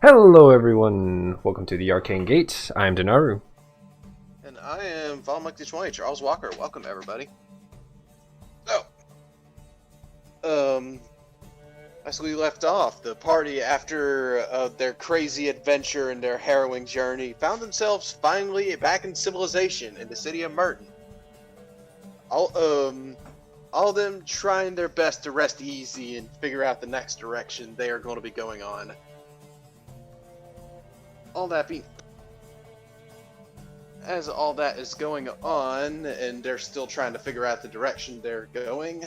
Hello everyone, welcome to the Arcane Gate. I'm Denaru. And I am Volmuk 20, Charles Walker. Welcome, everybody. So, as we left off, the party, after their crazy adventure and their harrowing journey, found themselves finally back in civilization in the city of Merton. All of them trying their best to rest easy and figure out the next direction they are going to be going on. As all that is going on, and they're still trying to figure out the direction they're going,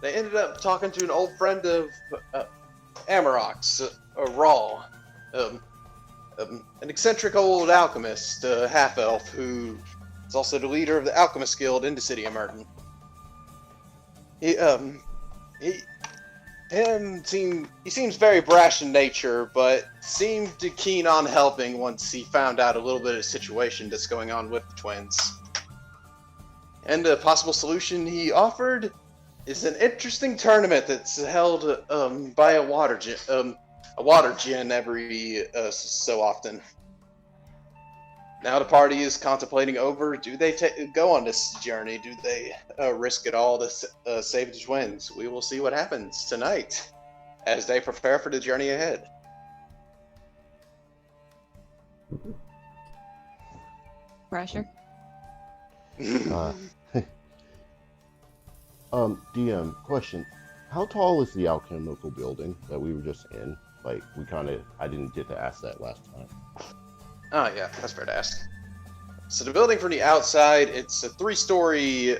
they ended up talking to an old friend of Amarok's, Rawl, an eccentric old alchemist, half-elf, who is also the leader of the Alchemist Guild in the city of Merton. He seems very brash in nature, but seemed keen on helping once he found out a little bit of the situation that's going on with the twins. And a possible solution he offered is an interesting tournament that's held by a water djinn every so often. Now the party is contemplating over, do they go on this journey? Do they risk it all to save the twins? We will see what happens tonight as they prepare for the journey ahead. Pressure. DM, question. How tall is the alchemical building that we were just in? Like, I didn't get to ask that last time. Oh yeah, that's fair to ask. So the building from the outside, it's a 3-story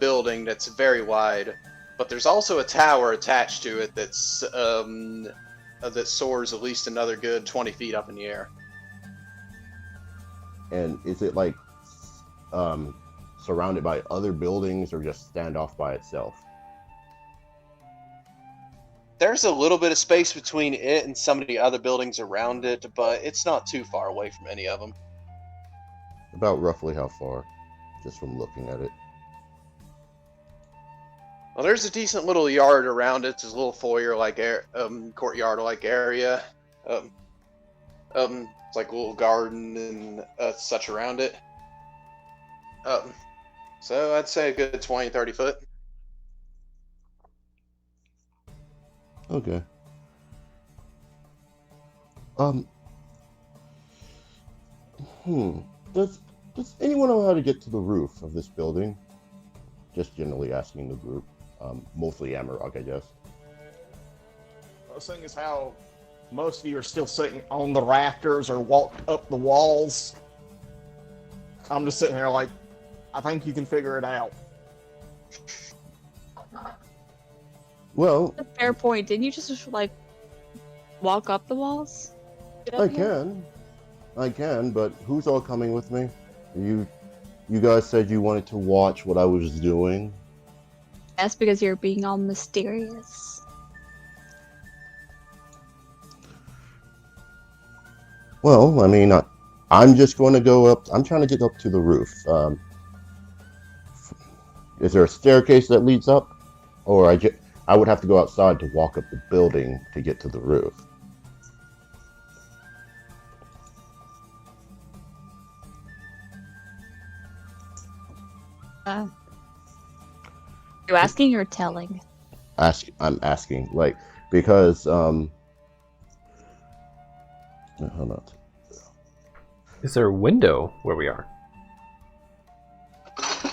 building that's very wide, but there's also a tower attached to it that's that soars at least another good 20 feet up in the air. And is it like surrounded by other buildings or just stand off by itself? There's a little bit of space between it and some of the other buildings around it, but it's not too far away from any of them. About roughly how far? Just from looking at it. Well, there's a decent little yard around it. It's a little foyer-like courtyard-like area. It's like a little garden and such around it. So I'd say a good 20, 30 foot. Okay. Does anyone know how to get to the roof of this building? Just generally asking the group. Mostly Amarok, I guess. Well, seeing as how most of you are still sitting on the rafters or walked up the walls, I'm just sitting here like, I think you can figure it out. Well, A fair point. Didn't you just like walk up the walls? Get up I here? can, but who's all coming with me? You guys said you wanted to watch what I was doing. That's because you're being all mysterious. Well, I mean, I'm just going to go up. I'm trying to get up to the roof. Is there a staircase that leads up? Or I would have to go outside to walk up the building to get to the roof. You asking or telling? I'm asking, like, because, hold on. Is there a window where we are? Fair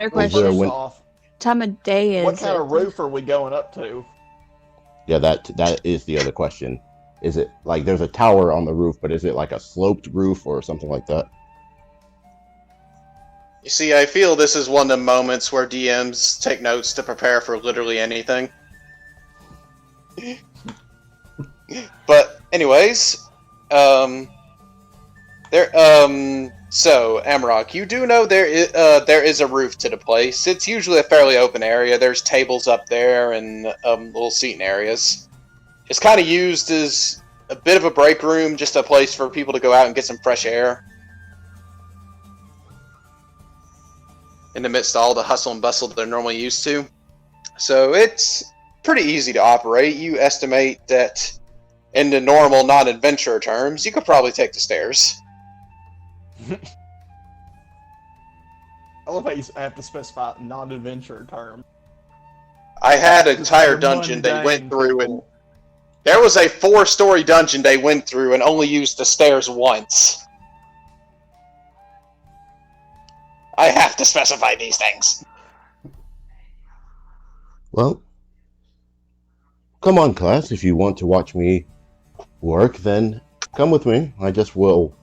Is question. there a First win- off, Time of day is what kind it? of roof are we going up to? Yeah, that is the other question. Is it, like, there's a tower on the roof, but is it like a sloped roof or something like that? You see, I feel this is one of the moments where DMs take notes to prepare for literally anything. But anyways, so Amarok, you do know there is a roof to the place. It's usually a fairly open area. There's tables up there and little seating areas. It's kind of used as a bit of a break room, just a place for people to go out and get some fresh air. In the midst of all the hustle and bustle that they're normally used to. So it's pretty easy to operate. You estimate that in the normal non-adventurer terms, you could probably take the stairs. I love how you have to specify non-adventure term. I had an entire For dungeon they went mundane through, and people. there was a 4-story dungeon they went through and only used the stairs once. I have to specify these things. Well, come on, class. If you want to watch me work, then come with me. I just will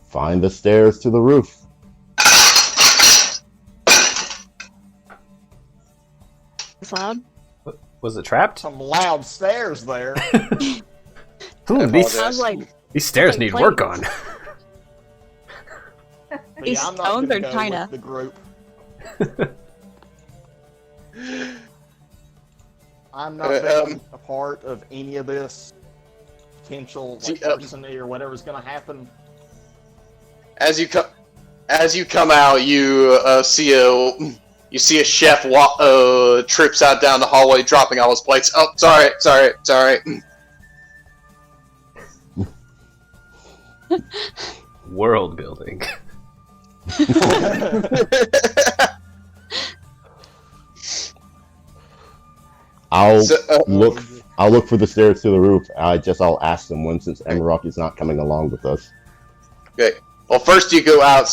find the stairs to the roof. It's loud. Was it trapped? Some loud stairs there. Sounds like These stairs like need plates. work on. But These yeah, I'm not stones gonna are go China. with the group. I'm not being a part of any of this potential larceny or whatever's gonna happen. As you come out, you see a chef trips out down the hallway, dropping all his plates. Oh, sorry. World building. I'll So, I'll look for the stairs to the roof. I'll ask someone since Emerald is not coming along with us. Okay. Well, first you go out.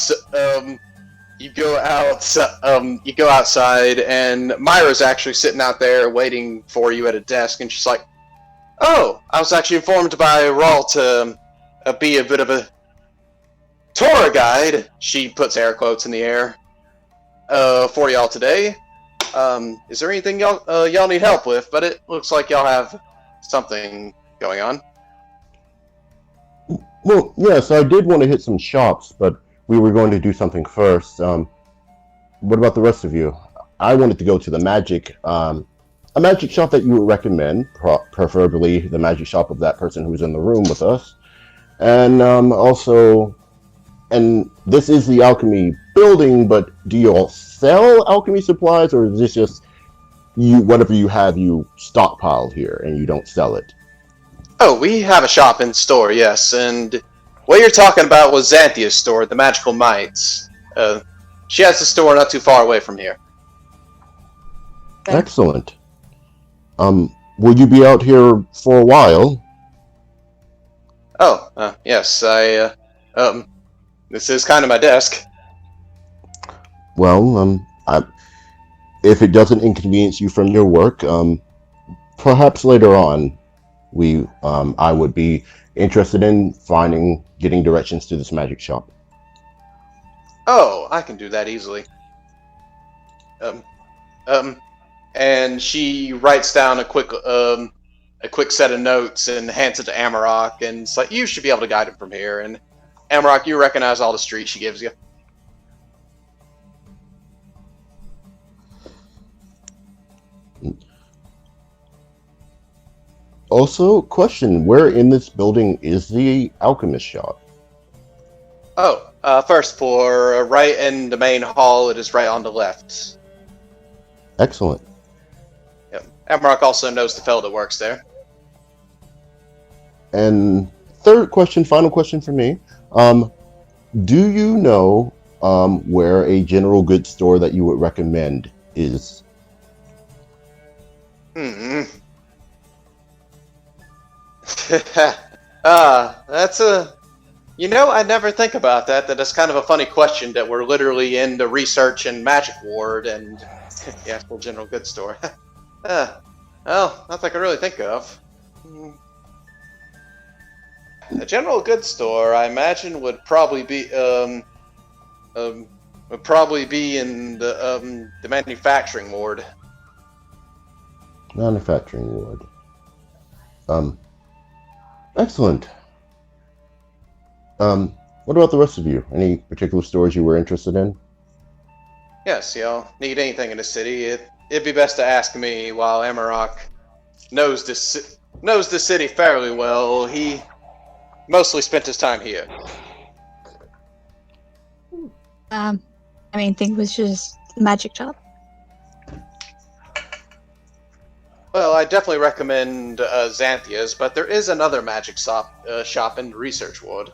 You go outside, and Myra's actually sitting out there waiting for you at a desk, and she's like, "Oh, I was actually informed by Rawl to be a bit of a tour guide." She puts air quotes in the air for y'all today. Is there anything y'all need help with? But it looks like y'all have something going on. Well, yes, I did want to hit some shops, but we were going to do something first. What about the rest of you? I wanted to go to the a magic shop that you would recommend, preferably the magic shop of that person who's in the room with us. And and this is the alchemy building, but do you all sell alchemy supplies, or is this just whatever you have, you stockpile here and you don't sell it? Oh, we have a shop in store, yes, and what you're talking about was Xanthia's store, the Magical Mites. She has a store not too far away from here. Okay. Excellent. Will you be out here for a while? Oh, yes, this is kind of my desk. Well, if it doesn't inconvenience you from your work, perhaps later on, I would be interested in getting directions to this magic shop. Oh, I can do that easily. And she writes down a quick set of notes and hands it to Amarok, and it's like, you should be able to guide him from here. And Amarok, you recognize all the streets she gives you. Also, question, where in this building is the alchemist shop? Oh, first floor, right in the main hall, it is right on the left. Excellent. Yep. Amarok also knows the fellow that works there. And third question, final question for me. Do you know where a general goods store that you would recommend is? That's a... You know, I never think about that. That is kind of a funny question, that we're literally in the research and magic ward and the actual general goods store. Well, nothing I can really think of. A general goods store, I imagine, would probably be in the manufacturing ward. Manufacturing ward. Excellent. What about the rest of you? Any particular stores you were interested in? Yes, y'all need anything in the city, it'd be best to ask me. While Amarok knows the city fairly well, he mostly spent his time here. I think it was just the magic shop. Well, I definitely recommend Xanthia's, but there is another magic shop in the Research Ward.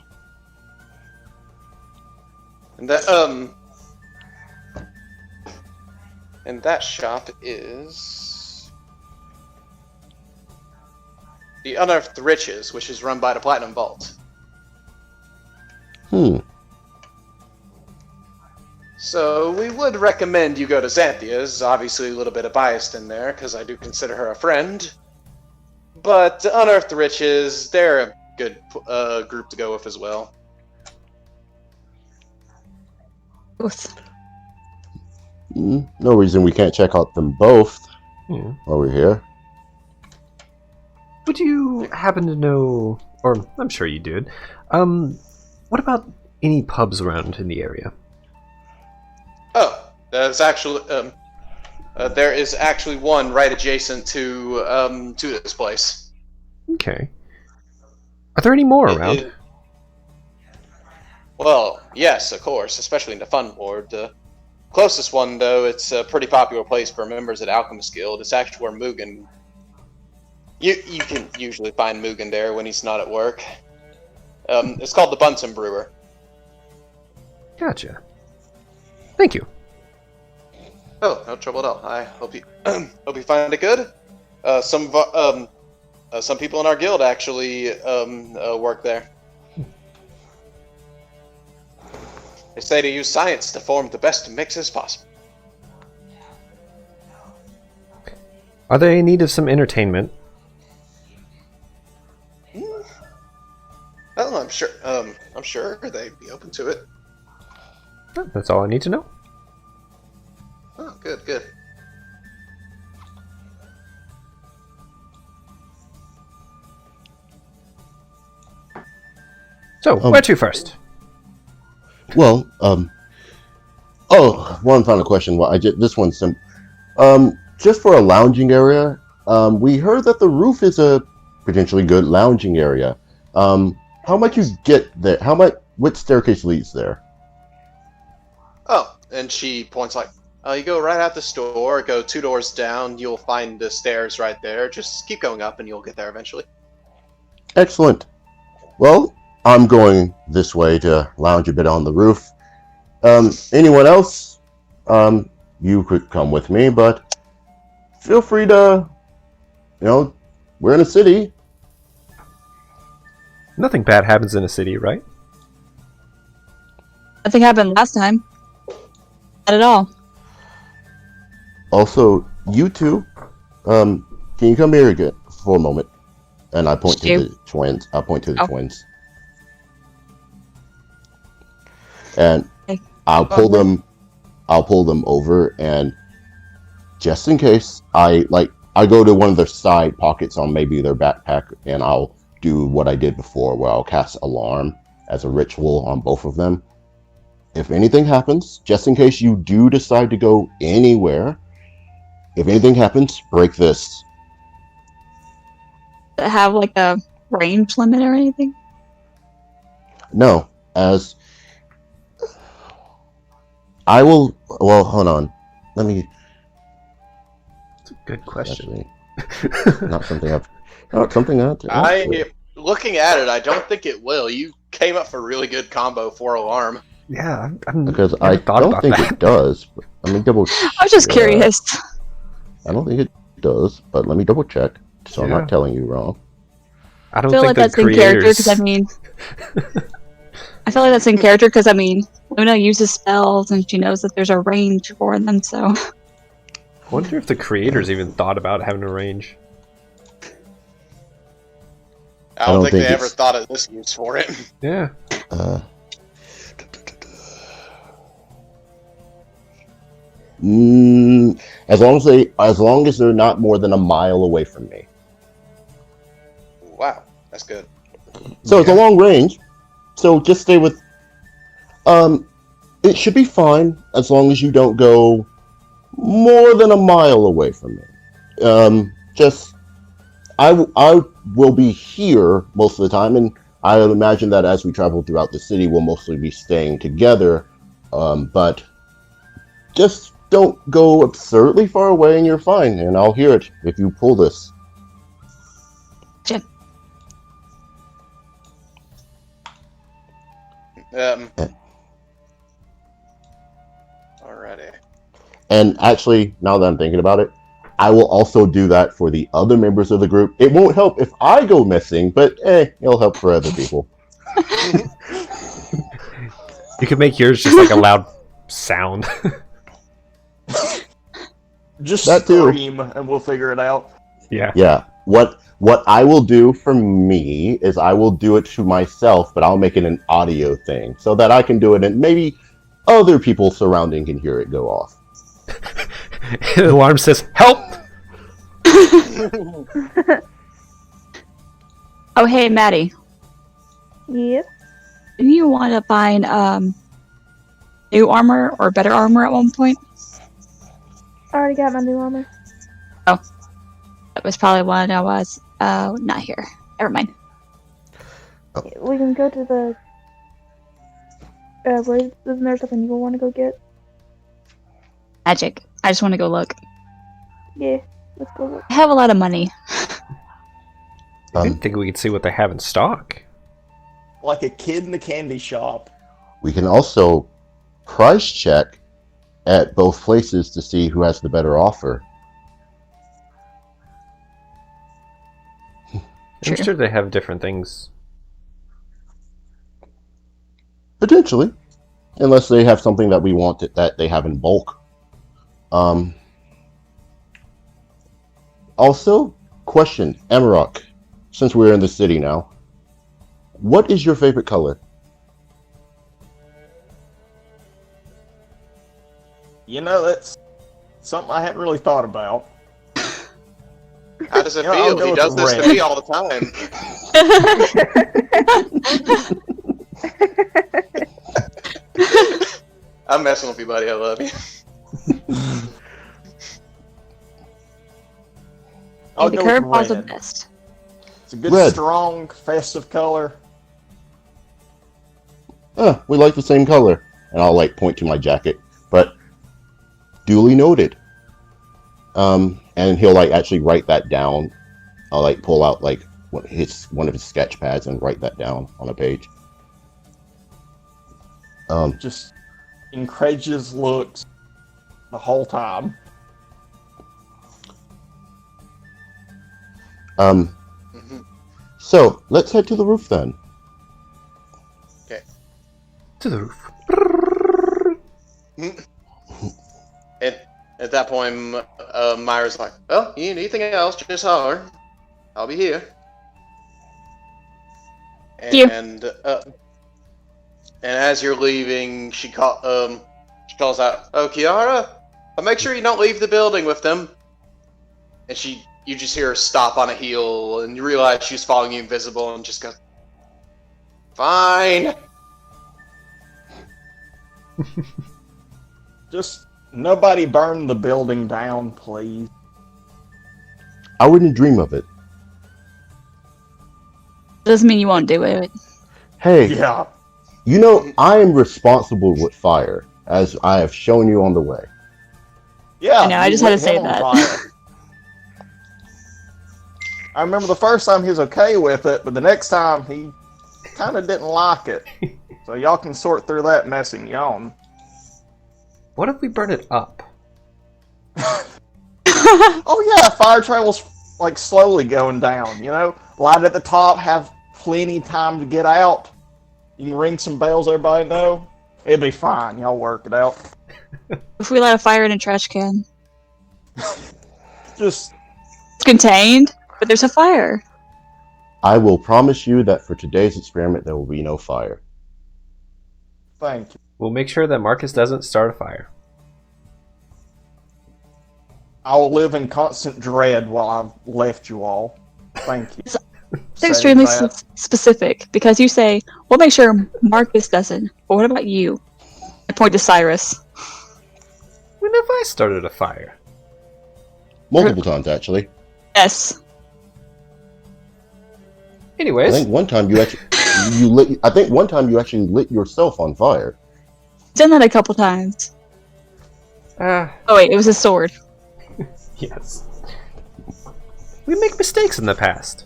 And that shop is the Unearthed Riches, which is run by the Platinum Vault. So we would recommend you go to Xanthia's. Obviously a little bit of bias in there, because I do consider her a friend. But Unearthed Riches, they're a good group to go with as well. No reason we can't check out them both while we're here. Would you happen to know, or I'm sure you did, what about any pubs around in the area? Oh, there's actually there is actually one right adjacent to this place. Okay. Are there any more around? Well, yes, of course, especially in the Fun Ward. The closest one, though, it's a pretty popular place for members of the Alchemist Guild. It's actually where Mugen... You can usually find Mugen there when he's not at work. It's called the Bunsen Brewer. Gotcha. Thank you. Oh, no trouble at all. I hope you hope you find it good. Some people in our guild actually work there. They say to use science to form the best mixes possible. Are they in need of some entertainment? Well, I'm sure they'd be open to it. Oh, that's all I need to know. Oh, good, good. So, where to first? Well, one final question. Well, this one's simple. Just for a lounging area, we heard that the roof is a potentially good lounging area. How much you get there? What staircase leads there? Oh, and she points like, you go right out the store, go 2 doors down, you'll find the stairs right there. Just keep going up and you'll get there eventually. Excellent. Well, I'm going this way to lounge a bit on the roof. Anyone else? You could come with me, but feel free to, we're in a city. Nothing bad happens in a city, right? Nothing happened last time. Not at all. Also, you two, can you come here again for a moment? And I point to the twins. I'll point to the twins. And I'll pull them over, and just in case, I go to one of their side pockets on maybe their backpack, and I'll do what I did before, where I'll cast alarm as a ritual on both of them. If anything happens, just in case you do decide to go anywhere, if anything happens, break this. Does it have like a range limit or anything? No, as I will. Well, hold on. Let me. That's a good question. Not something I've. Not something I've. Looking at it, I don't think it will. You came up for a really good combo for alarm. Yeah, because I don't think it does. But let me double. I was just curious. I don't think it does, but let me double check so I'm not telling you wrong. I don't feel think like that's in character because I feel like that's in character because Luna uses spells and she knows that there's a range for them. So I wonder if the creators even thought about having a range. I don't think they ever thought of this use for it. Yeah. As long as they're not more than a mile away from me. Wow, that's good. So it's a long range. So just stay with. It should be fine as long as you don't go more than a mile away from me. I will be here most of the time, and I would imagine that as we travel throughout the city, we'll mostly be staying together. But just don't go absurdly far away and you're fine, and I'll hear it if you pull this. Jim. Alrighty. And actually, now that I'm thinking about it, I will also do that for the other members of the group. It won't help if I go missing, but it'll help for other people. You could make yours just like a loud sound. Just That too. scream, and we'll figure it out. Yeah. Yeah. What I will do for me is I will do it to myself, but I'll make it an audio thing so that I can do it and maybe other people surrounding can hear it go off. The alarm says, "Help!" Oh, hey, Maddie. Yep. Do you want to find new armor or better armor at one point? I already got my new armor. That was probably when I was not here. Never mind. We can go to the. Isn't there something you want to go get? Magic. I just want to go look. Yeah, let's go look. I have a lot of money. I didn't think we could see what they have in stock. Like a kid in the candy shop. We can also price check at both places to see who has the better offer. I'm True. sure they have different things. Potentially. Unless they have something that we want that they have in bulk. Also, question, Amarok, since we're in the city now, what is your favorite color? You know, that's something I hadn't really thought about. How does it Yeah, I'll feel? go He with does this red. to me all the time. I'm messing with you, buddy. I love you. I'll the go curve with was the red. best. It's a good, Red. strong, festive color. We like the same color. And I'll point to my jacket. But duly noted. And he'll actually write that down. I'll pull out one of his sketch pads and write that down on a page. Just incredulous looks the whole time. So let's head to the roof then. To the roof. And at that point, Myra's like, "Well, you need anything else? Just holler. I'll be here." You. And as you're leaving, she calls out, "Oh, Kiara, make sure you don't leave the building with them." And you just hear her stop on a heel, and you realize she's following you invisible, and just goes, "Fine." Just nobody burn the building down, please. I wouldn't dream of it. Doesn't mean you won't do it. Hey, Yeah. you know, I am responsible with fire, as I have shown you on the way. Yeah. I know, I you just had to lit say him on that. fire. I remember the first time he was okay with it, but the next time he kind of didn't like it. So y'all can sort through that messing yawn. What if we burn it up? Oh yeah, fire trail's slowly going down, you know? Light at the top, have plenty time to get out. You can ring some bells, everybody know. It'll be fine, y'all work it out. If we light a fire in a trash can, Just, it's contained, but there's a fire. I will promise you that for today's experiment, there will be no fire. thank you. We'll make sure that Marcus doesn't start a fire. I will live in constant dread while I've left you all. Thank you. It's Saying extremely that. specific, because you say, we'll make sure Marcus doesn't. But what about you? I point to Cyrus. When have I started a fire? Multiple times, actually. Yes. I Anyways, think one time you actually lit yourself on fire. Done that a couple times. Oh wait, it was a sword. Yes. We make mistakes in the past.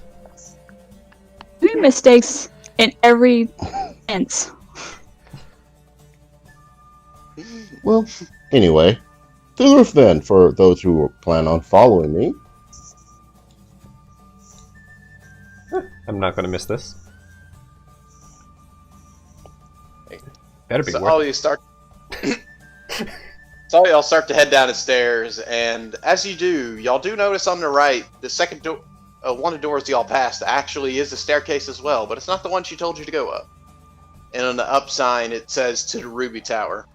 We make mistakes in every sense. Well, anyway, to the roof then, for those who plan on following me. I'm not going to miss this. Better be So worth all it. you start. So y'all start to head down the stairs, and as you do, y'all do notice on the right, the second door, one of the doors y'all passed actually is a staircase as well, but it's not the one she told you to go up. And on the up sign, it says to the Ruby Tower.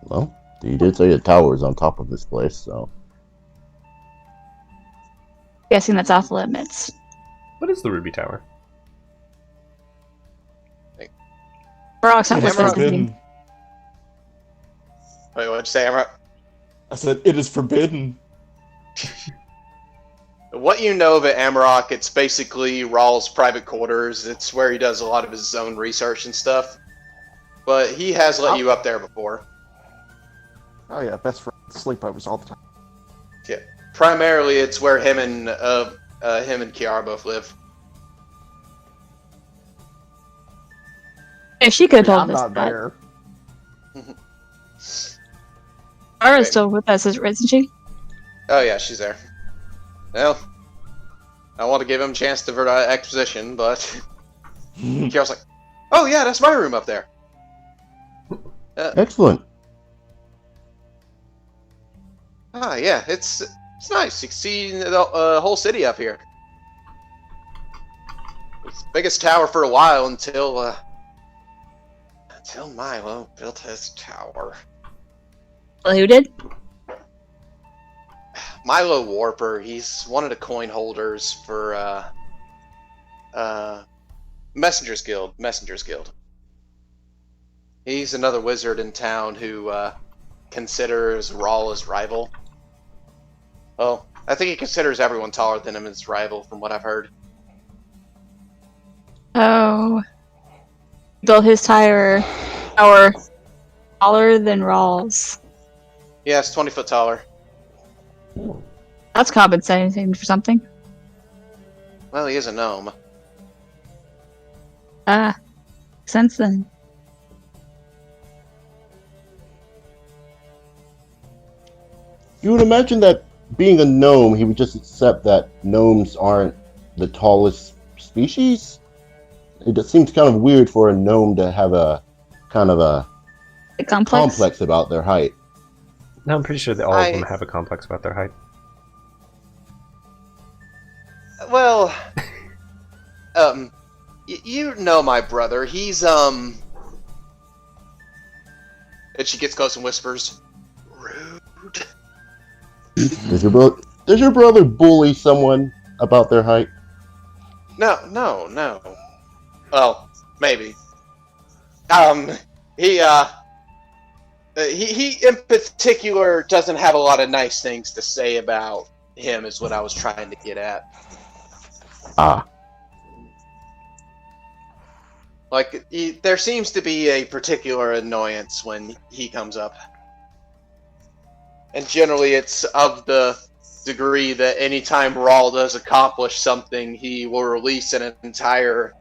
Well, you did say the tower is on top of this place, so. Guessing that's off limits. What is the Ruby Tower? Rock's not It is worth Emerald. visiting. forbidden. Wait, what'd you say, Amra? I said it is forbidden. What you know of it, Amarok, it's basically Rawl's private quarters. It's where he does a lot of his own research and stuff. But he has let you up there before. Oh yeah, best friend sleepovers all the time. Yeah. Primarily, it's where him and Kiara both live. If she could have I'm told us not that. there. Ara's Okay. still with us, isn't she? Oh yeah, she's there. Well, I want to give him a chance to exposition, but Kiara's like, "Oh yeah, that's my room up there." Excellent. Yeah, it's nice. You can see the whole city up here. It's the biggest tower for a while until Milo built his tower. Well, who did? Milo Warper, he's one of the coin holders for Messenger's Guild. He's another wizard in town who considers Rawl his rival. Well, I think he considers everyone taller than him his rival, from what I've heard. Oh. Built his tower taller than Rawls. Yeah, it's 20 foot taller. That's compensating for something. Well, he is a gnome. Ah. Makes sense then. You would imagine that being a gnome, he would just accept that gnomes aren't the tallest species? It just seems kind of weird for a gnome to have a kind of a The complex? complex about their height. No, I'm pretty sure that all of them have a complex about their height. Well, you know my brother. He's and she gets close and whispers, "Rude." Does your brother bully someone about their height? No. Well, maybe. He in particular doesn't have a lot of nice things to say about him, is what I was trying to get at. Ah. Like, there seems to be a particular annoyance when he comes up. And generally it's of the degree that anytime Rawl does accomplish something, he will release an entire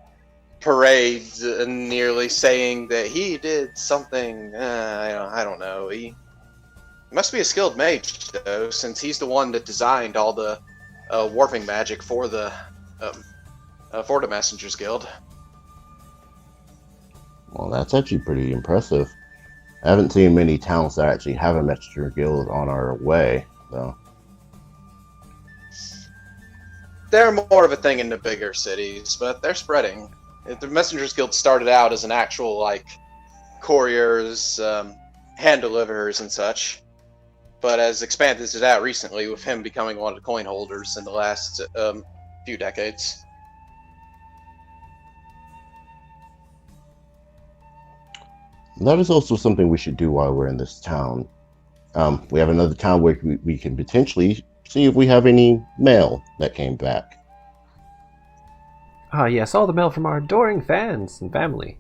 parade nearly saying that he did something, I don't know. He must be a skilled mage, though, since he's the one that designed all the warping magic for the Messengers Guild. Well, that's actually pretty impressive. I haven't seen many towns that actually have a messenger guild on our way, though. They're more of a thing in the bigger cities, but they're spreading. The Messengers Guild started out as an actual, like, couriers, hand deliverers and such, but has expanded it out recently with him becoming one of the coin holders in the last few decades. That is also something we should do while we're in this town. We have another town where we can potentially see if we have any mail that came back. Ah, yes, all the mail from our adoring fans and family.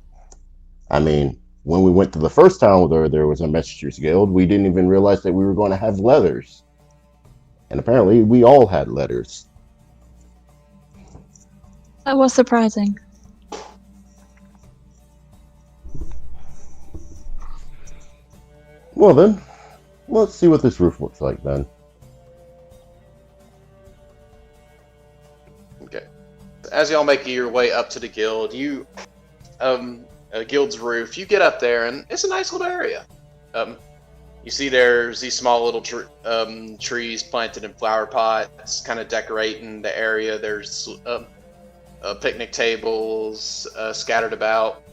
I mean, when we went to the first town where there was a Messengers Guild, we didn't even realize that we were going to have letters. And apparently we all had letters. That was surprising. Well then, let's see what this roof looks like then. Okay. As y'all make your way up to the guild, guild's roof, you get up there, and it's a nice little area. You see there's these small little trees planted in flower pots, kind of decorating the area. There's picnic tables scattered about.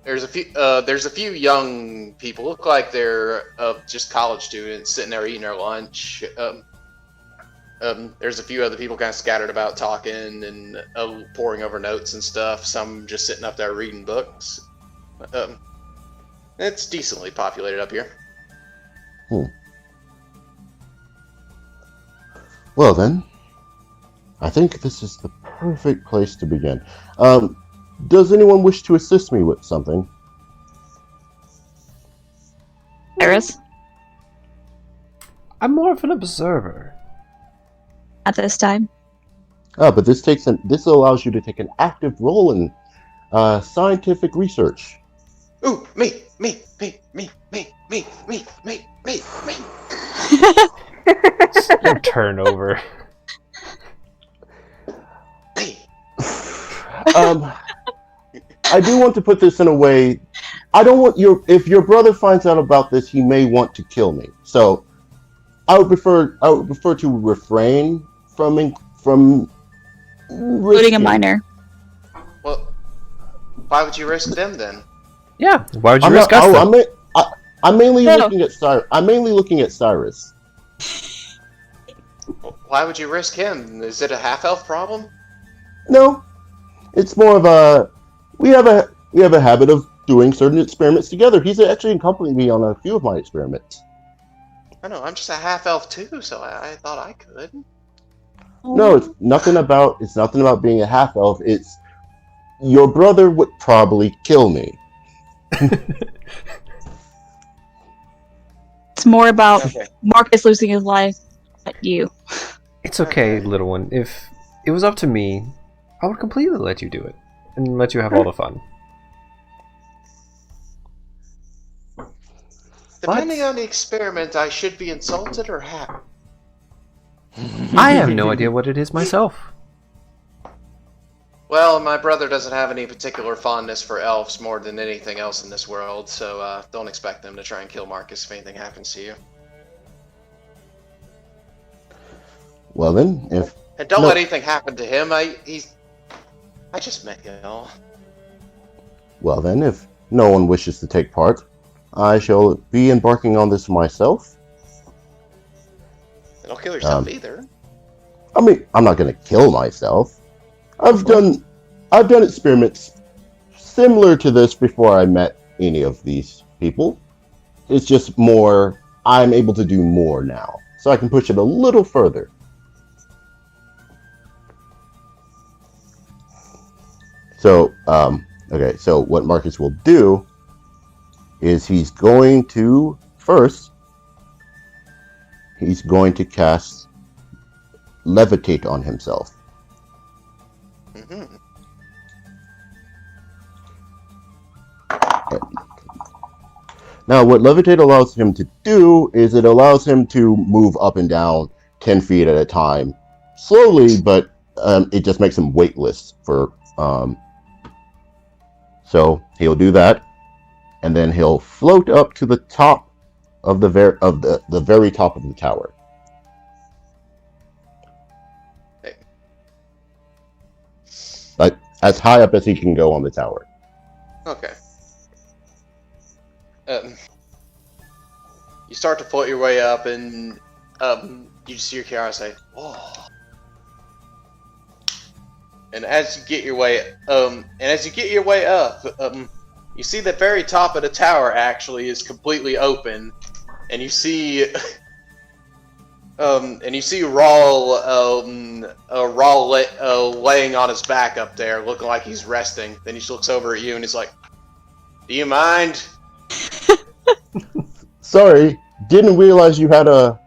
There's a few young people, look like they're just college students, sitting there eating their lunch. There's a few other people kind of scattered about talking and poring over notes and stuff. Some just sitting up there reading books. It's decently populated up here. Well then, I think this is the perfect place to begin. Does anyone wish to assist me with something? Cyrus, I'm more of an observer. at this time. But this allows you to take an active role in scientific research. Ooh, me. Your turnover. Me. I do want to put this in a way. I don't want if your brother finds out about this, he may want to kill me. So I would prefer to refrain from Including a minor. Well, why would you risk them then? Yeah, why would you risk us then? I'm mainly No. looking at Cyrus. I'm mainly looking at Cyrus. Why would you risk him? Is it a half-elf problem? No, it's more of a we have a habit of doing certain experiments together. He's actually accompanied me on a few of my experiments. I know, I'm just a half-elf too, so I thought I could. No, it's nothing about being a half elf. It's your brother would probably kill me. It's more about Okay. Marcus losing his life at you. It's okay, little one. If it was up to me, I would completely let you do it. And let you have all the fun. Depending on the experiment, I should be insulted or happy. I have no idea what it is myself. Well, my brother doesn't have any particular fondness for elves more than anything else in this world, so don't expect them to try and kill Marcus if anything happens to you. Well then, if And don't No. let anything happen to him. I just met y'all. if no one wishes to take part, I shall be embarking on this myself. Don't kill yourself either. I mean, I'm not going to kill myself. I've done experiments similar to this before I met any of these people. It's just more, I'm able to do more now, so I can push it a little further. So, okay, so what Marcus will do is he's going to cast Levitate on himself. Mm-hmm. Now, what Levitate allows him to do is it allows him to move up and down 10 feet at a time, slowly, but it just makes him weightless for. So he'll do that, and then he'll float up to the top of the very top of the tower. Hey. Like as high up as he can go on the tower. Okay. You start to float your way up, and you just hear Kiara say, "Whoa!" And as you get your way, up, you see the very top of the tower actually is completely open, and you see, Rawl laying on his back up there, looking like he's resting. Then he looks over at you and he's like, "Do you mind? Sorry, didn't realize you had a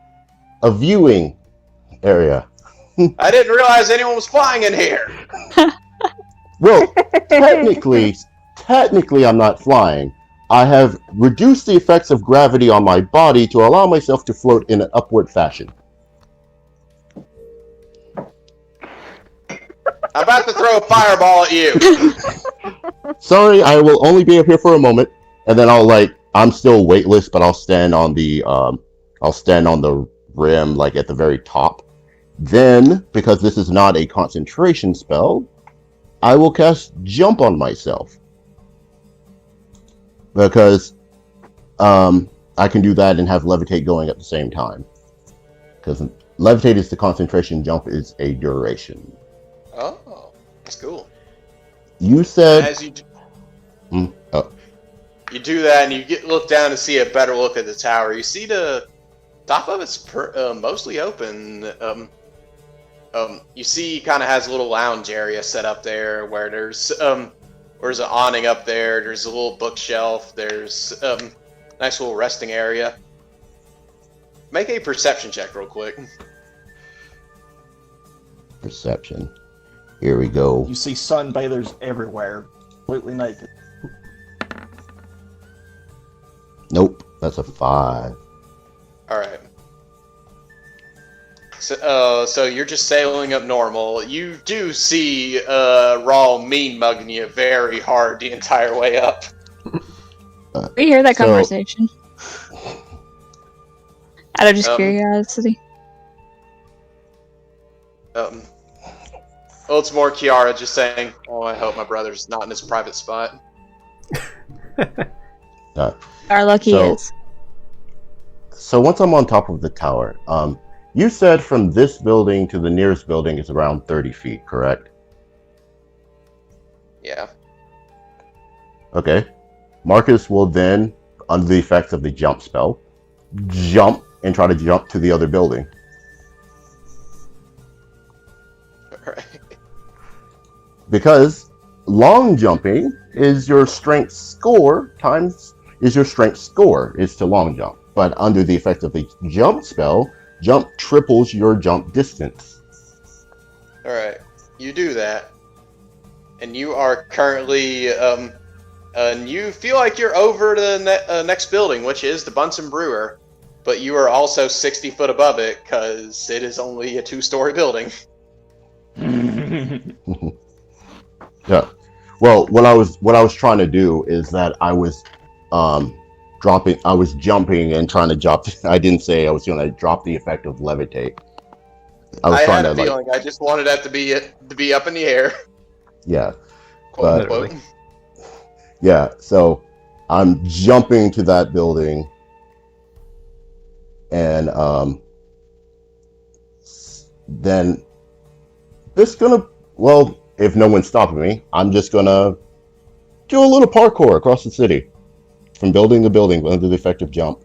viewing area. I didn't realize anyone was flying in here. Well, technically, I'm not flying. I have reduced the effects of gravity on my body to allow myself to float in an upward fashion. I'm about to throw a fireball at you. Sorry, I will only be up here for a moment, and then I'm still weightless, but I'll stand on the rim, like at the very top. Then, because this is not a concentration spell, I will cast Jump on myself. Because I can do that and have Levitate going at the same time. Because Levitate is the concentration, Jump is a duration. Oh, that's cool. You said... As you do, you do that, and you look down to see a better look at the tower. You see the top of it's mostly open. You see, kind of has a little lounge area set up there where there's an awning up there. There's a little bookshelf. There's nice little resting area. Make a perception check real quick. Perception. Here we go. You see sunbathers everywhere, completely naked. Nope, that's a 5. All right. So you're just sailing up normal. You do see Raw mean mugging you very hard the entire way up. We hear that So- conversation. Out of just curiosity. Well, it's more Kiara just saying, "Oh, I hope my brother's not in his private spot." Our lucky So- is. So once I'm on top of the tower, you said from this building to the nearest building is around 30 feet, correct? Yeah. Okay. Marcus will then, under the effects of the jump spell, jump and try to jump to the other building. Alright. Because long jumping is your strength score is to long jump. But under the effect of the jump spell, jump triples your jump distance. Alright. You do that. And you are currently, and you feel like you're over to the next building, which is the Bunsen Brewer. But you are also 60 foot above it, because it is only a 2-story building. Yeah. Well, what I was trying to do is that I was jumping and trying to drop. I didn't say I was going to drop the effect of levitate. I had a feeling. I just wanted that to be up in the air. Yeah. Quote, Literally. unquote. Yeah. So I'm jumping to that building, and then if no one's stopping me, I'm just gonna do a little parkour across the city from building to building under the effect of jump.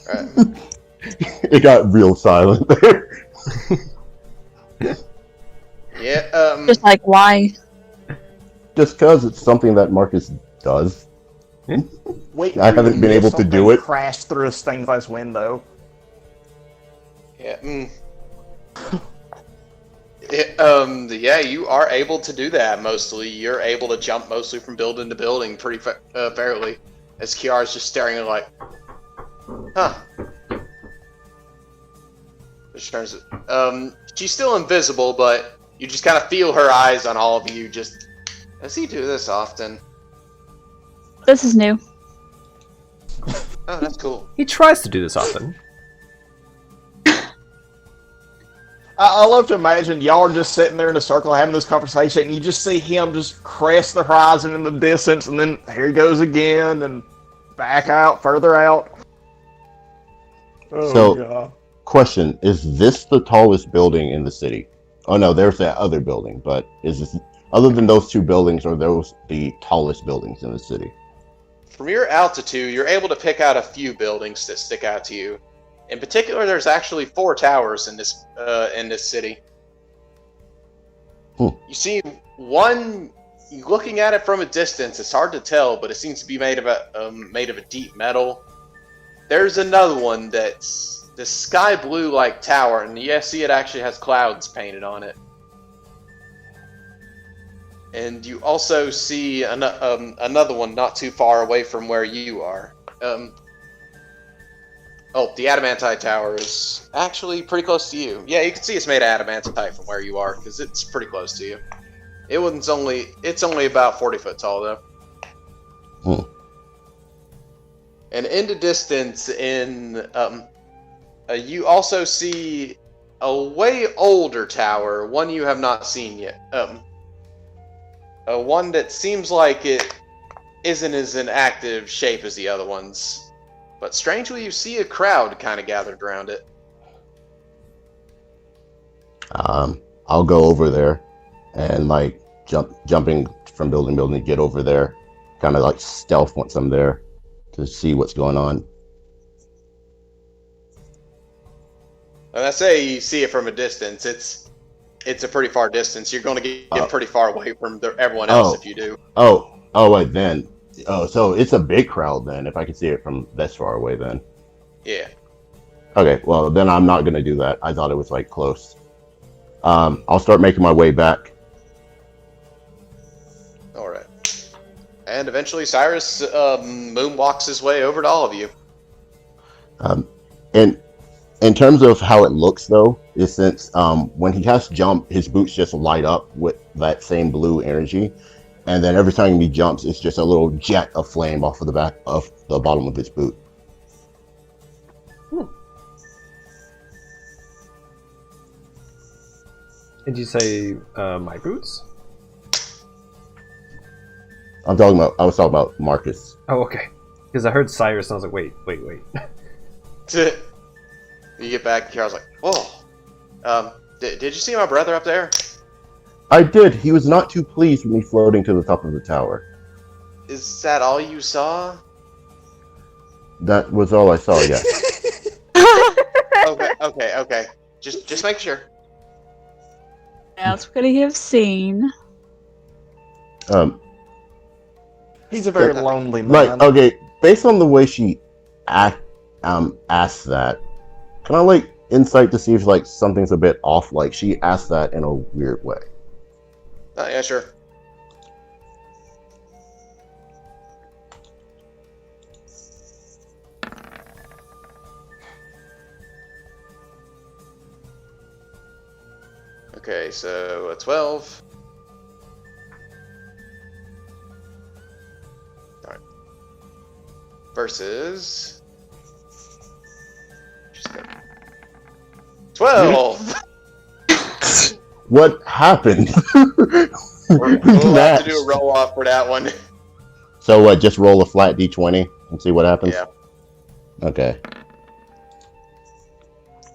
Alright. It got real silent there. Yeah, Just like, why? Just because it's something that Marcus does. Wait, I haven't been able to do it. Crashed through a stained glass window. yeah, yeah, you are able to do that mostly. You're able to jump mostly from building to building pretty fairly. As Kiara's just staring at like, huh. Which turns she's still invisible, but you just kind of feel her eyes on all of you. Just, does he do this often? This is new. Oh, that's cool. He tries to do this often. I love to imagine y'all are just sitting there in a circle having this conversation, and you just see him just crest the horizon in the distance, and then here he goes again, and back out, further out. Oh, So- God. Question: is this the tallest building in the city? Oh no, there's that other building. But is this, other than those two buildings, are those the tallest buildings in the city? From your altitude, you're able to pick out a few buildings that stick out to you. In particular, there's actually 4 towers in this city. Hmm. You see one looking at it from a distance, it's hard to tell, but it seems to be made of a deep metal. There's another one that's the sky blue like tower, and you see it actually has clouds painted on it. And you also see another one not too far away from where you are. The Adamantite Tower is actually pretty close to you. Yeah, you can see it's made of adamantite from where you are, because it's pretty close to you. It's only about 40 foot tall, though. And in the distance, you also see a way older tower, one you have not seen yet. One that seems like it isn't as in active shape as the other ones. But strangely, you see a crowd kind of gathered around it. I'll go over there and like jumping from building to building to get over there, kind of like stealth once I'm there to see what's going on. And I say you see it from a distance. It's a pretty far distance. You're going to get pretty far away from everyone else if you do. Wait, then. Oh, so it's a big crowd then, if I can see it from this far away then. Yeah. Okay, well, then I'm not going to do that. I thought it was, like, close. I'll start making my way back. Alright. And eventually Cyrus moonwalks his way over to all of you. And in terms of how it looks, though, is since when he has to jump, his boots just light up with that same blue energy. And then every time he jumps, it's just a little jet of flame off of the back of the bottom of his boot. Did you say my boots? I was talking about Marcus. Oh, okay. Because I heard Cyrus and I was like, wait. You get back here, I was like, whoa. Did you see my brother up there? I did. He was not too pleased with me floating to the top of the tower. Is that all you saw? That was all I saw, yes. Okay. Just make sure. That's what I have seen. He's a very lonely man. Right, okay. Based on the way she asked that, can I, like, insight to see if, like, something's a bit off? Like, she asked that in a weird way. Yeah, sure. Okay, so a 12. Alright. Versus... 12! What happened? We'll have to do a roll off for that one. So what, just roll a flat d20 and see what happens? Yeah. Okay.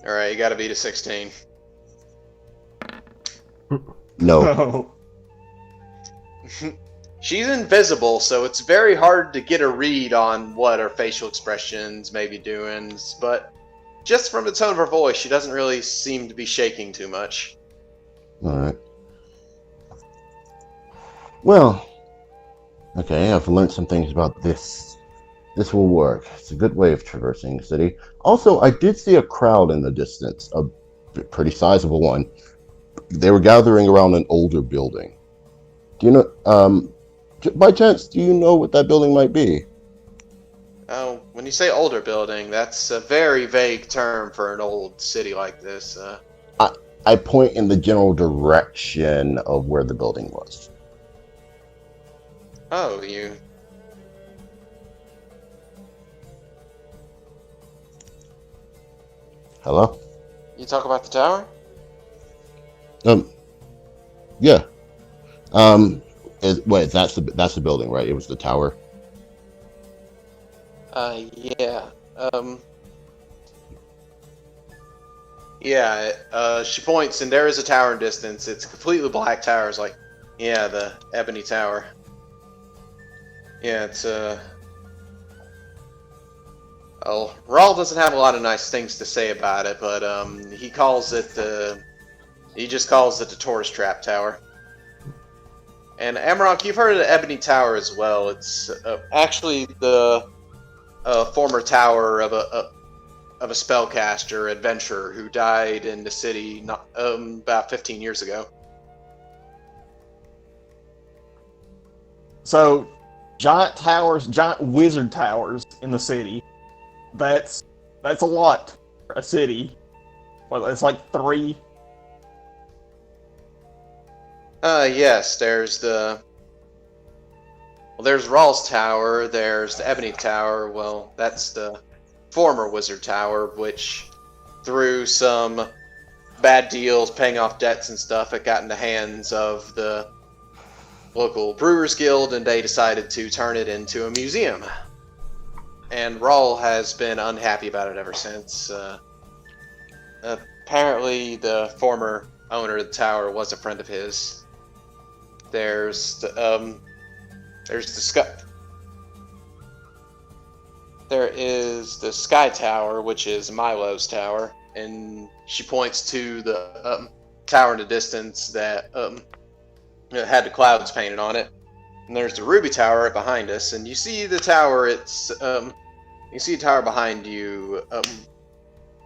Alright, you gotta beat a 16. No. She's invisible, so it's very hard to get a read on what her facial expressions may be doing, but just from the tone of her voice, she doesn't really seem to be shaking too much. Alright. Well, okay, I've learned some things about this. This will work. It's a good way of traversing the city. Also, I did see a crowd in the distance, a pretty sizable one. They were gathering around an older building. Do you know, by chance, do you know what that building might be? Oh, when you say older building, that's a very vague term for an old city like this. I point in the general direction of where the building was. Oh, you... Hello? You talk about the tower? Yeah. That's the building, right? It was the tower. Yeah. Yeah, she points, and there is a tower in distance. It's a completely black tower. It's like, yeah, the Ebony Tower. Yeah, it's, well, Rawl doesn't have a lot of nice things to say about it, but, he just calls it the Tourist Trap Tower. And Amarok, you've heard of the Ebony Tower as well. It's actually the former tower of a spellcaster adventurer who died in the city about 15 years ago. So, giant towers, giant wizard towers in the city. That's a lot for a city. Well, it's like 3. Yes, there's Rawls Tower, there's the Ebony Tower. Well, that's the former Wizard Tower, which through some bad deals, paying off debts and stuff, it got in the hands of the local Brewers Guild, and they decided to turn it into a museum. And Rawl has been unhappy about it ever since. Apparently, the former owner of the tower was a friend of his. There is the Sky Tower, which is Milo's tower, and she points to the tower in the distance that had the clouds painted on it. And there's the Ruby Tower right behind us, and you see the tower. You see a tower behind you.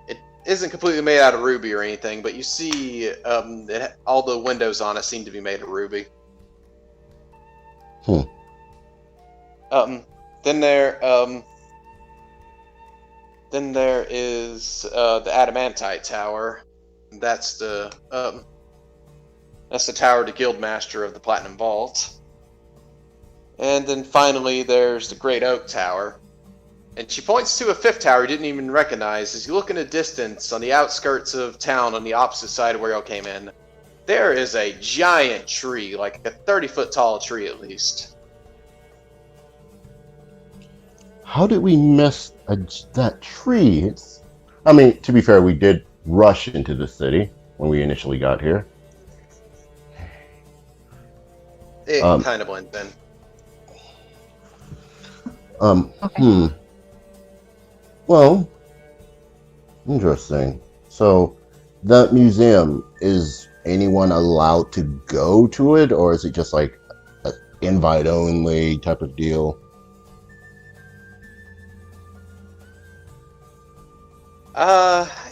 It isn't completely made out of ruby or anything, but you see all the windows on it seem to be made of ruby. Then there is the Adamantite Tower. That's the tower of the Guildmaster of the Platinum Vault. And then finally, there's the Great Oak Tower. And she points to a 5th tower you didn't even recognize. As you look in the distance, on the outskirts of town, on the opposite side of where y'all came in, there is a giant tree, like a 30-foot tall tree at least. How did we miss that tree? I mean, to be fair, we did rush into the city when we initially got here. It kind of blends in. Well, interesting. So, that museum, is anyone allowed to go to it, or is it just like an invite-only type of deal?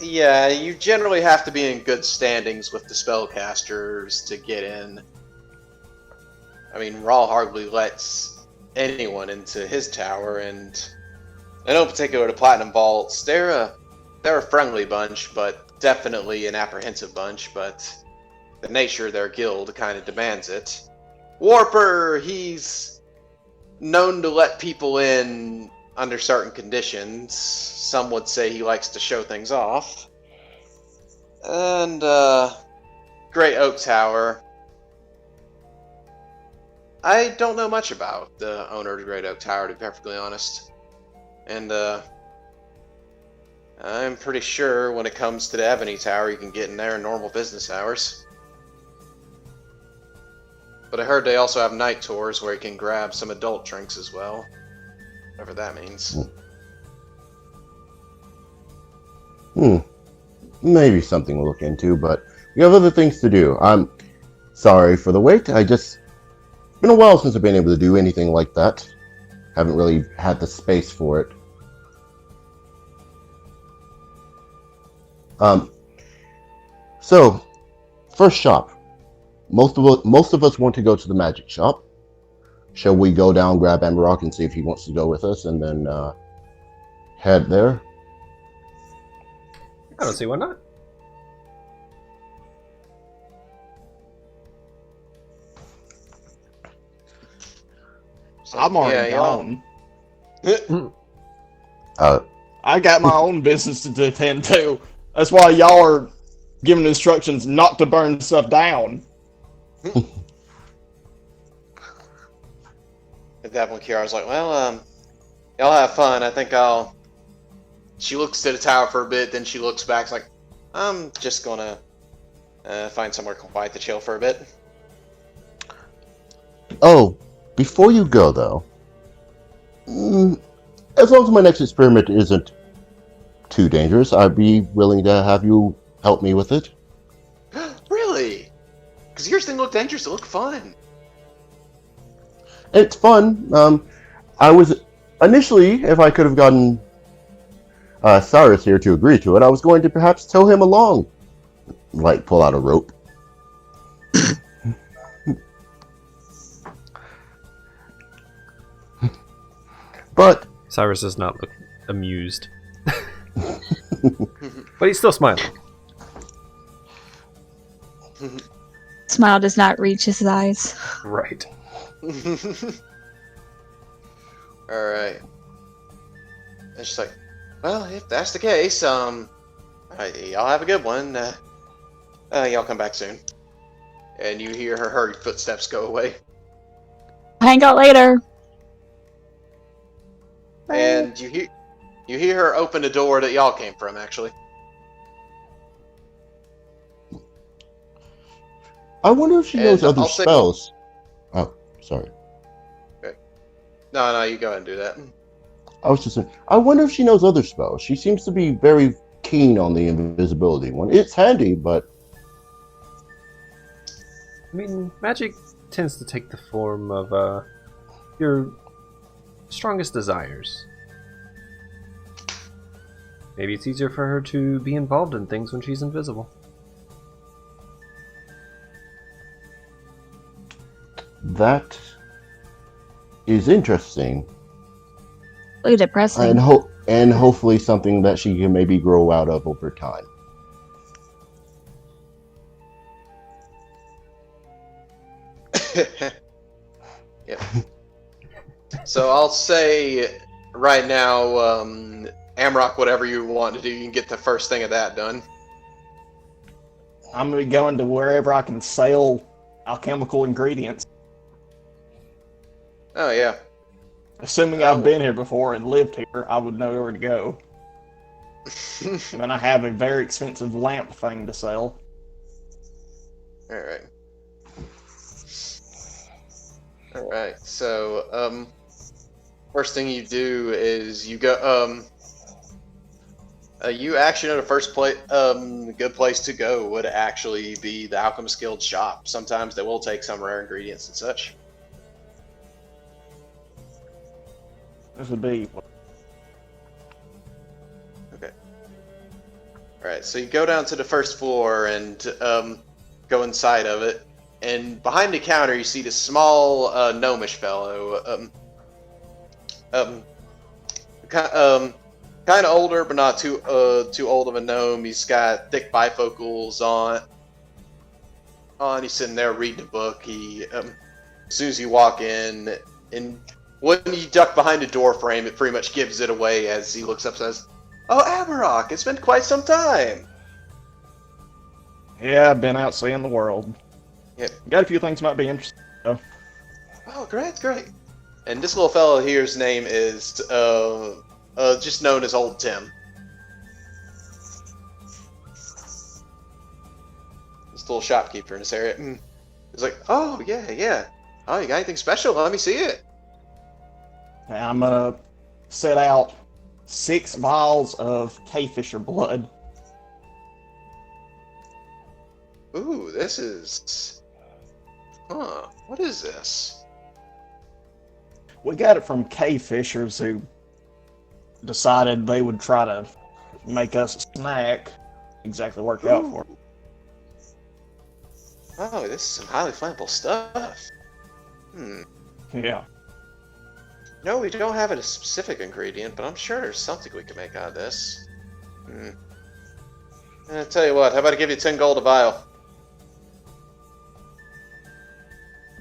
Yeah, you generally have to be in good standings with the spellcasters to get in. I mean, Rawl hardly lets anyone into his tower, and in no particular the Platinum Vaults, they're a friendly bunch, but definitely an apprehensive bunch, but the nature of their guild kind of demands it. Warper, he's known to let people in under certain conditions. Some would say he likes to show things off. And, Great Oak Tower, I don't know much about the owner of the Great Oak Tower, to be perfectly honest. And, I'm pretty sure when it comes to the Ebony Tower, you can get in there in normal business hours. But I heard they also have night tours where you can grab some adult drinks as well. Whatever that means. Maybe something to look into, but we have other things to do. I'm sorry for the wait. It's been a while since I've been able to do anything like that. Haven't really had the space for it. So, first shop. Most of us want to go to the magic shop. Shall we go down, grab Amarok, and see if he wants to go with us, and then head there? I don't see why not. So, I'm already gone. I got my own business to attend to. That's why y'all are giving instructions not to burn stuff down. At that point, Kiara's like, well, y'all have fun. I think I'll... She looks to the tower for a bit, then she looks back, like, I'm just gonna find somewhere quiet to chill for a bit. Oh, before you go, though, as long as my next experiment isn't too dangerous, I'd be willing to have you help me with it. Really? Because yours didn't look dangerous, it looked fun. It's fun. I was initially, if I could have gotten Cyrus here to agree to it, I was going to perhaps tow him along. Like, pull out a rope. But Cyrus does not look amused. But he's still smiling. Smile does not reach his eyes. Right. Alright. It's just like, well, if that's the case, y'all have a good one. Y'all come back soon. And you hear her hurried footsteps go away. Hang out later. And you hear her open the door that y'all came from, actually. I wonder if she knows other I'll say- spells. Oh, sorry. No, you go ahead and do that. I was just saying, I wonder if she knows other spells. She seems to be very keen on the invisibility one. It's handy, but I mean, magic tends to take the form of your strongest desires. Maybe it's easier for her to be involved in things when she's invisible. that is interesting. Really depressing. And hopefully something that she can maybe grow out of over time. Yep. So I'll say right now, Amrock, whatever you want to do, you can get the first thing of that done. I'm gonna be going to wherever I can sell alchemical ingredients. Oh yeah. Assuming I've been here before and lived here, I would know where to go. And then I have a very expensive lamp thing to sell. Alright. Alright, so, first thing you do is you go, you actually know the first place, good place to go would actually be the Alchemist Guild shop. Sometimes they will take some rare ingredients and such. This would be... Okay. Alright, so you go down to the first floor and, go inside of it. And behind the counter, you see this small, gnomish fellow. Kind of older, but not too old of a gnome. He's got thick bifocals on. He's sitting there reading a book. He, as soon as you walk in, and when you duck behind a door frame, it pretty much gives it away as he looks up and says, "Oh, Amarok, it's been quite some time." Yeah, I've been out seeing the world. Yep. Got a few things might be interesting, though. Oh, great. And this little fellow here's name is, just known as Old Tim. This little shopkeeper in this area. He's like, "Oh, yeah. Oh, you got anything special? Let me see it." Now, I'm gonna set out 6 vials of K-Fisher blood. Ooh, this is... Huh, what is this? We got it from K-Fishers who decided they would try to make us a snack. Exactly worked out for them. Oh, this is some highly flammable stuff. Yeah. No, we don't have a specific ingredient, but I'm sure there's something we can make out of this. I'll tell you what, how about I give you 10 gold a vial?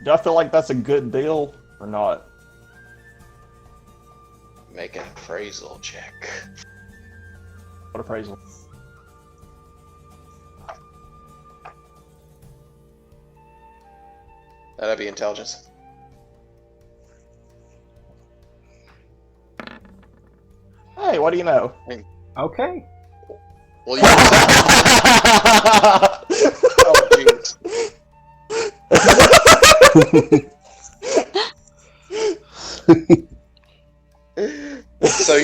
Do I feel like that's a good deal or not? Make an appraisal check. What appraisal? That'd be intelligence. Hey, what do you know? Okay. Well, you oh, jeez. So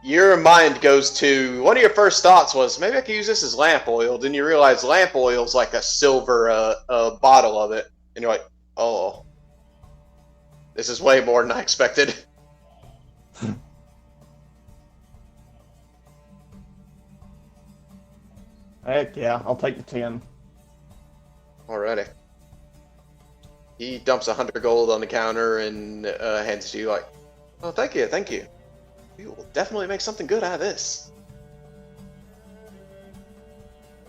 your mind goes to, one of your first thoughts was, maybe I could use this as lamp oil. Then you realize lamp oil is like a silver bottle of it, and you're like, oh. This is way more than I expected. Heck yeah, I'll take the 10. Alrighty. He dumps 100 gold on the counter and hands it to you like, oh, thank you, thank you. You will definitely make something good out of this.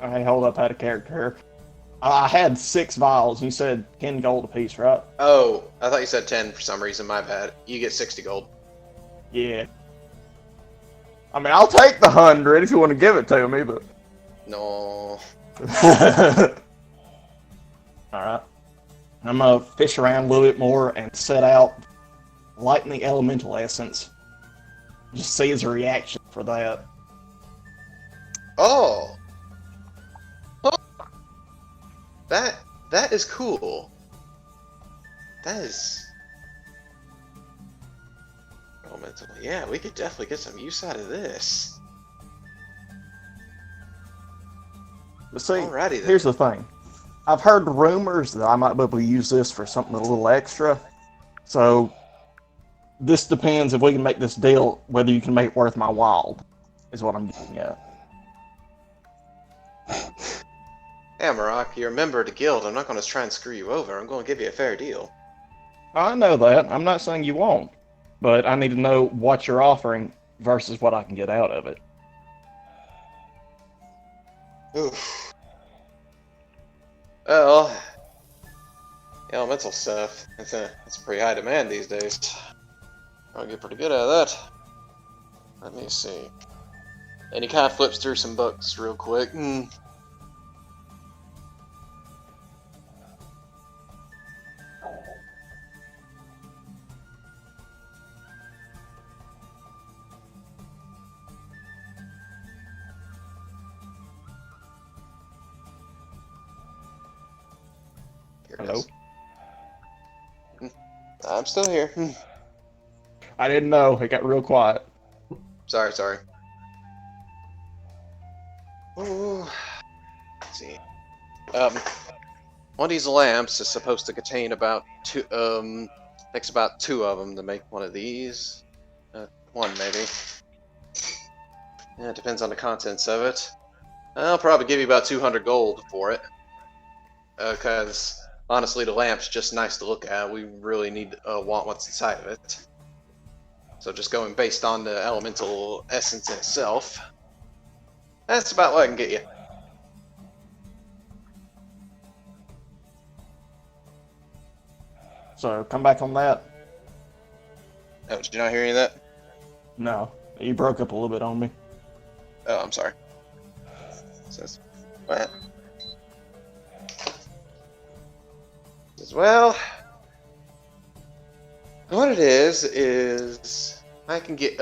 Hey, hold up, I had a character here. I had 6 vials. You said 10 gold apiece, right? Oh, I thought you said 10 for some reason. My bad. You get 60 gold. Yeah. I mean, I'll take the 100 if you want to give it to me, but... No. Alright. I'm gonna fish around a little bit more and set out Lightning Elemental Essence. Just see his reaction for that. Oh. Oh. That is cool. That is... Elemental. Yeah, we could definitely get some use out of this. But see, Alrighty then. here's the thing. I've heard rumors that I might be able to use this for something a little extra. So, this depends if we can make this deal, whether you can make it worth my while, is what I'm getting at. Amarok, you're a member of the guild. I'm not going to try and screw you over. I'm going to give you a fair deal. I know that. I'm not saying you won't. But I need to know what you're offering versus what I can get out of it. Oof. Well, elemental stuff. It's a pretty high demand these days. I'll get pretty good out of that. Let me see. And he kind of flips through some books real quick. Hello? I'm still here. I didn't know. It got real quiet. Sorry. Ooh. Let's see. One of these lamps is supposed to contain about two. Takes about 2 of them to make one of these. 1 maybe. Yeah, it depends on the contents of it. I'll probably give you about 200 gold for it. Because honestly, the lamp's just nice to look at. We really need want what's inside of it. So just going based on the elemental essence itself, that's about what I can get you. So, come back on that. Oh, did you not hear any of that? No. You broke up a little bit on me. Oh, I'm sorry. Says what? Says, well, what it is I can get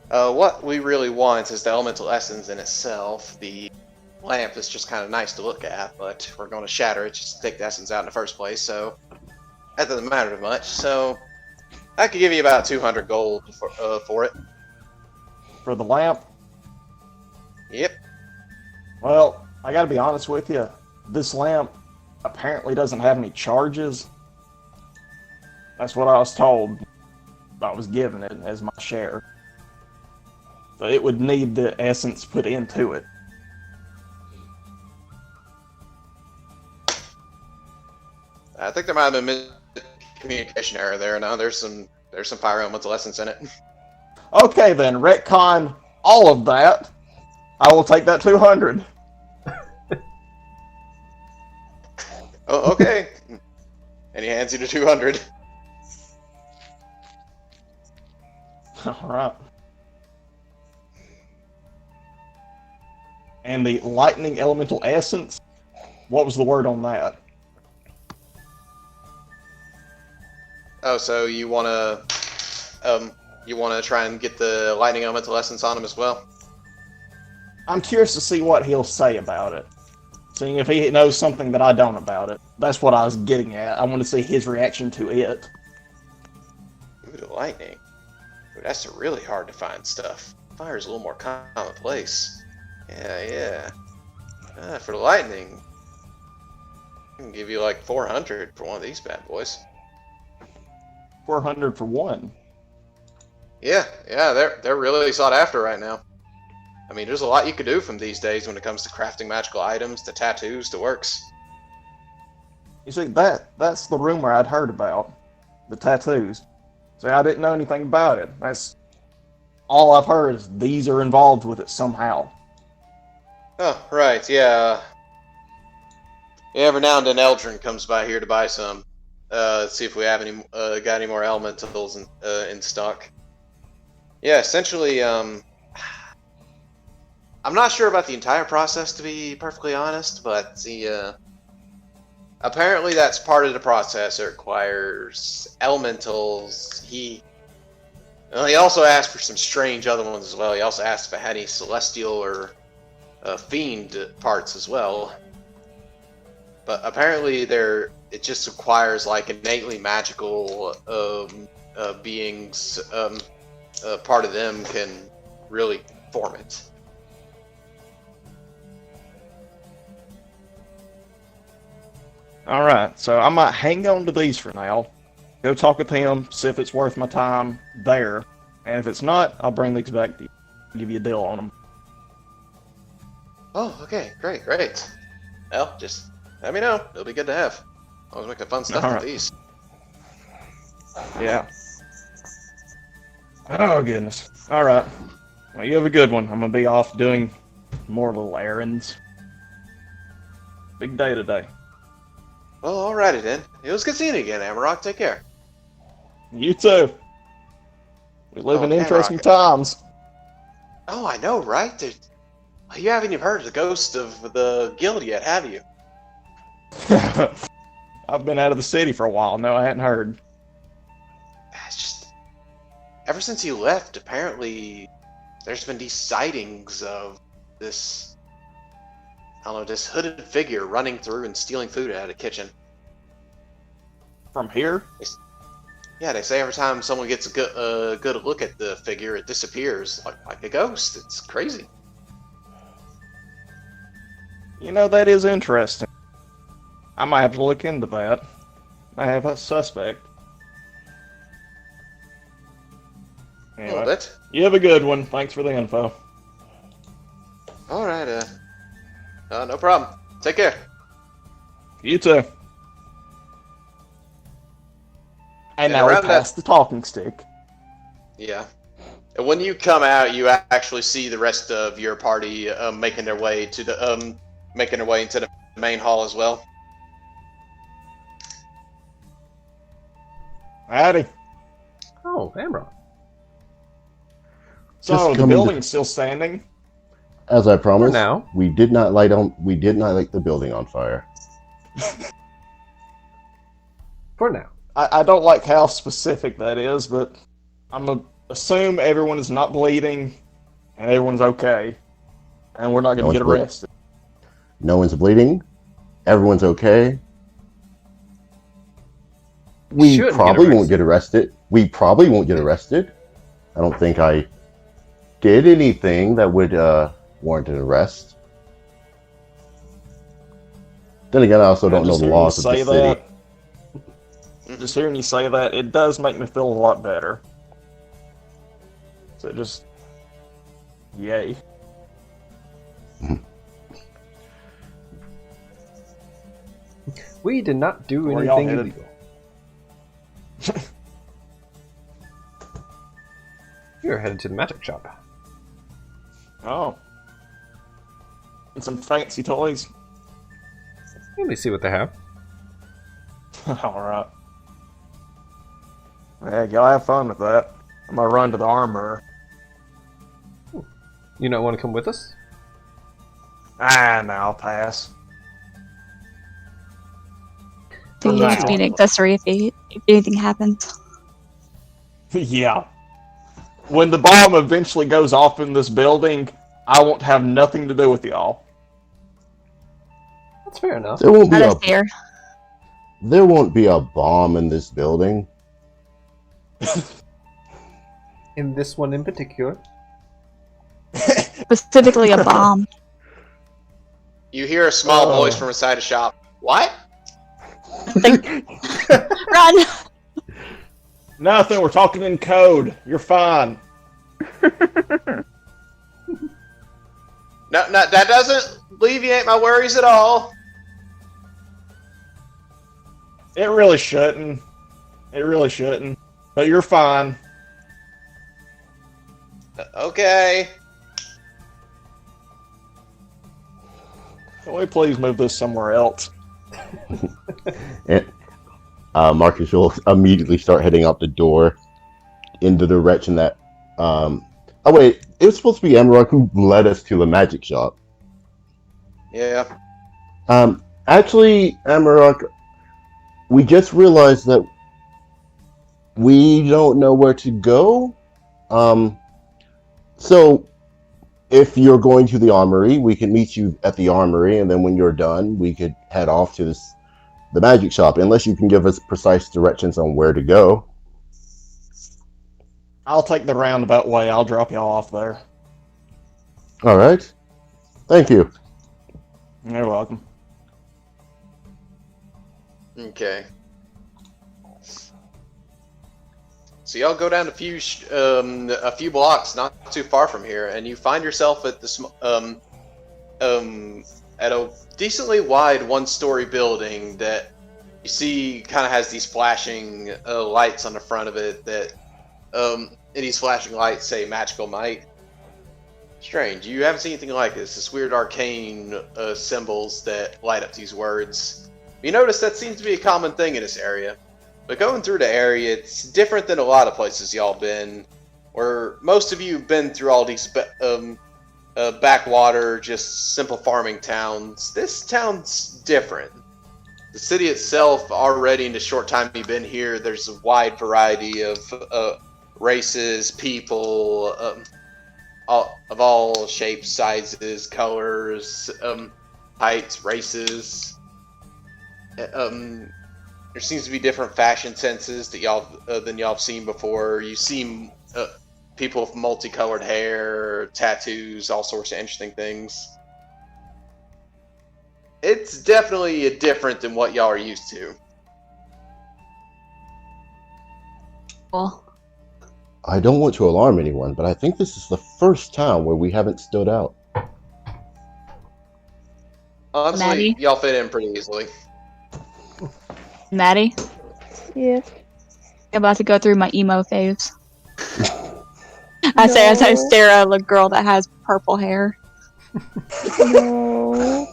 what we really want is the elemental essence in itself. The lamp is just kind of nice to look at, but we're going to shatter it just to take the essence out in the first place, so that doesn't matter too much. So I could give you about 200 gold for it. For the lamp? Yep. Well, I gotta be honest with you. This lamp apparently doesn't have any charges. That's what I was told. I was given it as my share. So it would need the essence put into it. I think there might have been a communication error there. No, there's some pyroelemental essence in it. Okay then, retcon all of that. I will take that 200. Oh, okay. And he hands you the 200. Alright. And the lightning elemental essence, what was the word on that? Oh, so you wanna try and get the lightning elemental essence on him as well? I'm curious to see what he'll say about it. Seeing if he knows something that I don't about it. That's what I was getting at. I want to see his reaction to it. Ooh, the lightning. Ooh, that's really hard to find stuff. Fire's a little more commonplace. Yeah. For the lightning, I can give you like 400 for one of these bad boys. 400 for one. Yeah, they're really sought after right now. I mean, there's a lot you could do from these days when it comes to crafting magical items, to tattoos, to works. You see, that's the rumor I'd heard about. The tattoos. See, I didn't know anything about it. That's all I've heard is these are involved with it somehow. Oh, right, yeah. Every now and then Eldrin comes by here to buy some. See if we have got any more elementals in stock. Yeah, essentially, I'm not sure about the entire process, to be perfectly honest, but apparently that's part of the process. It requires elementals. He also asked for some strange other ones as well. He also asked if it had any celestial or fiend parts as well. But apparently it just requires like innately magical beings. Part of them can really form it. Alright, so I might hang on to these for now. Go talk with him, see if it's worth my time there. And if it's not, I'll bring these back to you. Give you a deal on them. Oh, okay, great. Well, just let me know. It'll be good to have. Always making fun stuff with these. Yeah. Oh, goodness. Alright. Well, you have a good one. I'm gonna be off doing more little errands. Big day today. Well, alrighty then. It was good seeing you again, Amarok. Take care. You too. We live in interesting times. Oh, I know, right? You haven't even heard of the ghost of the guild yet, have you? I've been out of the city for a while. No, I hadn't heard. It's just... Ever since you left, apparently there's been these sightings of this... I don't know, this hooded figure running through and stealing food out of the kitchen. From here? Yeah, they say every time someone gets a good look at the figure, it disappears like a ghost. It's crazy. You know, that is interesting. I might have to look into that. I have a suspect. Anyway, A little bit. you have a good one. Thanks for the info. Alright, no problem. Take care. You too. And Yeah, now we around pass the talking stick. Yeah. And when you come out, you actually see the rest of your party making their way into the main hall as well. Howdy. Oh, Amro. So Just the coming building's still standing. As I promised, now. we did not light the building on fire. For now. I don't like how specific that is, but I'm gonna assume everyone is not bleeding and everyone's okay, and we're not gonna get arrested. No one's bleeding. Everyone's okay. We Shouldn't probably get won't get arrested. We probably won't get arrested. I don't think I did anything that would warrant an arrest. Then again, I also don't know the laws of the city. Just hearing you say that, it does make me feel a lot better. So just... yay. We did not do Where y'all anything headed? illegal. You're headed to the magic shop. Oh. And some fancy toys. Let me see what they have. Alright. Yeah, y'all have fun with that. I'm gonna run to the armor. You not want to come with us? No, I'll pass. You can just be an accessory if anything happens. Yeah. When the bomb eventually goes off in this building, I won't have nothing to do with y'all. That's fair enough. There won't be Not us here. There won't be a bomb in this building. In this one in particular. Specifically a bomb. You hear a small voice from inside a shop. What? Run! Nothing, we're talking in code. You're fine. No, that doesn't alleviate my worries at all. It really shouldn't. It really shouldn't. But you're fine. Okay. Can we please move this somewhere else? And Marcus will immediately start heading out the door in the direction that. Oh wait, it was supposed to be Amarok who led us to the magic shop. Yeah. Actually, Amarok, we just realized that we don't know where to go. So if you're going to the armory, we can meet you at the armory, and then when you're done, we could head off to the magic shop, unless you can give us precise directions on where to go. I'll take the roundabout way. I'll drop y'all off there. All right. Thank you. You're welcome. Okay. So y'all go down a few blocks, not too far from here, and you find yourself at this at a decently wide one-story building that you see kind of has these flashing lights on the front of it that and these flashing lights say magical might. Strange, you haven't seen anything like this. This weird arcane symbols that light up these words. You notice that seems to be a common thing in this area. But going through the area, it's different than a lot of places y'all been, where most of you have been through all these backwater, just simple farming towns. This town's different. The city itself, already in the short time you've been here, there's a wide variety of races, people, of all shapes, sizes, colors, heights, races. There seems to be different fashion senses that y'all than y'all have seen before. You see people with multicolored hair, tattoos, all sorts of interesting things. It's definitely different than what y'all are used to. Well, I don't want to alarm anyone, but I think this is the first town where we haven't stood out. Honestly, Maddie? y'all fit in pretty easily. Maddie, Yeah. I'm about to go through my emo phase. I say as I No. stare at a girl that has purple hair. No.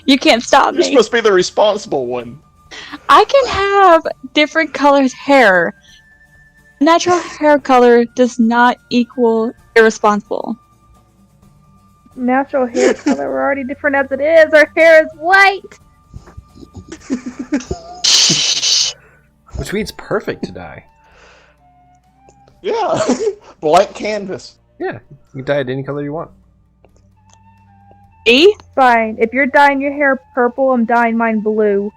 You can't stop You're me. supposed to be the responsible one. I can have different colored hair. Natural hair color does not equal irresponsible. Natural hair color. We're already different as it is. Our hair is white. Which means perfect to dye. Yeah. Blank canvas. Yeah, you can dye it any color you want. See? Fine. If you're dyeing your hair purple, I'm dyeing mine blue.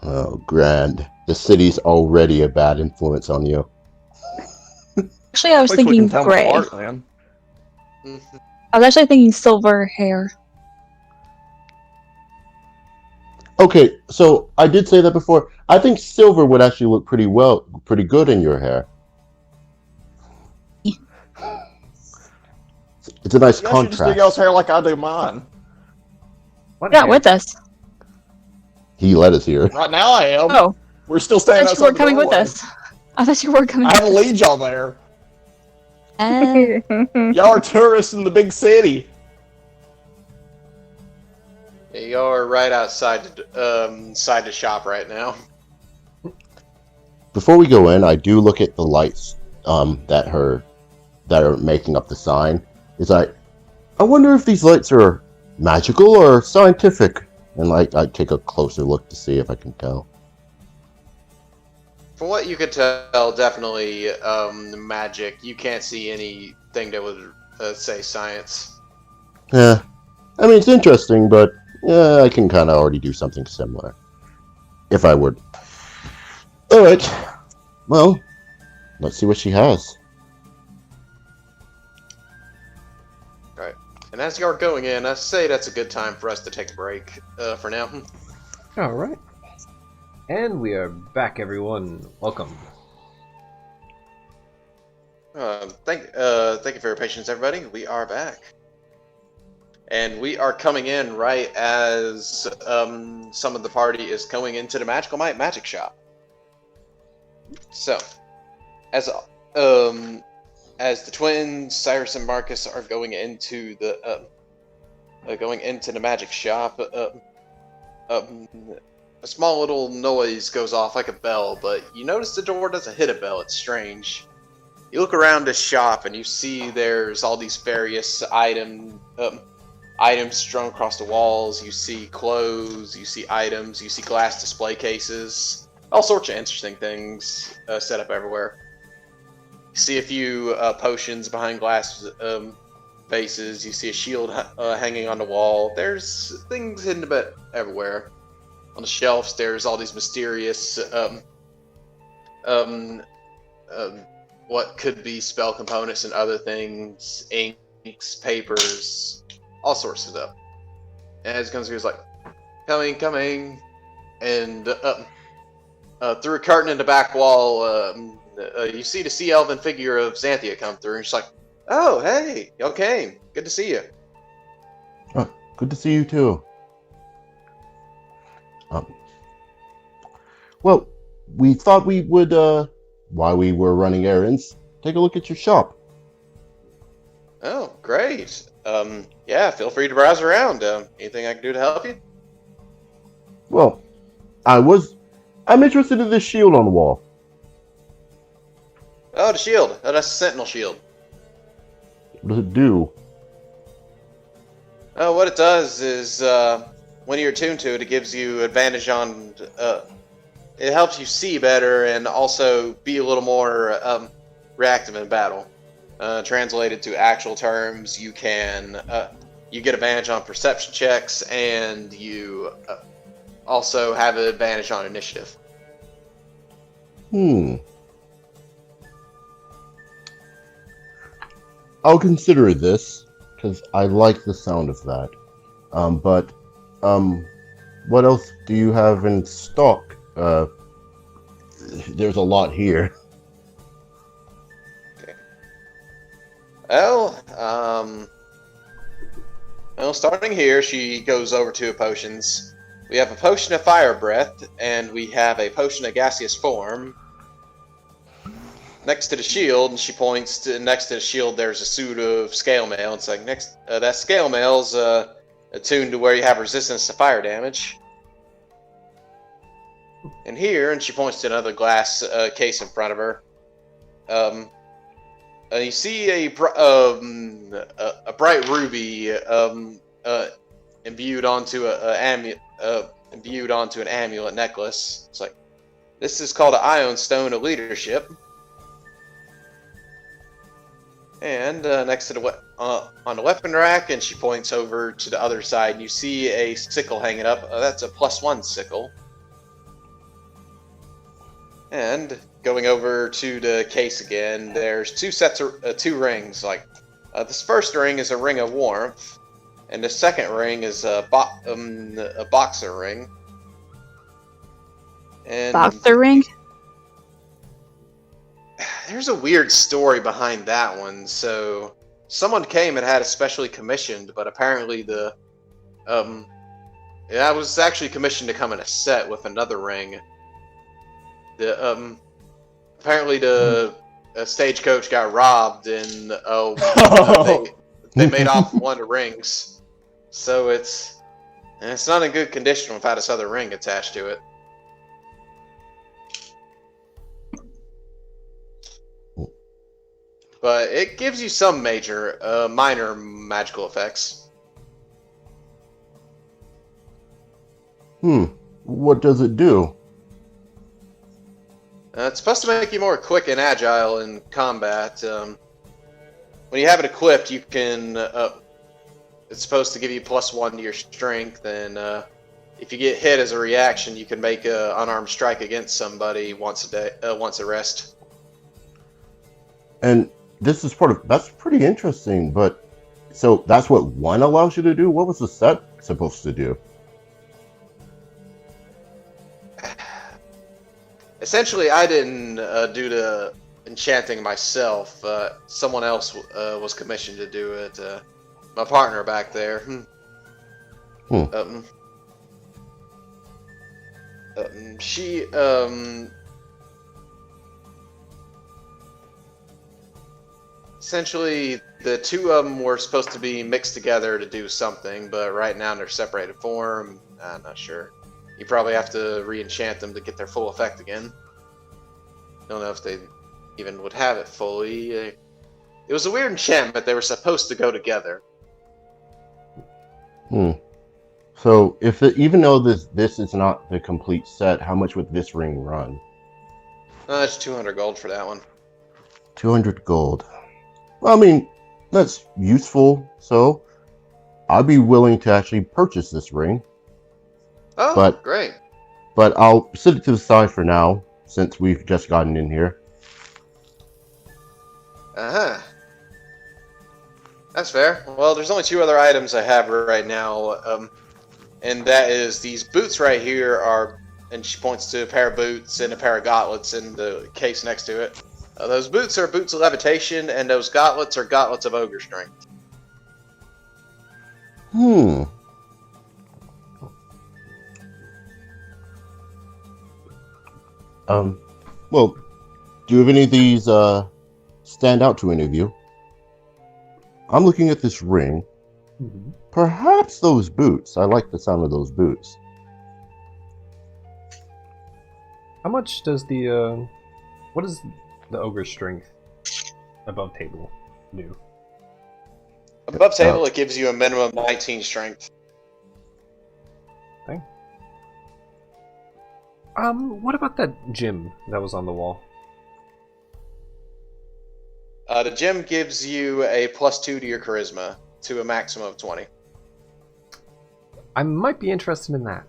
Oh, grand. The city's already a bad influence on you. Actually, I was At least we thinking can tell them gray. apart, man. I was actually thinking silver hair. Okay, so I did say that before. I think silver would actually look pretty good in your hair. It's a nice You guys should just do contrast. y'all's hair like I do mine. What You're not hair? with us. He led us here. Right now I am. Oh, We're still I standing thought you were outside the coming with doorway. us. I thought you were coming I with have to us. lead y'all there. Uh, Y'all are tourists in the big city. Yeah, y'all are right outside the shop right now. Before we go in, I do look at the lights that are making up the sign. It's like, I wonder if these lights are magical or scientific. And like, I take a closer look to see if I can tell. From what you could tell, definitely magic. You can't see anything that would say science. Yeah, I mean it's interesting, but yeah, I can kind of already do something similar if I would. All right, well, let's see what she has. And as you are going in, I say that's a good time for us to take a break for now. Alright. And we are back, everyone. Welcome. Thank you for your patience, everybody. We are back. And we are coming in right as some of the party is going into the Magical Might Magic Shop. So, as the twins, Cyrus and Marcus, are going into the magic shop, a small little noise goes off like a bell, but you notice the door doesn't hit a bell. It's strange. You look around the shop and you see there's all these various items strung across the walls. You see clothes, you see items, you see glass display cases, all sorts of interesting things set up everywhere. You see a few potions behind glass vases. You see a shield hanging on the wall. There's things hidden a bit everywhere. On the shelves, there's all these mysterious what could be spell components and other things, inks, papers, all sorts of stuff. And as it comes through, it's like, coming, and through a curtain in the back wall, you see the sea elven figure of Xanthia come through, and she's like, "Oh, hey, y'all came. Good to see you." Oh, good to see you too. Well, we thought we would, while we were running errands, take a look at your shop. Oh, great. Yeah, feel free to browse around. Anything I can do to help you? Well, I'm interested in this shield on the wall. Oh, the shield. Oh, that's a sentinel shield. What does it do? Oh, what it does is, when you're attuned to it, it gives you advantage on, it helps you see better and also be a little more reactive in battle. Translated to actual terms, you can you get advantage on perception checks, and you also have an advantage on initiative. I'll consider this because I like the sound of that. But what else do you have in stock? There's a lot here. Okay. Well, starting here, she goes over to potions. We have a potion of fire breath, and we have a potion of gaseous form. Next to the shield, and she points to next to the shield. There's a suit of scale mail. It's like that scale mail's attuned to where you have resistance to fire damage. And here, and she points to another glass case in front of her. You see a bright ruby imbued onto an amulet necklace. It's like, this is called an Ion Stone of Leadership. And next to the on the weapon rack, and she points over to the other side, and you see a sickle hanging up. That's a +1 sickle. And going over to the case again, there's two sets of two rings. Like this first ring is a ring of warmth, and the second ring is a boxer ring. And Boxer ring? there's a weird story behind that one. So someone came and had it specially commissioned, but apparently I was actually commissioned to come in a set with another ring. Apparently the stagecoach got robbed, and they made off one of the rings. So it's not in good condition without this other ring attached to it. But it gives you some minor magical effects. What does it do? It's supposed to make you more quick and agile in combat. When you have it equipped, you can. It's supposed to give you +1 to your strength, and if you get hit as a reaction, you can make an unarmed strike against somebody once a rest. And this is that's pretty interesting. But so that's what one allows you to do. What was the set supposed to do? Essentially, I didn't do the enchanting myself. Someone else was commissioned to do it. My partner back there. She essentially, the two of them were supposed to be mixed together to do something, but right now they're separated form. I'm not sure. You probably have to re-enchant them to get their full effect again. Don't know if they even would have it fully. It was a weird enchantment. They were supposed to go together. So, even though this is not the complete set, how much would this ring run? It's 200 gold for that one. 200 gold. Well, I mean, that's useful. So, I'd be willing to actually purchase this ring. Oh, great. But I'll sit it to the side for now, since we've just gotten in here. Uh-huh. That's fair. Well, there's only two other items I have right now, and that is these boots right here are, and she points to a pair of boots and a pair of gauntlets in the case next to it. Those boots are boots of levitation, and those gauntlets are gauntlets of ogre strength. Well, do any of these stand out to any of you? I'm looking at this ring. Perhaps those boots. I like the sound of those boots. How much does the what does the ogre strength above table do? Above table, it gives you a minimum of 19 strength. Okay. What about that gem that was on the wall? The gem gives you a +2 to your charisma, to a maximum of 20. I might be interested in that.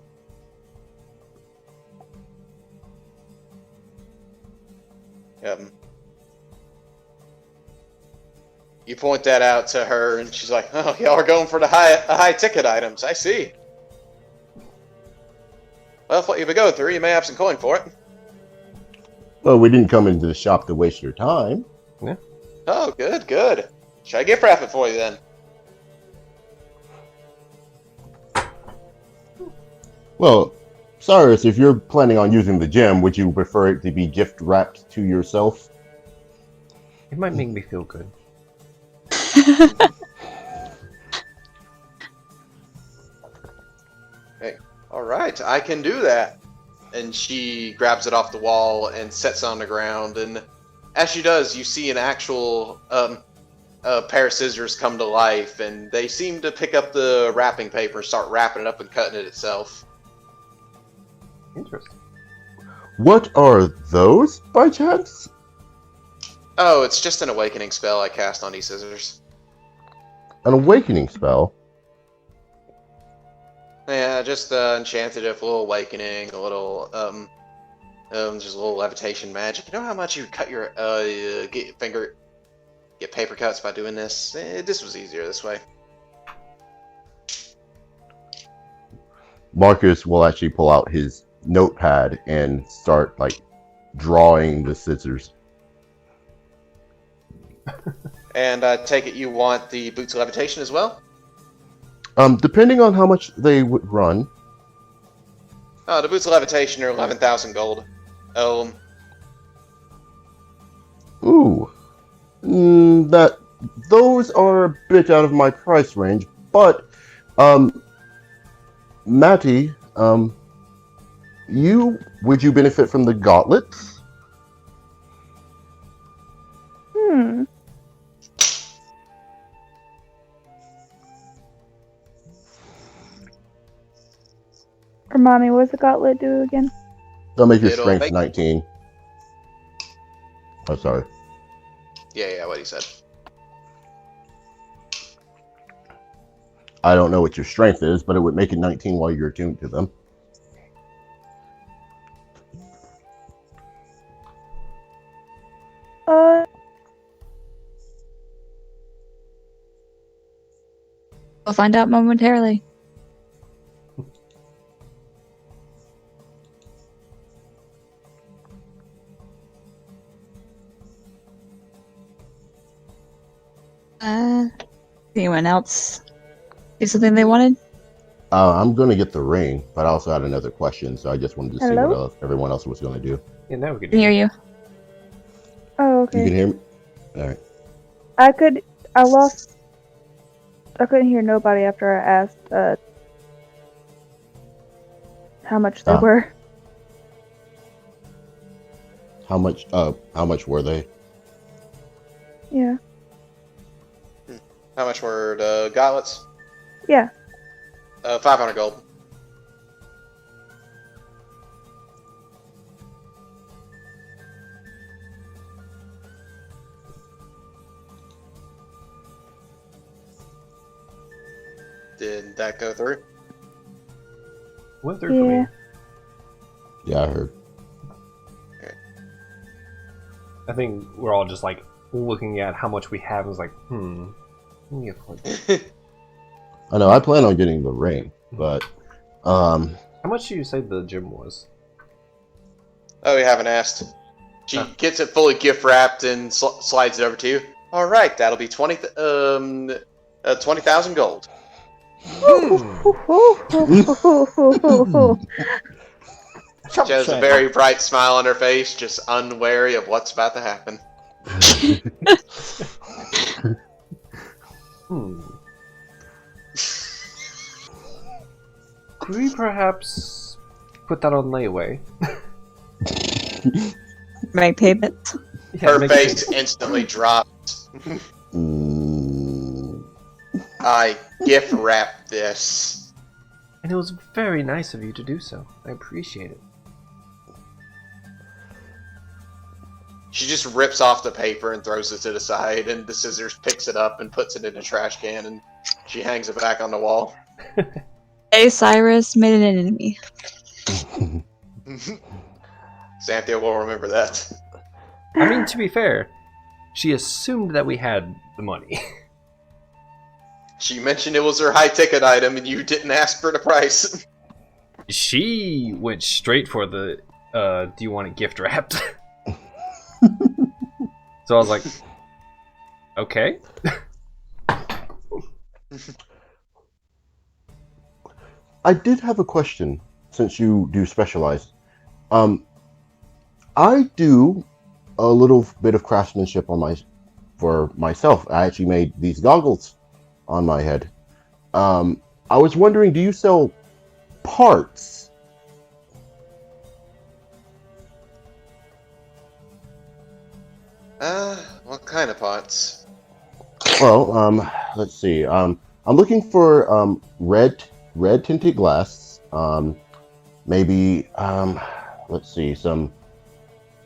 You point that out to her, and she's like, "Oh, y'all are going for the high ticket items. I see. Well, if what you've been going through, you may have some coin for it." Well, we didn't come into the shop to waste your time. Yeah. Oh, good, good. Should I gift wrap it for you then? Well, Cyrus, if you're planning on using the gem, would you prefer it to be gift wrapped to yourself? It might make me feel good. Hey, all right, I can do that. And she grabs it off the wall and sets it on the ground. And as she does, you see an actual pair of scissors come to life, and they seem to pick up the wrapping paper and start wrapping it up and cutting it itself. Interesting. What are those, by chance? Oh, it's just an awakening spell I cast on these scissors. An awakening spell? Yeah, just enchanted it with a little awakening, a little just a little levitation magic. You know how much you cut your get paper cuts by doing this? This was easier this way. Marcus will actually pull out his notepad and start, like, drawing the scissors. And I take it you want the boots of levitation as well? Depending on how much they would run. Oh, the boots of levitation are 11,000 gold. Ooh. Those are a bit out of my price range, but, Matty, would you benefit from the gauntlets? Remind me, what's the gauntlet do again? They'll make your It'll strength make- 19. Oh, sorry. Yeah, what he said. I don't know what your strength is, but it would make it 19 while you're attuned to them. We'll find out momentarily. Anyone else do something they wanted? I'm going to get the ring, but I also had another question, so I just wanted to see Hello? what else everyone else was going to do. Yeah, now we I can can hear you. Oh, You can okay. hear me? All right. I couldn't hear nobody after I asked how much they Ah. were. How much were they? Yeah. How much were the gauntlets? Yeah. 500 gold. Did that go through? Went through for me. Yeah. Yeah, I heard. I think we're all just like looking at how much we have and was like, let me afford that. I know, I plan on getting the ring, but How much do you say the gym was? Oh, we haven't asked. She gets it fully gift wrapped and slides it over to you. All right, that'll be 20,000 gold. She has a very bright smile on her face, just unwary of what's about to happen. Could we perhaps put that on layaway? Make payments. Yeah, Her make face it- instantly drops. Mm, I gift wrapped this. And it was very nice of you to do so. I appreciate it. She just rips off the paper and throws it to the side, and the scissors picks it up and puts it in a trash can, and she hangs it back on the wall. Hey, Cyrus made an enemy. Xanthia will remember that. I mean, to be fair, she assumed that we had the money. She mentioned it was her high ticket item, and you didn't ask for the price. She went straight for the, do you want it gift wrapped? So I was like, okay. I did have a question, since you do specialize. I do a little bit of craftsmanship for myself. I actually made these goggles on my head. I was wondering, do you sell parts? What kind of pots? Well, let's see. I'm looking for red tinted glass. Maybe let's see, some.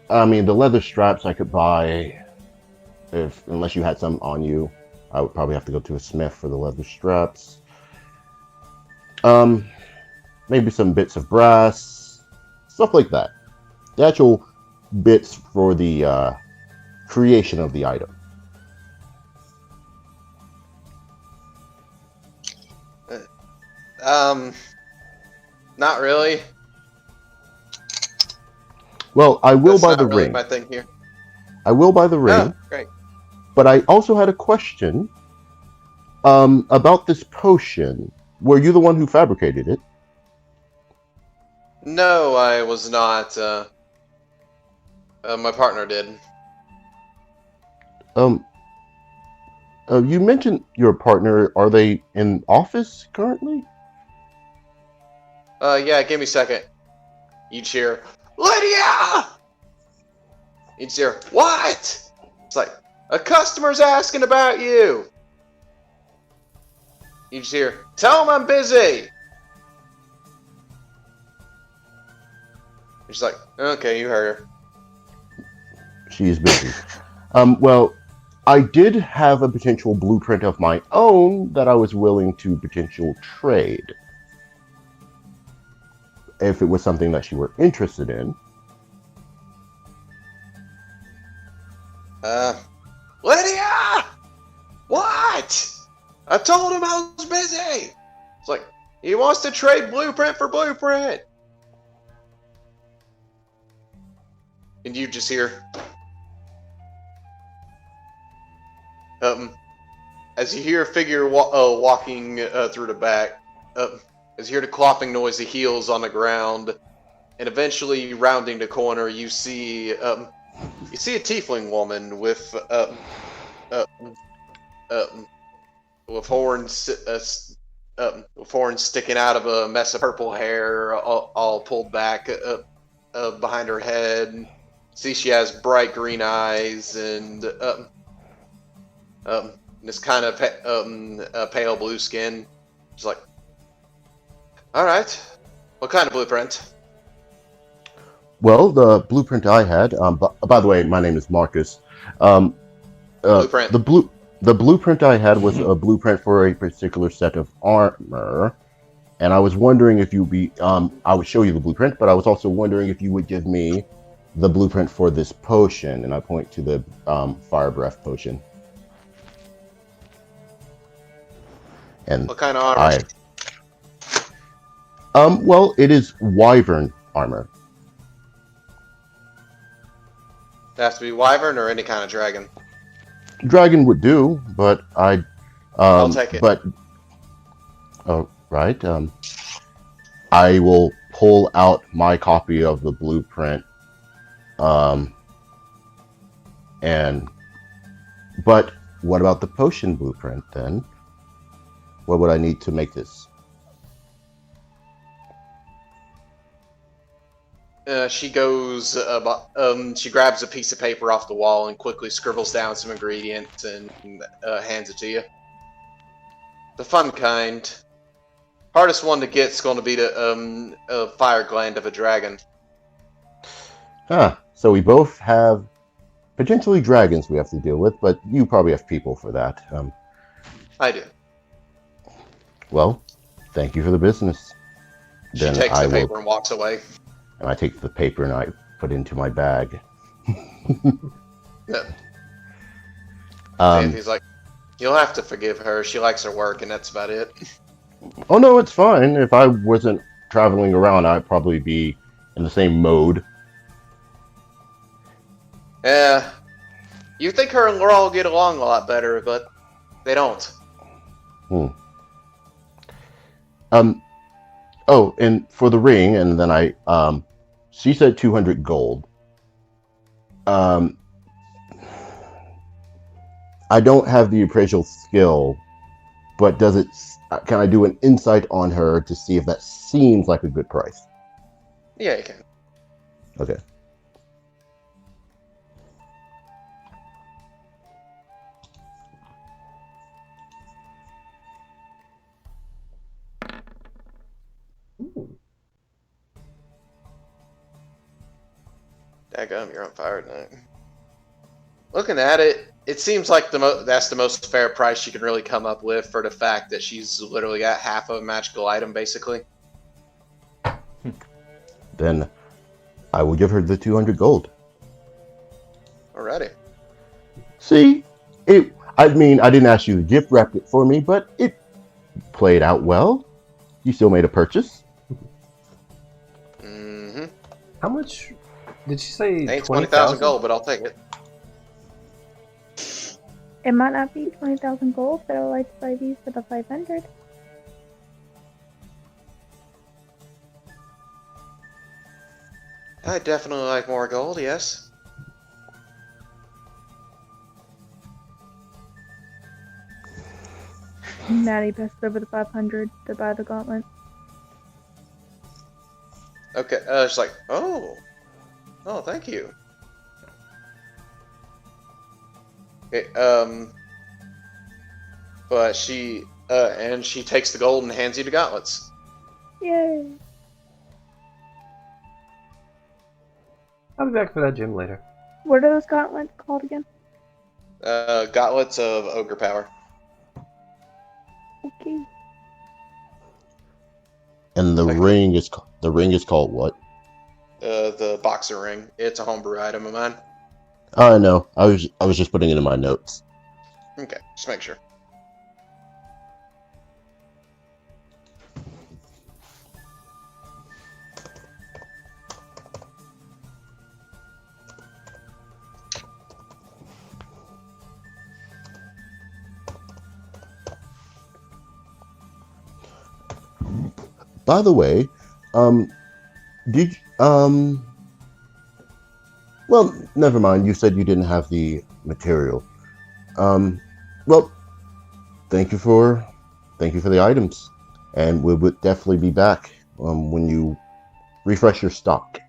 I mean, the leather straps I could buy, unless you had some on you. I would probably have to go to a smith for the leather straps. Maybe some bits of brass, stuff like that. The actual bits for the creation of the item. Not really. Well, I will That's buy not the really ring. my thing here. I will buy the ring. Oh, great. But I also had a question about this potion. Were you the one who fabricated it? No, I was not. My partner did. You mentioned your partner. Are they in office currently? Yeah, give me a second. You'd hear, Lydia! You'd hear, what? It's like, a customer's asking about you. You'd hear, tell him I'm busy. She's like, okay, you heard her. She is busy. Well, I did have a potential blueprint of my own that I was willing to potential trade. If it was something that she were interested in. Lydia! What? I told him I was busy. It's like, he wants to trade blueprint for blueprint. And you just hear, as you hear a figure walking through the back, as you hear the clopping noise of heels on the ground, and eventually rounding the corner, you see a tiefling woman with horns with horns sticking out of a mess of purple hair, all pulled back behind her head. See, she has bright green eyes and this kind of pale blue skin. She's like, "All right, what kind of blueprint?" Well, the blueprint I had. By the way, my name is Marcus. Blueprint. The blueprint I had was a blueprint for a particular set of armor, and I was wondering if you'd be. I would show you the blueprint, but I was also wondering if you would give me the blueprint for this potion, and I point to the fire breath potion. And What kind of armor? Well, it is wyvern armor. It has to be wyvern or any kind of dragon. Dragon would do, but I'll take it. But right. I will pull out my copy of the blueprint. But what about the potion blueprint then? What would I need to make this? She goes, she grabs a piece of paper off the wall and quickly scribbles down some ingredients and hands it to you. The fun kind. Hardest one to get is going to be the fire gland of a dragon. So we both have potentially dragons we have to deal with, but you probably have people for that. I do. Well, thank you for the business. She takes the paper and walks away. And I take the paper and I put it into my bag. Yeah. He's like, you'll have to forgive her. She likes her work, and that's about it. Oh no, it's fine. If I wasn't traveling around, I'd probably be in the same mode. Yeah. You think her and Laurel get along a lot better, but they don't. Oh, and for the ring, and then she said 200 gold. I don't have the appraisal skill, but can I do an insight on her to see if that seems like a good price? Yeah, you can. Okay. Daggum, you're on fire tonight. Looking at it, it seems like that's the most fair price she can really come up with for the fact that she's literally got half of a magical item, basically. Then I will give her the 200 gold. Alrighty. See, I didn't ask you to gift wrap it for me, but it played out well. You still made a purchase. Mm-hmm. How much did she say? Ain't 20,000 gold, but I'll take it. It might not be 20,000 gold, but I would like to buy these for the 500. I definitely like more gold, yes. Natty passed over the 500 to buy the gauntlet. Okay, she's like, oh, thank you. Okay, but she takes the gold and hands you the gauntlets. Yay! I'll be back for that gym later. What are those gauntlets called again? Gauntlets of ogre power. Okay. And the ring is called what? The boxer ring. It's a homebrew item of mine. I know. I was just putting it in my notes. Okay, just make sure. By the way, did well, never mind. You said you didn't have the material. Well, thank you for the items, and we would definitely be back when you refresh your stock.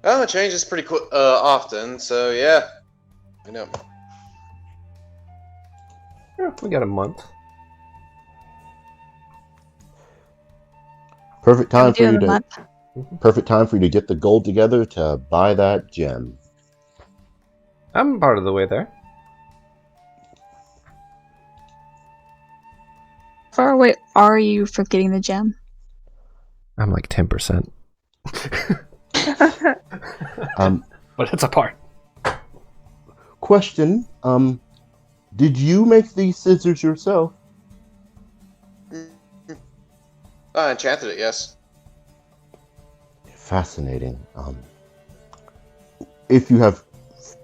Oh, it changes pretty often, so yeah. I know. Yeah, we got a month. Perfect Yeah, we time do for have you a to month. perfect time for you to get the gold together to buy that gem. I'm part of the way there. How far away are you from getting the gem? I'm like 10%. But it's a part. Question: did you make these scissors yourself? I enchanted it, yes. Fascinating. If you have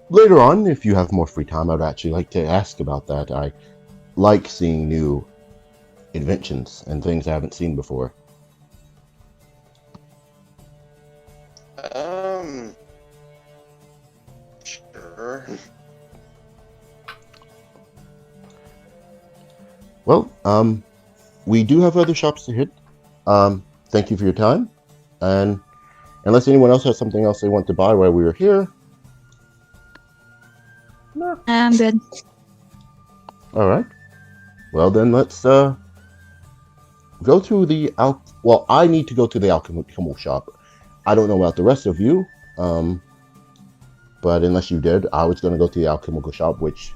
later on, if you have more free time, I'd actually like to ask about that. I like seeing new inventions and things I haven't seen before. Sure. Well, we do have other shops to hit. Thank you for your time, and unless anyone else has something else they want to buy while we were here. No. I'm good. All right. Well, then let's go to the Well, I need to go to the Alchemical Shop. I don't know about the rest of you, but unless you did, I was going to go to the Alchemical Shop, which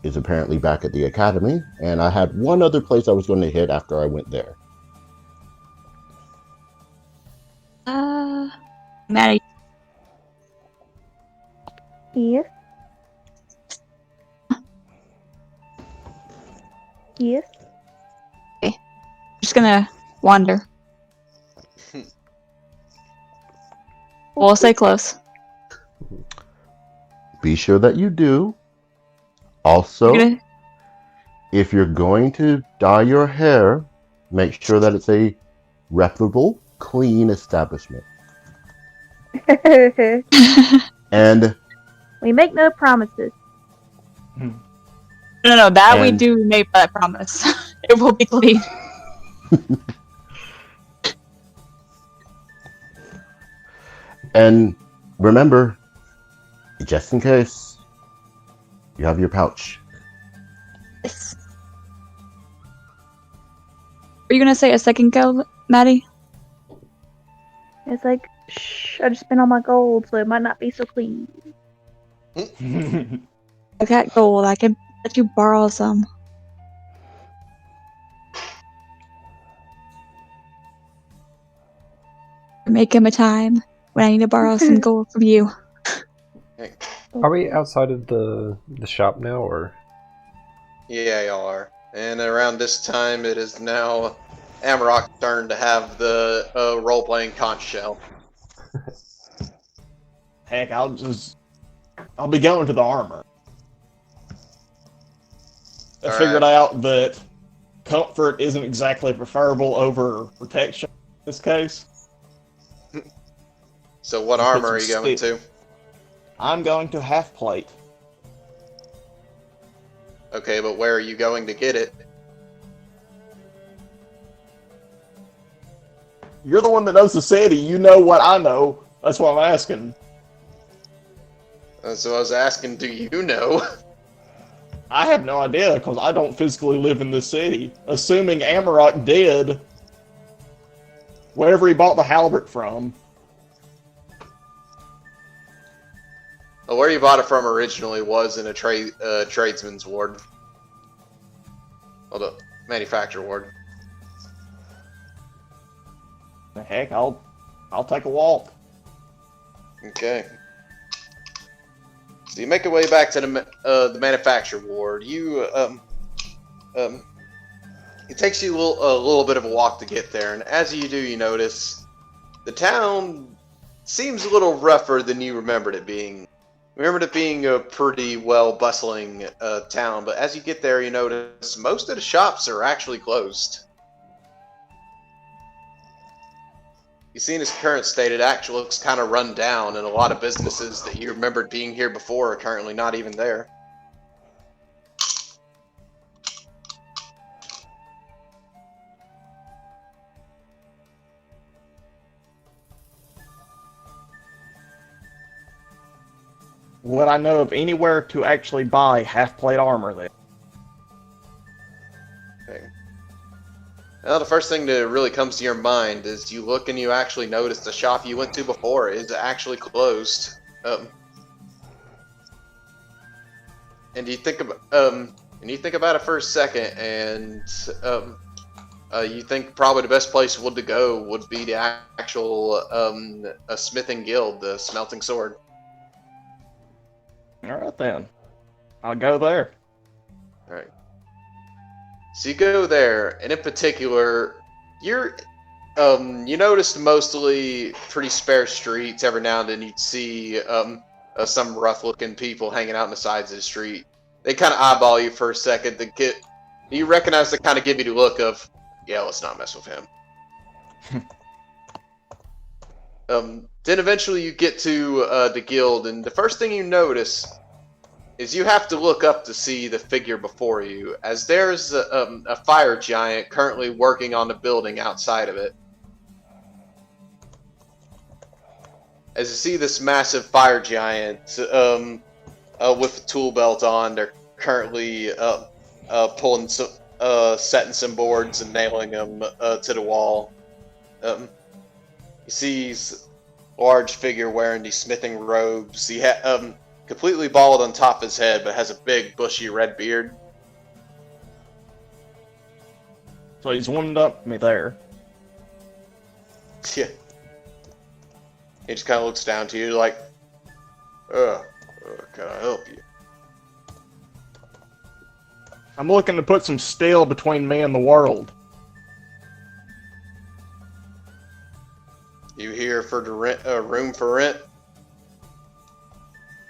is apparently back at the Academy, and I had one other place I was going to hit after I went there. Maddie, Yes. Yes. I'm just gonna wander. We'll stay close. Be sure that you do. Also, You're gonna- if you're going to dye your hair, make sure that it's a reputable, clean establishment. And We make no promises. No, that we And- do make that promise. It will be clean. and remember, just in case, you have your pouch. Yes. Are you gonna say a second go, Maddie? It's like, shh, I just spent all my gold, so it might not be so clean. I got gold. I can let you borrow some. Make him a time when I need to borrow some gold from you. Are we outside of the shop now, or? Yeah, y'all are. And around this time, it is now Amarok's turn to have the role-playing conch shell. Heck, I'll be going to the armor. I All figured right. out that comfort isn't exactly preferable over protection in this case. So what Put armor some are you going to? I'm going to half plate. Okay, but where are you going to get it? You're the one that knows the city. You know what I know. That's what I'm asking. So I was asking, do you know? I have no idea because I don't physically live in the city. Assuming Amarok did, wherever he bought the halberd from. Well, where you bought it from originally was in a tradesman's ward. Well, the manufacturer ward. Heck, I'll take a walk. Okay. So you make your way back to the manufacturer ward. You it takes you a little bit of a walk to get there, and as you do, you notice the town seems a little rougher than you remembered it being. You remembered it being a pretty well bustling town, but as you get there, you notice most of the shops are actually closed. You see in its current state, it actually looks kind of run down, and a lot of businesses that you remembered being here before are currently not even there. Would I know of anywhere to actually buy half-plate armor then? Okay. Well, the first thing that really comes to your mind is you look and you actually notice the shop you went to before is actually closed. And you think about it for a second, and you think probably the best place to go would be the actual a smithing guild, the smelting sword. Alright then. I'll go there. All right. So you go there, and in particular, you noticed mostly pretty spare streets. Every now and then you'd see some rough-looking people hanging out on the sides of the street. They kind of eyeball you for a second. You recognize they kind of give you the look of, yeah, let's not mess with him. Then eventually you get to the guild, and the first thing you notice is you have to look up to see the figure before you, as there's a fire giant currently working on the building outside of it. As you see this massive fire giant with a tool belt on, they're currently setting some boards and nailing them to the wall. You see he's a large figure wearing these smithing robes. He completely bald on top of his head, but has a big bushy red beard. So he's warmed up me there. Yeah. He just kind of looks down to you like, can I help you? I'm looking to put some steel between me and the world. You here for the room for rent?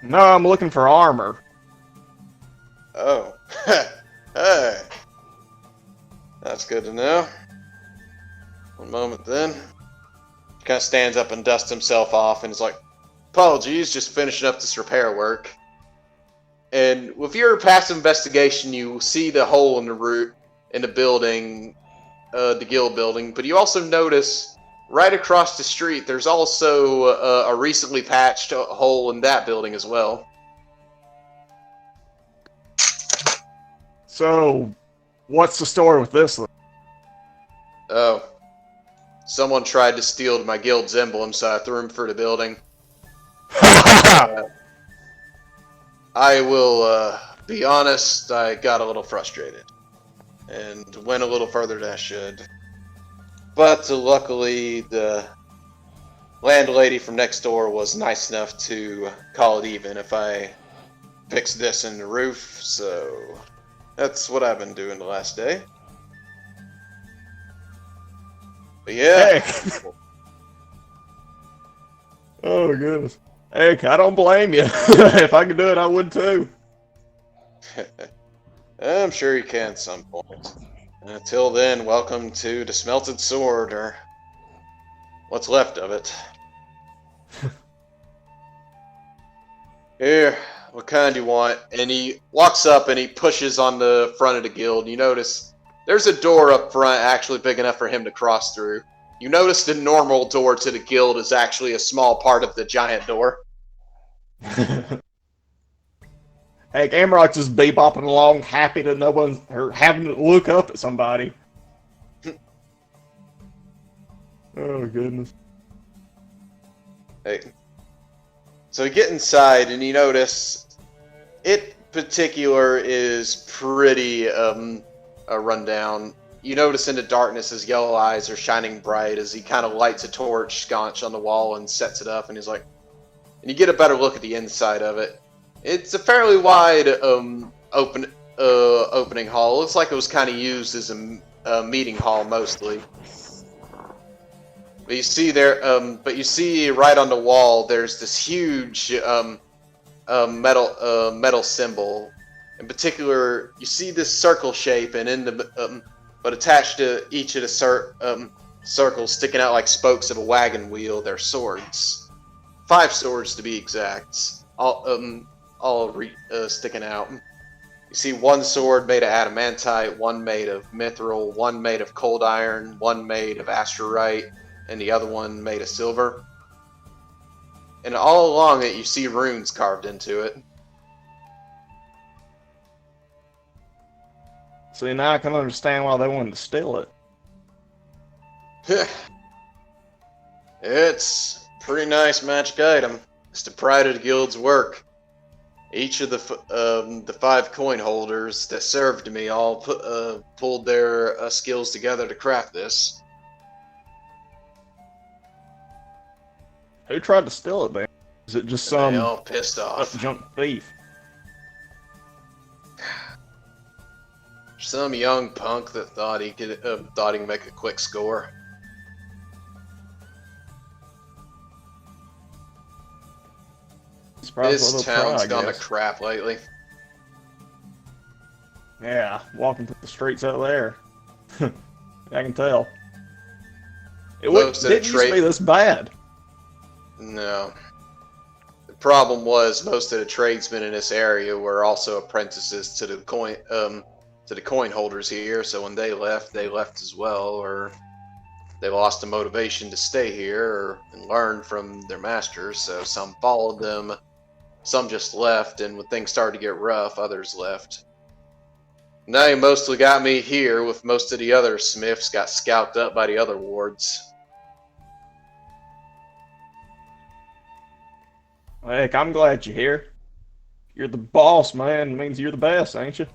No, I'm looking for armor. Oh. Hey. That's good to know. One moment then. He kind of stands up and dusts himself off and is like, apologies, just finishing up this repair work. And with your past investigation, you see the hole in the roof in the building, the guild building, but you also notice right across the street there's also a recently patched hole in that building as well. So, what's the story with this? Oh. Someone tried to steal my guild's emblem, so I threw him for the building. I will be honest, I got a little frustrated. And went a little further than I should. But luckily, the landlady from next door was nice enough to call it even if I fixed this in the roof, so that's what I've been doing the last day. But yeah. Heck. Oh, goodness. Heck, I don't blame you. If I could do it, I would too. I'm sure you can at some point. Until then, welcome to the Smelted Sword, or what's left of it. Here, what kind do you want? And he walks up and he pushes on the front of the guild. You notice there's a door up front actually big enough for him to cross through. You notice the normal door to the guild is actually a small part of the giant door. Hey, Amrock's just bebopping along, happy that no one's or having to look up at somebody. Oh, goodness. Hey. So you get inside and you notice it particular is pretty rundown. You notice in the darkness his yellow eyes are shining bright as he kind of lights a torch sconce on the wall and sets it up, and he's like, and you get a better look at the inside of it. It's a fairly wide opening hall. It looks like it was kind of used as a meeting hall mostly. But you see there, you see right on the wall there's this huge metal symbol. In particular, you see this circle shape, and in the but attached to each of the circles sticking out like spokes of a wagon wheel. They're swords. 5 swords to be exact. All sticking out. You see one sword made of adamantite, one made of mithril, one made of cold iron, one made of astrorite, and the other one made of silver. And all along it, you see runes carved into it. See, now I can understand why they wanted to steal it. It's a pretty nice magic item. It's the pride of the guild's work. Each of the 5 coin holders that served me all pulled their skills together to craft this. Who tried to steal it, man? Is it just They some all pissed off. junk thief? Some young punk that thought he could make a quick score. This town's gone to crap lately. Yeah, walking through the streets out there. I can tell. It didn't used to be this bad. No. The problem was most of the tradesmen in this area were also apprentices to the coin holders here, so when they left as well, or they lost the motivation to stay here and learn from their masters, so some followed them, some just left, and when things started to get rough, others left. Now you mostly got me here, with most of the other smiths got scalped up by the other wards. Heck, I'm glad you're here. You're the boss, man. It means you're the best, ain't you?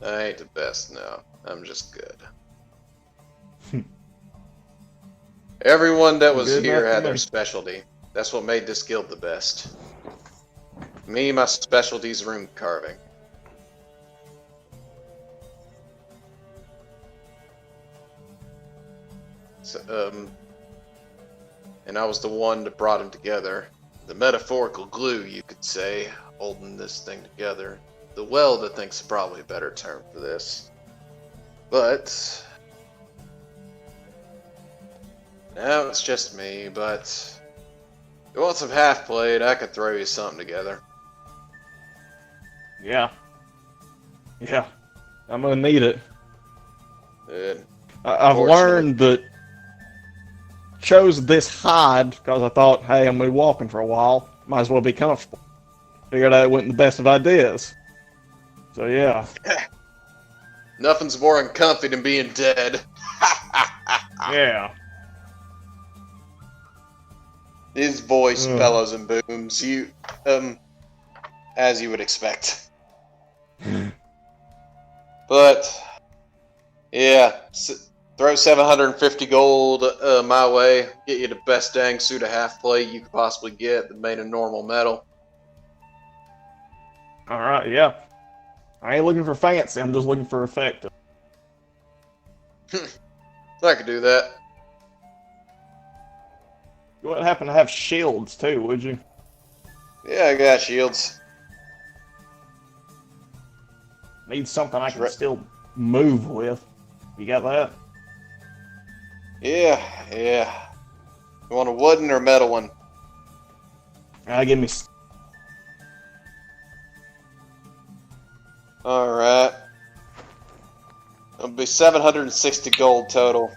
I ain't the best, no. I'm just good. Everyone that was here had their specialty. That's what made this guild the best. Me, my specialty's rune carving. So, and I was the one that brought them together. The metaphorical glue, you could say, holding this thing together. The weld, I think's probably a better term for this. But now it's just me, but if you want some half-plate, I could throw you something together. Yeah. Yeah. I'm gonna need it. Good. I've learned that chose this hide because I thought, hey, I'm gonna be walking for a while. Might as well be comfortable. Figured out it wasn't the best of ideas. So yeah. Nothing's more uncomfy than being dead. Yeah. His voice bellows and booms. You, as you would expect. But yeah, throw 750 gold my way. Get you the best dang suit of half plate you could possibly get, made of normal metal. All right. Yeah. I ain't looking for fancy. I'm just looking for effective. I could do that. You would happen to have shields too, would you? Yeah, I got shields. Need something I can still move with. You got that? Yeah. You want a wooden or metal one? Give me. Alright. It'll be 760 gold total.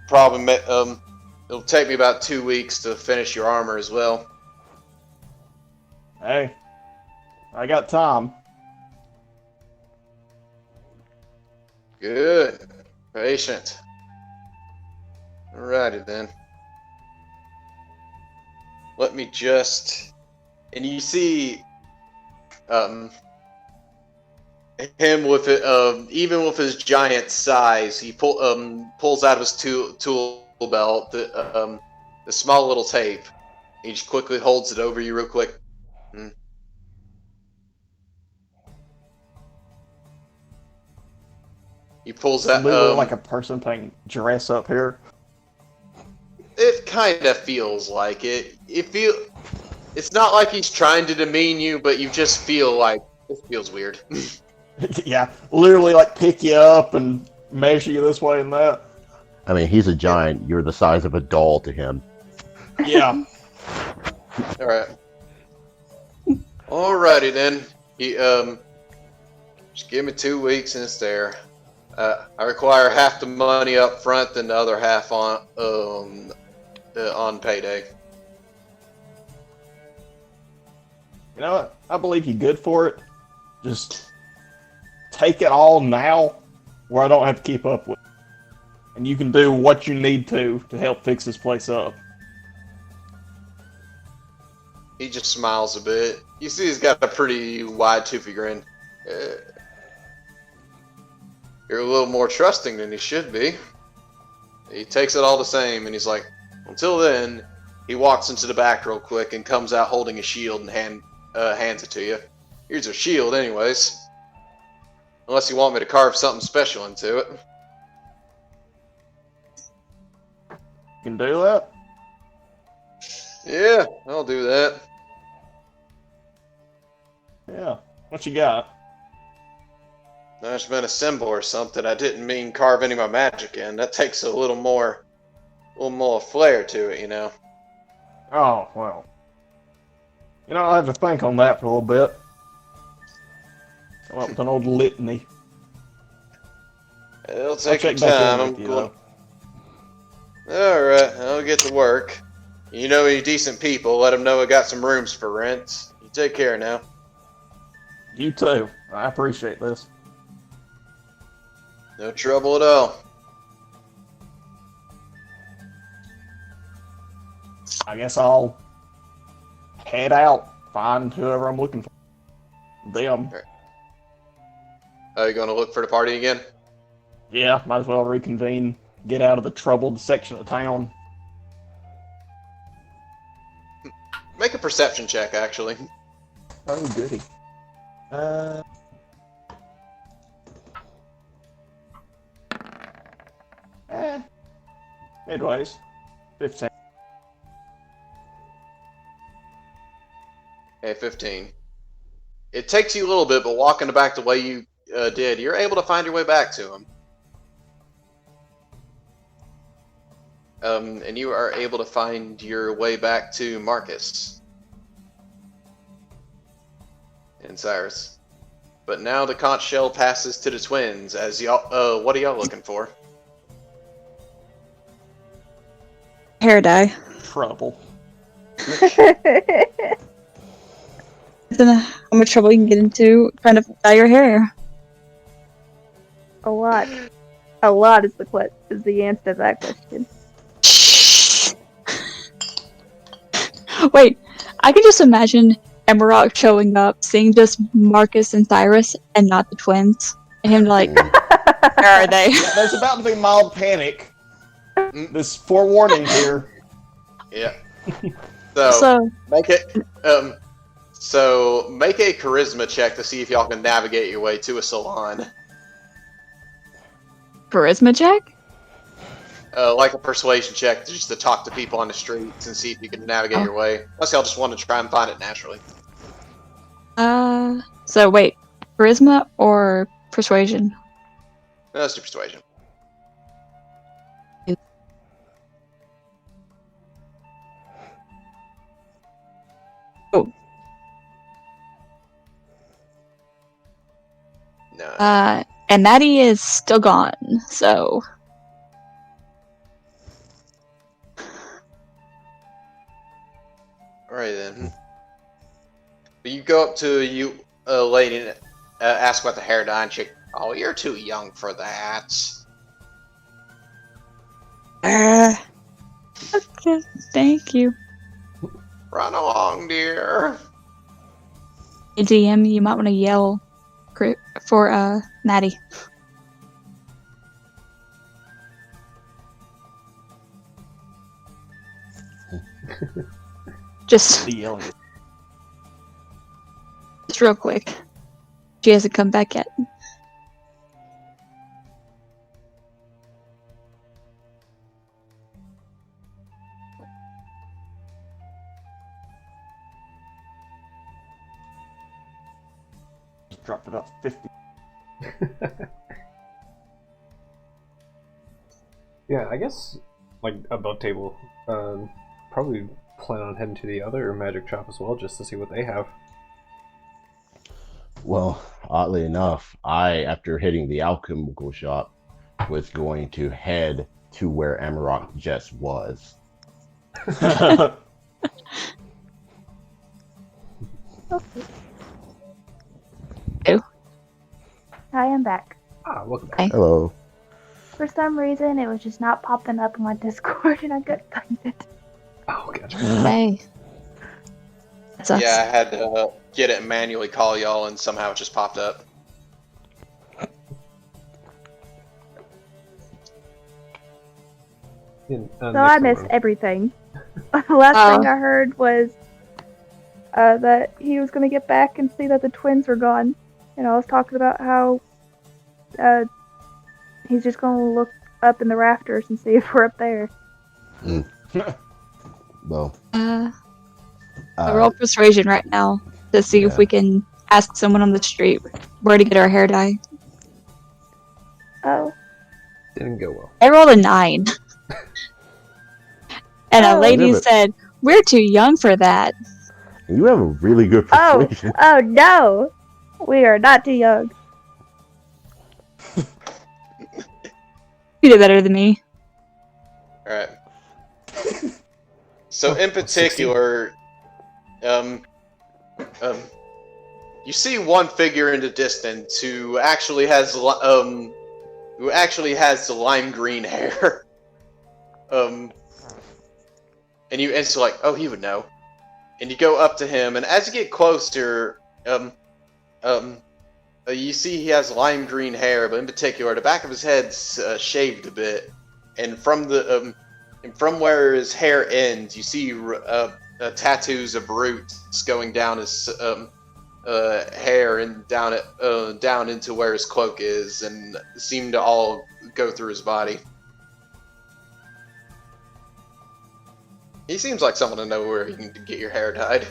Probably, it'll take me about 2 weeks to finish your armor as well. Hey, I got time. Good. Patient. Alrighty then. Let me just... And you see... him with it, even with his giant size, he pulls out of his tool belt the small little tape. He just quickly holds it over you real quick. He pulls out like a person playing dress up here. It kind of feels like it. It's not like he's trying to demean you, but you just feel like this feels weird. Yeah, literally like pick you up and measure you this way and that. I mean, he's a giant. You're the size of a doll to him. Yeah. Alright. Alrighty then. Just give me 2 weeks and it's there. I require half the money up front and the other half on payday. You know what? I believe you're good for it. Just take it all now where I don't have to keep up with it. And you can do what you need to help fix this place up. He just smiles a bit. You see he's got a pretty wide toothy grin. You're a little more trusting than he should be. He takes it all the same, and he's like, until then, he walks into the back real quick and comes out holding a shield and hands it to you. Here's a shield anyways. Unless you want me to carve something special into it. You can do that? Yeah, I'll do that. Yeah. What you got? There's been a symbol or something I didn't mean carve any of my magic in. That takes a little more flair to it, you know. Oh, well. You know, I'll have to think on that for a little bit. Come up with an old litany. It'll take check your back in time. with I'm you, going. Alright, I'll get to work. You know any decent people, let them know I got some rooms for rent. You take care now. You too. I appreciate this. No trouble at all. I guess I'll head out, find whoever I'm looking for. Them. Are you going to look for the party again? Yeah, might as well reconvene. Get out of the troubled section of town. Make a perception check, actually. Oh, goody. Midways. 15. Okay, 15. It takes you a little bit, but walking back the way you did, you're able to find your way back to him. And you are able to find your way back to Marcus and Cyrus. But now the conch shell passes to the twins. As y'all, what are y'all looking for? Hair dye. Trouble. I don't know how much trouble you can get into trying to dye your hair. A lot. A lot is the answer to that question. Wait, I can just imagine Emerald showing up, seeing just Marcus and Cyrus and not the twins. And him like, where are they? Yeah, there's about to be mild panic. This forewarning here. Yeah. So, Make it. So make a charisma check to see if y'all can navigate your way to a salon. charisma check? Like a persuasion check, just to talk to people on the streets and see if you can navigate your way. Unless y'all just want to try and find it naturally. So wait, charisma or persuasion? No, let's do persuasion. Oh. No. And Maddie is still gone, so. Alright then. You go up to a lady and ask about the hair dye, and she, oh, you're too young for that. Okay, thank you. Run along, dear. Hey, DM, you might want to yell for Maddie. Just real quick. She hasn't come back yet. Dropped about 50. Yeah, I guess like above table. Probably plan on heading to the other magic shop as well, just to see what they have. Well, oddly enough, after hitting the Alchemical Shop, was going to head to where Amarok just was. Okay. I am back. Ah, welcome back. Hey. Hello. For some reason, it was just not popping up in my Discord, and I couldn't find it. Oh, gotcha. Hey. That sucks. Yeah, I had to get it and manually call y'all, and somehow it just popped up. So I missed everything. The last thing I heard was that he was going to get back and see that the twins were gone. And I was talking about how he's just going to look up in the rafters and see if we're up there. Well, roll persuasion right now to see if we can ask someone on the street where to get our hair dye. Oh. Didn't go well. I rolled a 9. And a lady Yeah, but- said, "We're too young for that." you have a really good persuasion. Oh no! We are not too young. You did better than me. Alright. So in particular, you see one figure in the distance who actually has the lime green hair. And it's like, oh, he would know. And you go up to him, and as you get closer, you see he has lime green hair, but in particular, the back of his head's shaved a bit, and from where his hair ends, you see tattoos of roots going down his hair and down into where his cloak is, and seem to all go through his body. He seems like someone to know where you can get your hair dyed.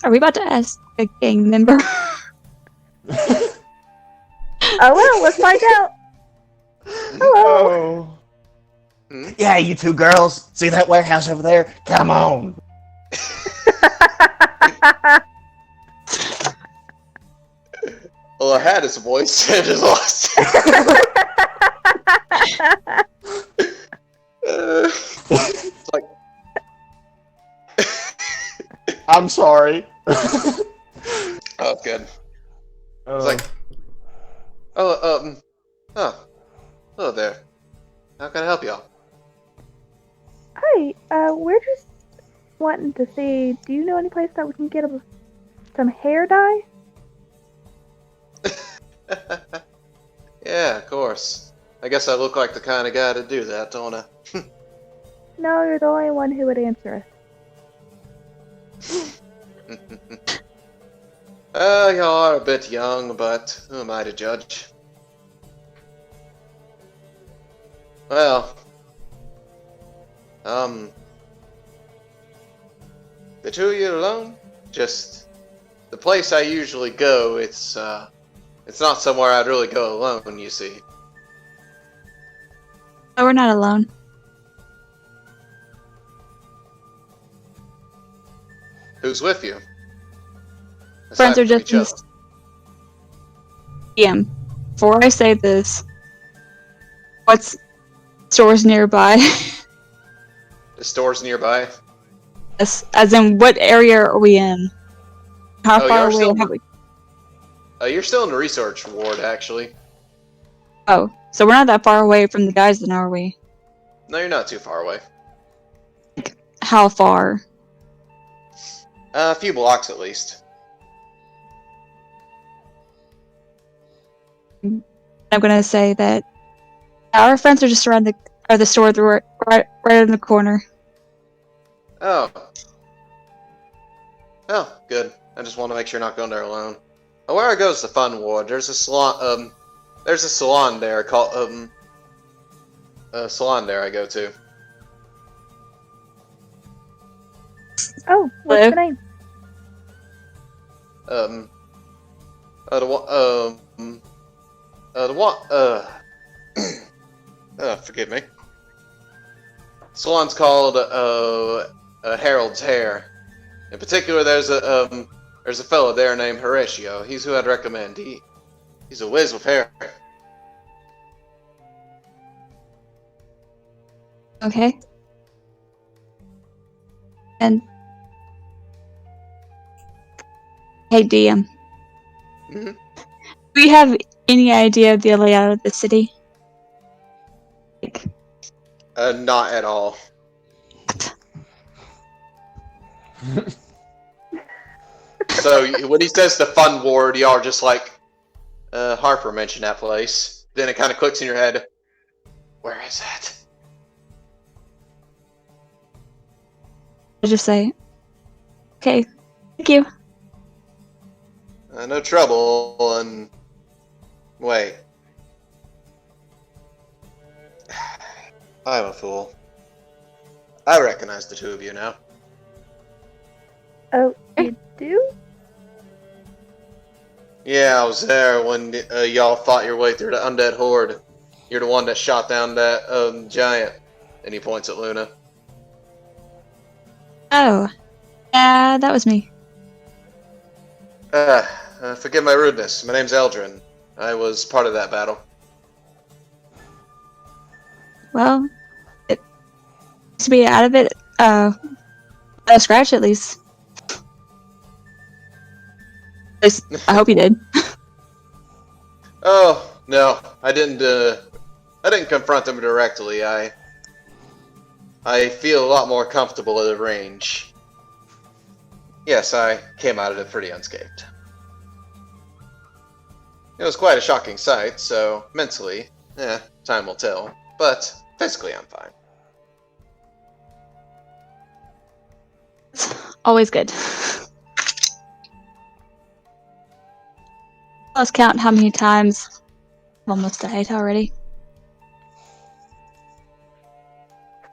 Are we about to ask a gang member? Oh well, let's find out. Hello. Oh. Yeah, you two girls. See that warehouse over there? Come on. Well, I had his voice and just lost it. It's like... I'm sorry. Oh, good. It's like... hello there. How can I help y'all? Hi, we're just wanting to see, do you know any place that we can get some hair dye? Yeah, of course. I guess I look like the kind of guy to do that, don't I? No, you're the only one who would answer us. Y'all are a bit young, but who am I to judge? Well, the two of you alone? Just the place I usually go, it's not somewhere I'd really go alone, you see. No, we're not alone. Who's with you? Friends Aside are from just each other. Before I say this, what's stores nearby? The stores nearby. As in, what area are we in? How Oh, far you're away still- have we? You're still in the research ward, actually. Oh, so we're not that far away from the guys, then, are we? No, you're not too far away. How far? A few blocks at least. I'm gonna say that our friends are just around the store right in the corner. Oh. Oh, good. I just want to make sure you're not going there alone. Oh, where goes the fun ward? There's a salon. There's a salon there called salon there I go to. Oh, what's Hello? the name? Forgive me. This one's called a Herald's Hair. In particular, there's a fellow there named Horatio. He's who I'd recommend. He's a whiz with hair. Okay. And hey, DM, Mm-hmm. do you have any idea of the layout of the city? Like, Not at all. So when he says the fun word, y'all are just like, Harper mentioned that place. Then it kind of clicks in your head. Where is that? I just say, okay, thank you. No trouble, and... Wait. I'm a fool. I recognize the two of you now. Oh, you do? Yeah, I was there when y'all fought your way through the undead horde. You're the one that shot down that giant. And he points at Luna. Oh, yeah, that was me. Forgive my rudeness. My name's Eldrin. I was part of that battle. Well, it to be out of it, a scratch at least. At least, I hope you did. Oh, no. I didn't confront them directly. I feel a lot more comfortable at the range. Yes, I came out of it pretty unscathed. It was quite a shocking sight, so mentally, time will tell. But physically, I'm fine. Always good. Let's count how many times I've almost died already.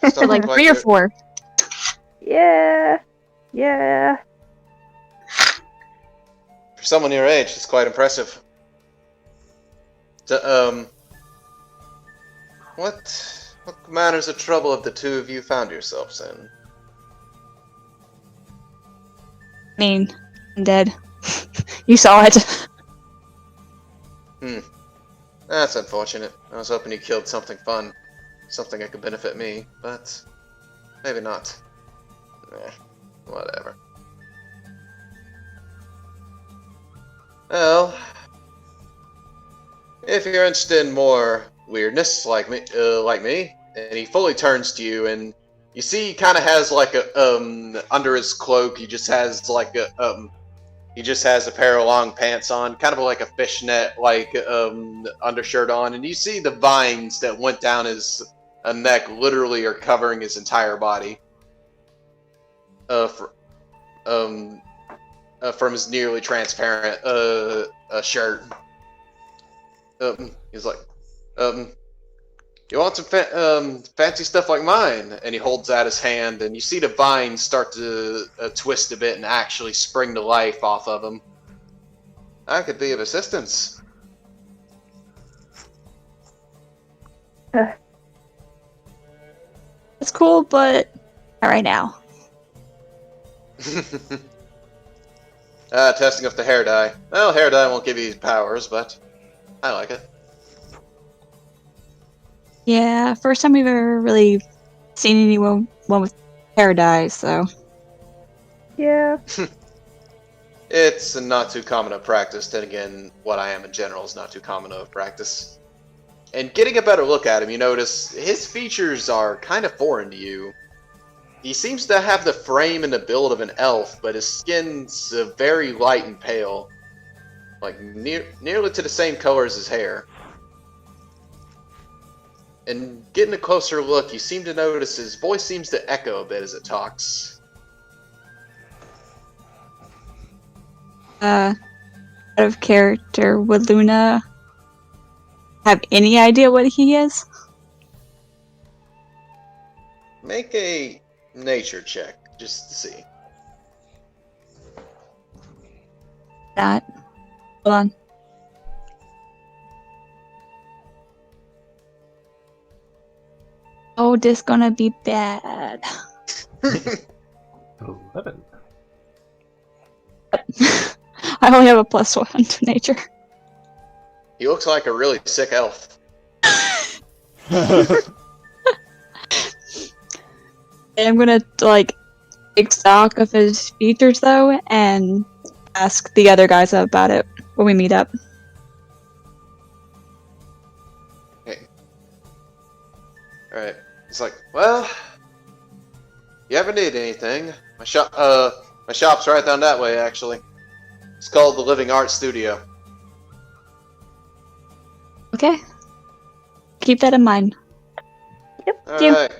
Still Like look 3 or you're- 4. Yeah. Yeah. For someone your age, it's quite impressive. What matters of trouble have the two of you found yourselves in? I mean, I'm dead. You saw it. That's unfortunate. I was hoping you killed something fun. Something that could benefit me, but maybe not. Whatever. Well, if you're interested in more weirdness like me, and he fully turns to you, and you see he kind of has like a under his cloak, he just has like a pair of long pants on, kind of like a fishnet like undershirt on, and you see the vines that went down his neck literally are covering his entire body. From his nearly transparent shirt. He's like, you want some fancy stuff like mine? And he holds out his hand, and you see the vines start to twist a bit and actually spring to life off of him. I could be of assistance. It's cool, but not right now. Testing of the hair dye. Well, hair dye won't give you powers, but I like it. Yeah, first time we've ever really seen anyone with hair dye, so. Yeah. It's not too common of practice. Then again, what I am in general is not too common of practice. And getting a better look at him, you notice his features are kind of foreign to you. He seems to have the frame and the build of an elf, but his skin's very light and pale. Like, nearly to the same color as his hair. And getting a closer look, you seem to notice his voice seems to echo a bit as it talks. Out of character, would Luna have any idea what he is? Make a nature check, just to see. That. Hold on. Oh, this gonna be bad. 11. I only have a +1 to nature. He looks like a really sick elf. I'm gonna like take stock of his features though, and ask the other guys about it when we meet up. Alright. He's like, well, you ever need anything? My shop's right down that way, actually. It's called the Living Art Studio. Okay. Keep that in mind. Thank you. Alright.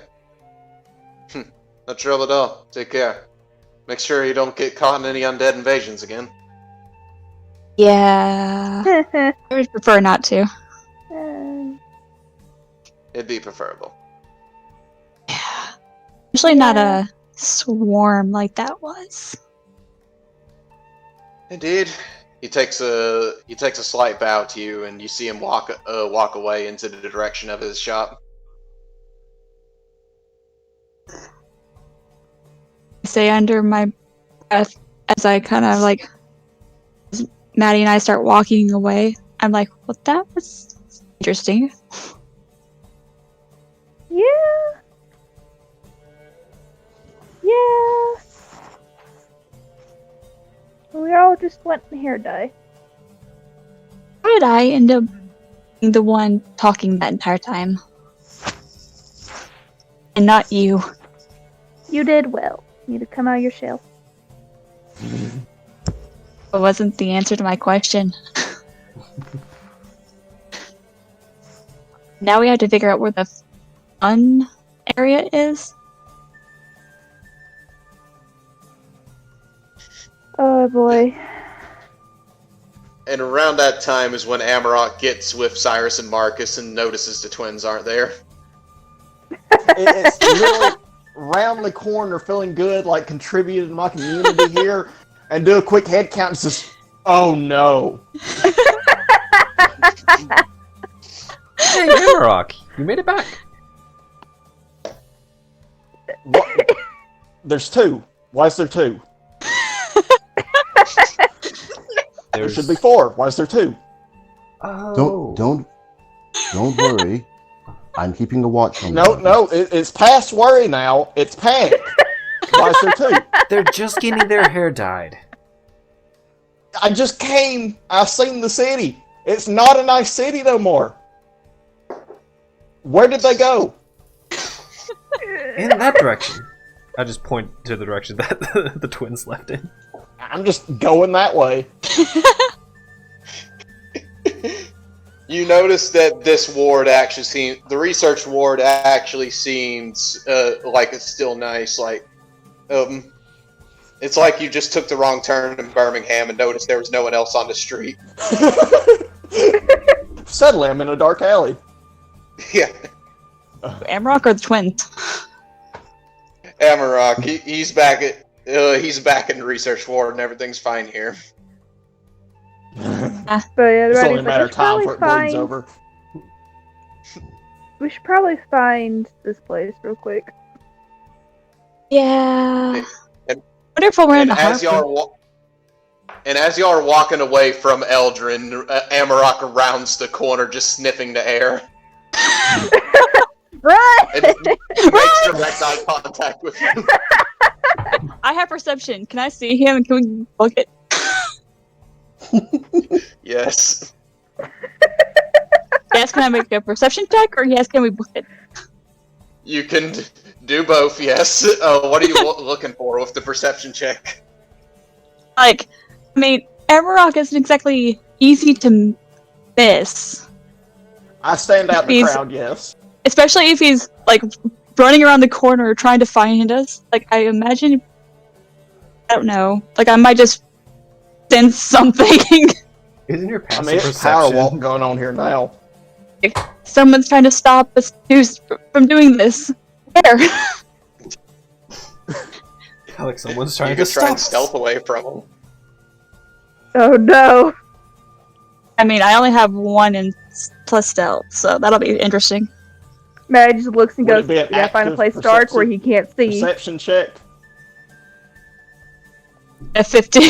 No trouble at all. Take care. Make sure you don't get caught in any undead invasions again. Yeah. I would prefer not to. It'd be preferable. Especially not a swarm like that was. Indeed. He takes a slight bow to you, and you see him walk away into the direction of his shop. I say under my breath as I kind of like, as Maddie and I start walking away. I'm like, well, that was interesting. Yeah. Yeah. We all just went in hair dye. How did I end up being the one talking that entire time? And not you. You did well. You need to come out of your shell. It wasn't the answer to my question. Now we have to figure out where the fun area is. Oh boy. And around that time is when Amarok gets with Cyrus and Marcus and notices the twins aren't there. It's literally round the corner, feeling good, like contributed to my community here, and do a quick head count and says, "Oh no!" Hey, Amarok, you made it back. What? There's two. Why is there two? There should be four. Why is there two? Oh. Don't worry. I'm keeping a watch on No, it's past worry now. It's panic. Why is there two? They're just getting their hair dyed. I just came. I've seen the city. It's not a nice city no more. Where did they go? In that direction. I just point to the direction that the twins left in. I'm just going that way. You notice that this ward actually seems, the research ward actually seems like it's still nice. Like, it's like you just took the wrong turn in Birmingham and noticed there was no one else on the street. Suddenly, I'm in a dark alley. Yeah, Amarok or the twins? Amarok, he's back in the research ward and everything's fine here. But yeah, It's everybody's only a like, matter "We of should time probably before it bleeds find- over. We should probably find this place real quick." Yeah. And- What if we're in And the as harbor? y'all are walking away from Eldrin, Amarok rounds the corner, just sniffing the air, Run! and makes direct eye contact with you. I have perception. Can I see him and can we book it? Yes. Yes, can I make a perception check? Or yes, can we book it? You can do both, yes. What are you looking for with the perception check? Like, I mean, Amarok isn't exactly easy to miss. I stand out in the He's- crowd, yes. Especially if he's, like, running around the corner trying to find us. Like, I imagine... I don't know. Like, I might just sense something. Isn't your I passive mean, it's power perception? walk going on here now. Someone's trying to stop us from doing this. Where? Like someone's You trying can to try stop and us. stealth away from him. Oh no! I mean, I only have 1 in plus stealth, so that'll be interesting. Maddie just looks and Would goes, it be an "We gotta find a active place dark where he can't see." Perception check. At 15.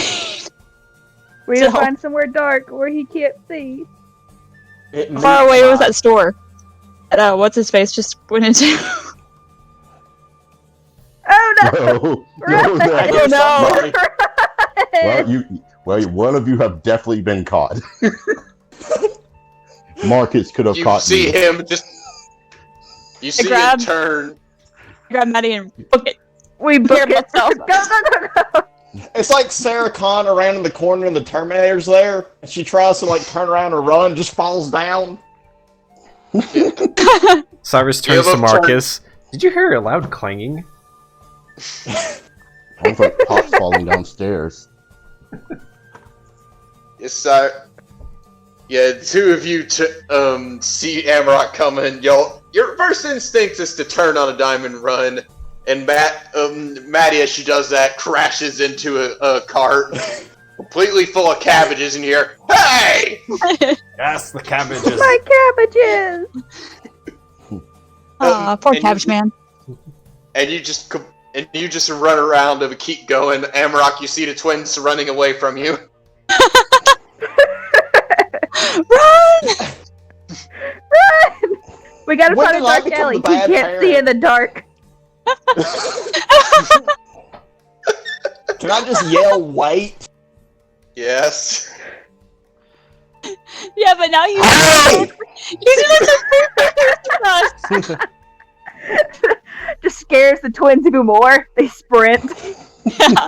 We gotta So- find somewhere dark where he can't see. It How far meets away was my- that store? That, what's his face just went into? Oh no! No, Run! no, I no. know somebody. Well, one of you have definitely been caught. Marcus could have You caught see you. him just. You see him grabbed- turn. Grab Maddie and book it. We book Here, it. myself. Go! It's like Sarah Connor around in the corner and the Terminator's there, and she tries to like turn around or run, just falls down. Cyrus turns Yeah, to look, turn. Marcus. Did you hear a loud clanging? Sounds like pots falling downstairs. Yes, yeah, the two of you see Amarok coming. Your first instinct is to turn on a dime and run. And Maddie, as she does that, crashes into a cart completely full of cabbages, and you hear, "Hey!" Yes, the cabbages. My cabbages! Aw, poor and you- cabbage man. And you just run around and keep going. Amarok, you see the twins running away from you. Run! Run! We gotta When find a did I dark become alley. the He bad can't see parent? in the dark. Can I just yell, "Wait"? Yes. Yeah, but now you. Hey! You did us. Just scares the twins even more. They sprint. Yeah.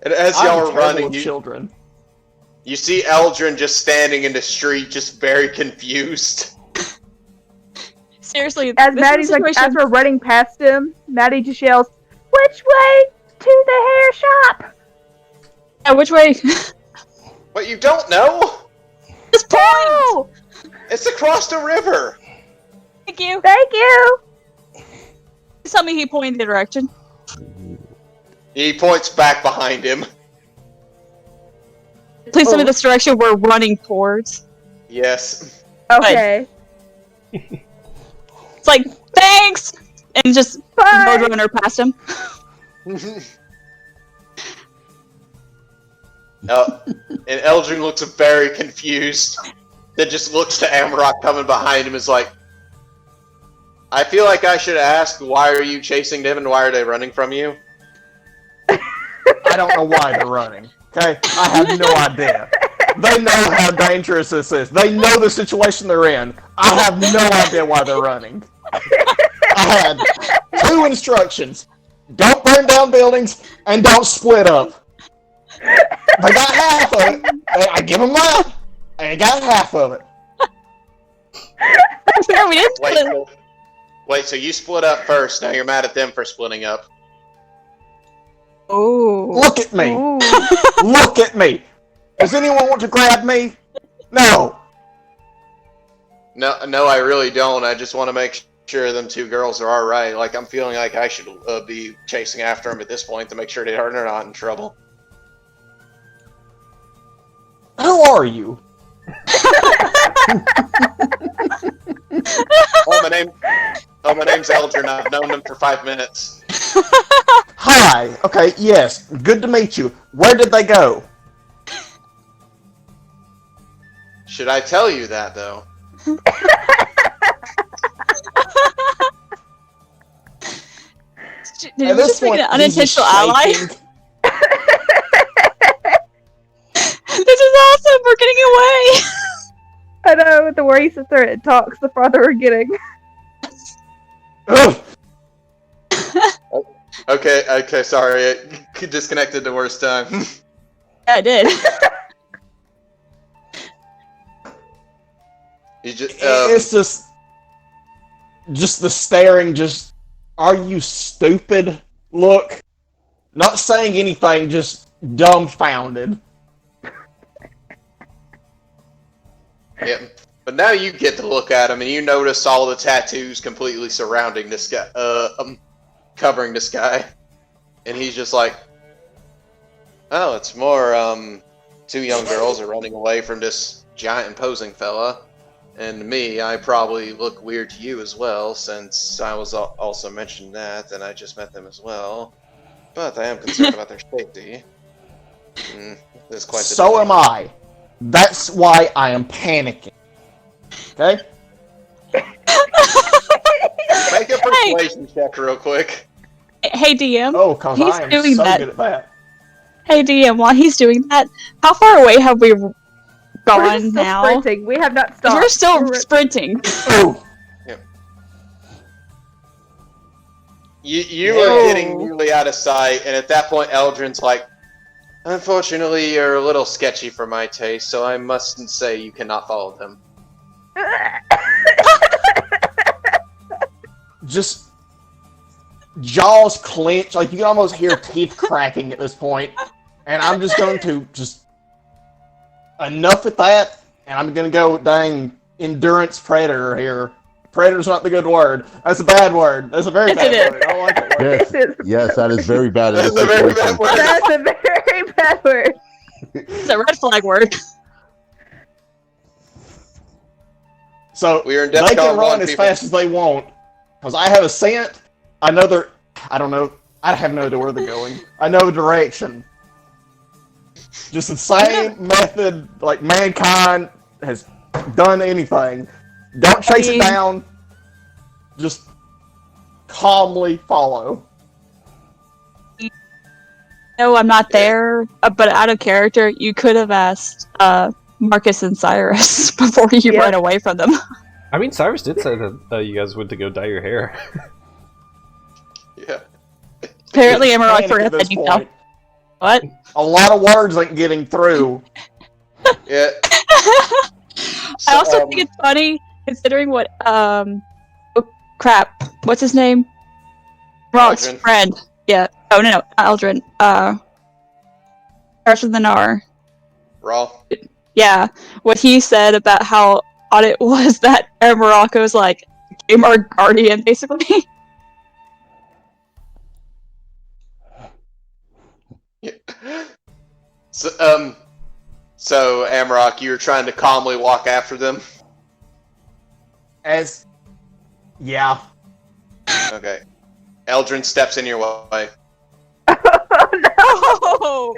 And as I'm y'all are terrible running, with children. you see Eldrin just standing in the street, just very confused. Seriously, As this Maddie's like, situation- as we're running past him, Maddie just yells, "Which way to the hair shop?" Yeah, which way? But you don't know? This point. Oh, It's across the river. Thank you. thank you. Please tell me he pointed the direction. He points back behind him. Please tell me this direction we're running towards. Yes. Okay, It's like, thanks! And just bye. roadrunner past him. And Eldrin looks very confused. Then just looks to Amarok coming behind him is like, I feel like I should ask, why are you chasing them and why are they running from you? I don't know why they're running. Okay, I have no idea. They know how dangerous this is. They know the situation they're in. I have no idea why they're running. I had 2 instructions: don't burn down buildings and don't split up. They got half of it. I give them that. They got half of it. Fair, we didn't Wait, split. so, wait, so you split up first, now you're mad at them for splitting up. Oh. Look at me. Ooh. Look at me. Does anyone want to grab me? No. No, I really don't. I just want to make sure them 2 girls are alright. Like, I'm feeling like I should be chasing after them at this point to make sure they're not in trouble. Who are you? My name's Eldrin. I've known them for 5 minutes. Hi. Okay, yes. Good to meet you. Where did they go? Should I tell you that, though? Did you At this just make point, an he's just unintentional ally? shaking. This is awesome! We're getting away! I know. The more he sits there and talks, the farther we're getting. Ugh. Okay, sorry. It disconnected the worst time. Yeah, I did. You just, It's just the staring, just, are you stupid? Look, not saying anything, just dumbfounded. yeah. But now you get to look at him, and you notice all the tattoos completely surrounding this guy, covering this guy. And he's just like, oh, it's more, 2 young girls are running away from this giant imposing fella. And me, I probably look weird to you as well, since I was also mentioned that, and I just met them as well. But I am concerned about their safety. There's quite the So am I. That's why I am panicking. Okay? Make a persuasion check real quick. Hey DM. Oh, because He's I am doing so that. good at that. Hey DM, while he's doing that, how far away have we We're gone still now? sprinting. We have not 'Cause stopped. we're still We're- sprinting. Ooh. You are getting nearly out of sight, and at that point, Eldrin's like, unfortunately, you're a little sketchy for my taste, so I mustn't say you cannot follow them. Just jaws clench, like you can almost hear teeth cracking at this point. And I'm just going to enough with that, and I'm gonna go dang endurance predator here. Predator's not the good word. That's a bad word. That's a very Yes, bad it is. word. I don't like that word. Yes, yes, that is very bad. In this That's a very bad situation. word. That's a very bad word. It's a red flag word. So We are in they DEFCON can 1, run as people. fast as they want, because I have a scent. I know they're. I don't know. I have no idea where they're going. I know the direction. Just the same method, like mankind has done anything. Don't chase it down. Just calmly follow. No, I'm not there, but out of character, you could have asked Marcus and Cyrus before you Yeah. ran away from them. I mean, Cyrus did say that you guys went to go dye your hair. Yeah. Apparently, It's Emerald panic forgot at that this detail. point. What? A lot of words ain't getting through. Yeah. I also think it's funny considering what oh crap, what's his name? Rock's Eldrin. friend. Yeah. Oh no, not Eldrin. Starts with an R. Raw. Yeah. What he said about how odd it was that Morocco's like became our guardian, basically. Yeah. So, Amarok, you were trying to calmly walk after them? Yeah. Okay. Eldrin steps in your way. Oh no! Oh!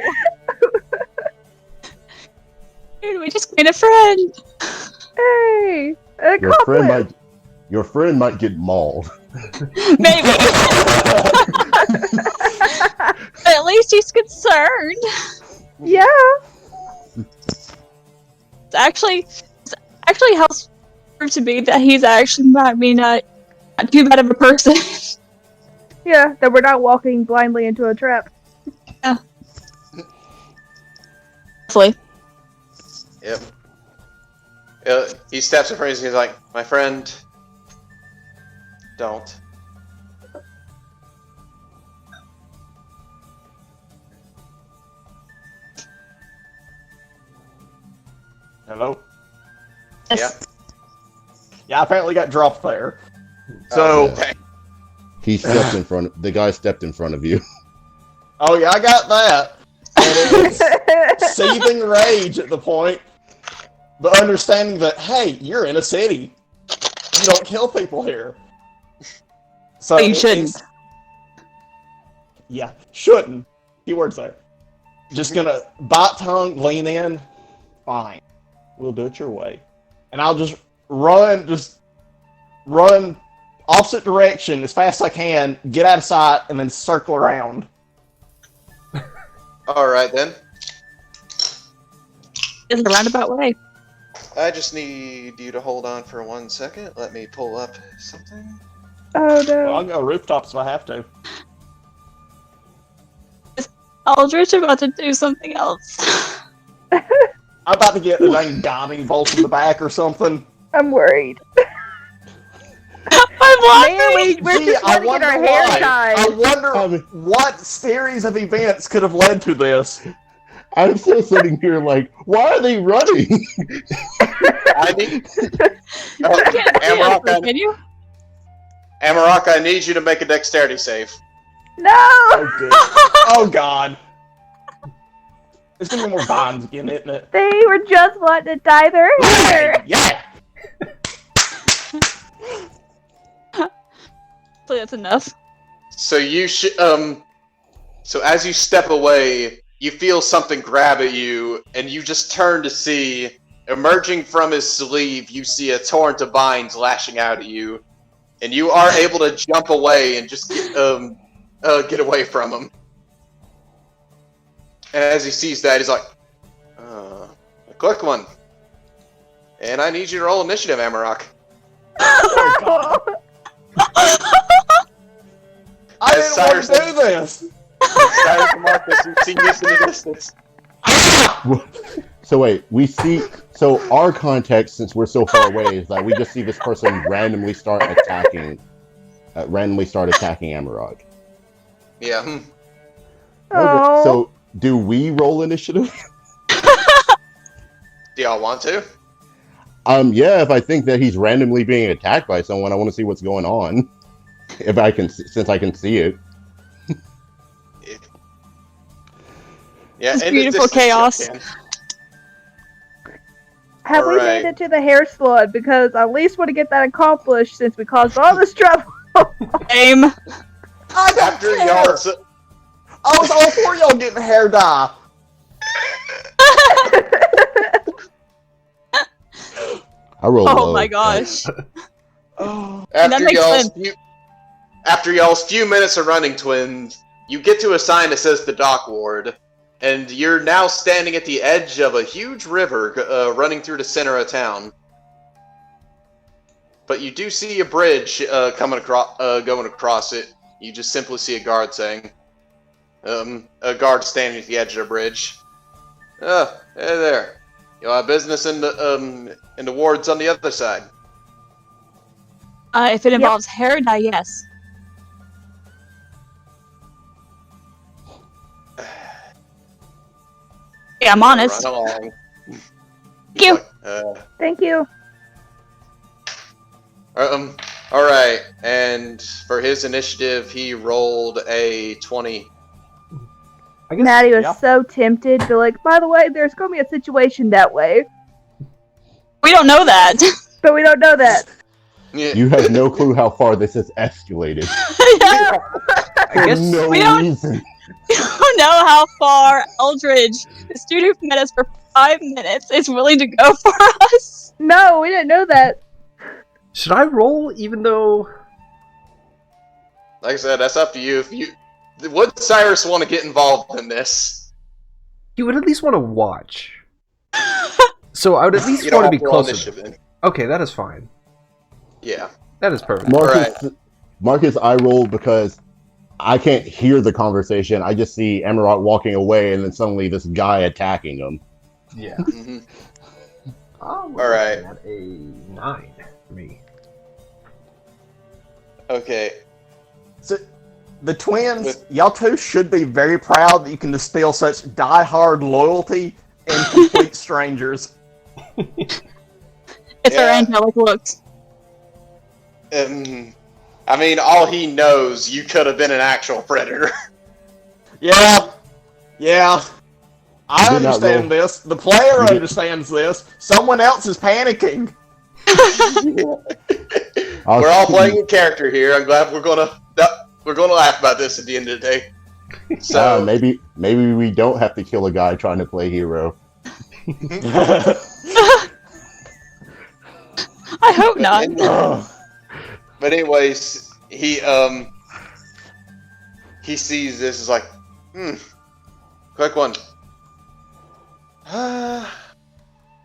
Dude, we just made a friend. Hey! A Your friend might get mauled. Maybe. But at least he's concerned. Yeah. It's actually helps prove to me that he's actually not too bad of a person. Yeah, that we're not walking blindly into a trap. Hopefully. Yep. He steps in front of you and he's like, my friend, don't. Hello? Yes. Yeah, I apparently got dropped there. So, Okay. He stepped in front. The guy stepped in front of you. oh yeah, I got that. And it's seething rage at the point, but understanding that, hey, you're in a city. You don't kill people here. So Oh, you shouldn't. Yeah, shouldn't. Keywords there. Just gonna bite tongue, lean in. Fine. We'll do it your way. And I'll just run opposite direction as fast as I can, get out of sight, and then circle around. Alright then. It's a roundabout way. I just need you to hold on for 1 second. Let me pull up something. Oh Well, I'll no. go rooftops if I have to. Aldrich about to do something else. I'm about to get the dang diving bolt in the back or something. I'm worried. I'm Man, laughing. we're Gee, just I trying to get wonder our hair why. tied. I wonder what series of events could have led to this. I'm still sitting here like, why are they running? I need... You can't see us, Amarok, can you? Amarok, I need you to make a dexterity save. No! Oh, good. Oh, God. There's gonna be more vines again, isn't it? They were just wanting to dye their hair. Yeah! So that's enough. So so as you step away, you feel something grab at you, and you just turn to see, emerging from his sleeve, you see a torrent of vines lashing out at you, and you are able to jump away and just get away from him. And as he sees that, he's like, a quick one. And I need you to roll initiative, Amarok. I didn't want to do this! Cyrus and Marcus, you see this in the distance. So wait, so our context, since we're so far away, is that we just see this person randomly start attacking Amarok. Yeah. Oh. So, do we roll initiative? Do y'all want to? Yeah, if I think that he's randomly being attacked by someone, I want to see what's going on. Since I can see it. Yeah, It's and beautiful distance chaos. check, Have we Alright. made it to the hair salon? Because I at least want to get that accomplished since we caused all this trouble. Aim. I don't After care! y'all, I was all for y'all getting hair dye. I roll Oh low. my gosh. Oh. that after makes y'all's sense. after y'all's few minutes of running, twins, you get to a sign that says the dock ward, and you're now standing at the edge of a huge river running through the center of town. But you do see a bridge going across it. You just simply see a guard saying, a guard standing at the edge of the bridge. Hey there. You'll have business in the wards on the other side. If it involves hair dye, yes. Yeah, I'm honest. Run along. Thank you. Thank you. Alright, and for his initiative, he rolled a 20. I guess Maddie was so tempted to like, by the way, there's going to be a situation that way. We don't know that. But we don't know that. Yeah. You have no clue how far this has escalated. Yeah. I guess no we don't- reason. We don't know how far Eldridge, the dude who met us for 5 minutes, is willing to go for us. No, we didn't know that. should I roll even though Like I said, that's up to you. Would Cyrus want to get involved in this? you would at least want to watch? So I would at least You don't want to have be to roll closer. initiative then. Okay, that is fine. Yeah. That is perfect. Marcus, I rolled because I can't hear the conversation. I just see Emerald walking away, and then suddenly this guy attacking him. Yeah. Mhm. All right. At a 9 for me. Okay. So, the twins, y'all two should be very proud that you can distill such die-hard loyalty in complete strangers. It's our Yeah. angelic looks. I mean, all he knows, you could have been an actual predator. Yeah. I did not understand roll. this. The player You did- understands this. Someone else is panicking. We're all playing a character here. I'm glad we're gonna laugh about this at the end of the day. So Maybe we don't have to kill a guy trying to play hero. I hope not. But anyways, he sees this is like, quick one.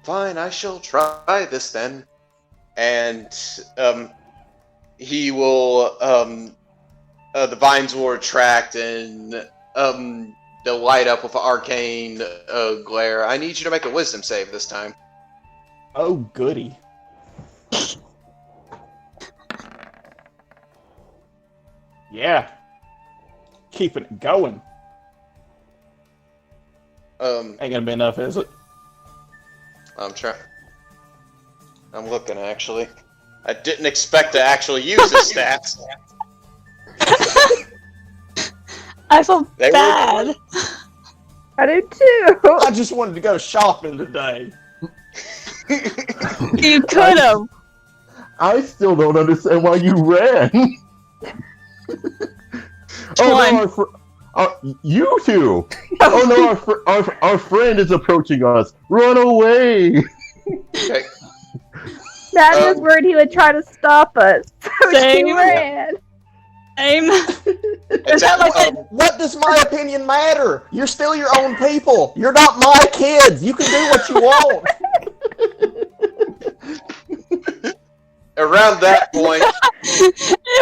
Fine, I shall try this then. And he will the vines will retract and they'll light up with arcane glare. I need you to make a wisdom save this time. Oh, goody. Yeah. Keeping it going. Ain't gonna be enough, is it? I'm trying. I'm looking actually. I didn't expect to actually use his stats. I feel They were- bad. I do too. I just wanted to go shopping today. You could have. I still don't understand why you ran. Oh no, you two! Oh no, our friend is approaching us. Run away! Okay. Maddie was worried he would try to stop us, so she Same. ran. Same. It's that like at, What does my opinion matter? You're still your own people. You're not my kids. You can do what you want. around that point, It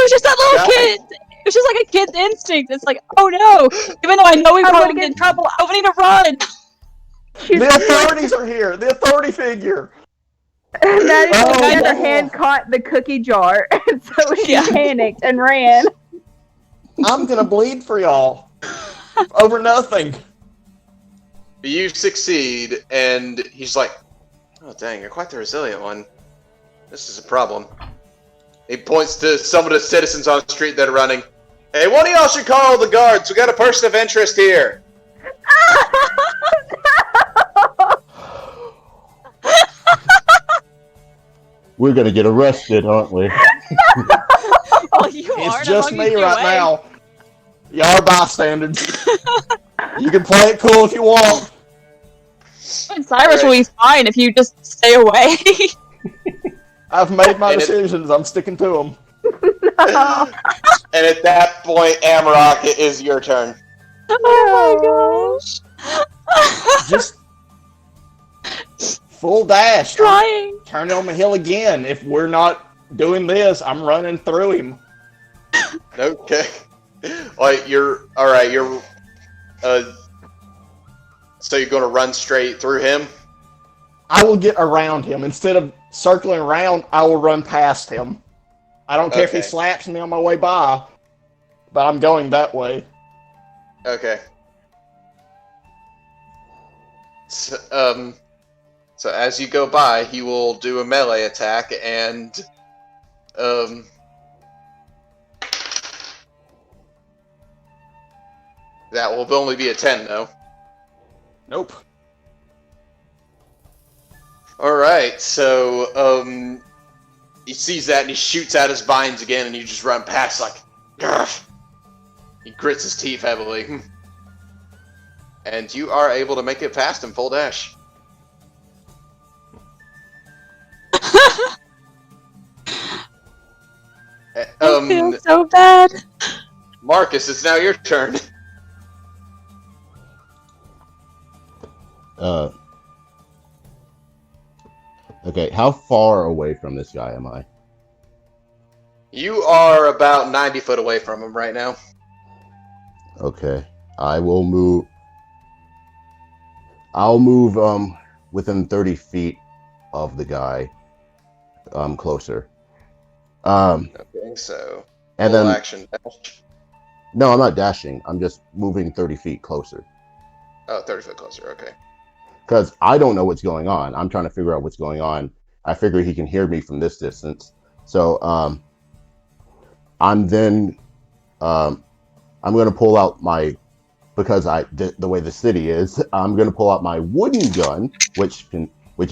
was just that little Yeah. kid. It was just like a kid's instinct. It's like, oh no! Even though I know we I'm probably gonna get in get- trouble, I need to run. She's The authorities are here. The authority figure. Maddie, Oh, on the other yeah. hand, caught the cookie jar, and so she Yeah. panicked and ran. I'm gonna bleed for y'all over nothing. you succeed, and he's like, "Oh dang, you're quite the resilient one. This is a problem." He points to some of the citizens on the street that are running. Hey, one of y'all should call the guards. We got a person of interest here. We're gonna get arrested, aren't we? Oh, you are. It's just me right now. Y'all are bystanders. You can play it cool if you want. And Cyrus will be fine if you just stay away. I've made my And it- decisions. I'm sticking to them. And at that point, Amarok, it is your turn. Oh my gosh. Just full dash. Trying. Turn on the hill again. If we're not doing this, I'm running through him. Okay. Like you're all right. You're so you're gonna run straight through him. I will get around him. Instead of circling around, I will run past him. I don't care if he Okay. slaps me on my way by, but I'm going that way. Okay. So, so as you go by, he will do a melee attack, and that will only be a 10, though. Nope. All right, so he sees that and he shoots out his vines again, and you just run past like, "Grr." He grits his teeth heavily, and you are able to make it past him full dash. I feel so bad. Marcus, it's now your turn. Okay, how far away from this guy am I? You are about 90 foot away from him right now. Okay, I will move. I'll move within 30 feet of the guy, closer. Okay, so And full then action dash. no, I'm not dashing. I'm just moving 30 feet closer Oh, 30 foot closer. Okay. because I don't know what's going on. I'm trying to figure out what's going on. I figure he can hear me from this distance, so I'm then I'm gonna pull out my because the way the city is, I'm gonna pull out my wooden gun, which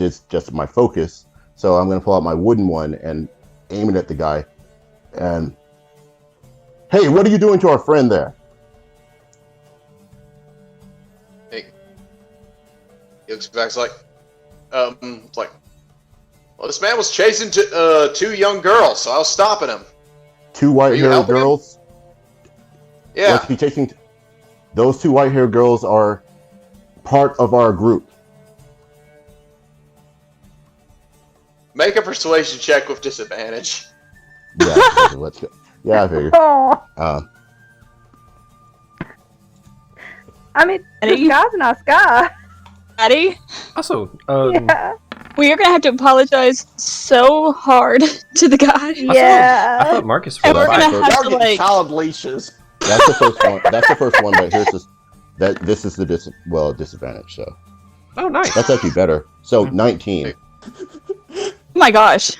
is just my focus. So I'm gonna pull out my wooden one and aim it at the guy. And hey, what are you doing to our friend there? Hey. He looks back, it's like, well, this man was chasing two young girls, so I was stopping him. Two you white-haired helping him? girls. Yeah. Let's be chasing. Those two white-haired girls are part of our group. Make a persuasion check with disadvantage. Yeah, okay, let's go. Yeah, I figured. Oh, I mean, this Eddie? guy's a nice guy. Maddie, Also, Yeah. we are gonna have to apologize so hard to the guy. I Yeah. thought Marcus And was we're gonna fine. have Y'all to, get like- child leashes. That's the first one. That's the first one. But this is the disadvantage. So Oh, nice. that's actually better. So 19. Oh my gosh,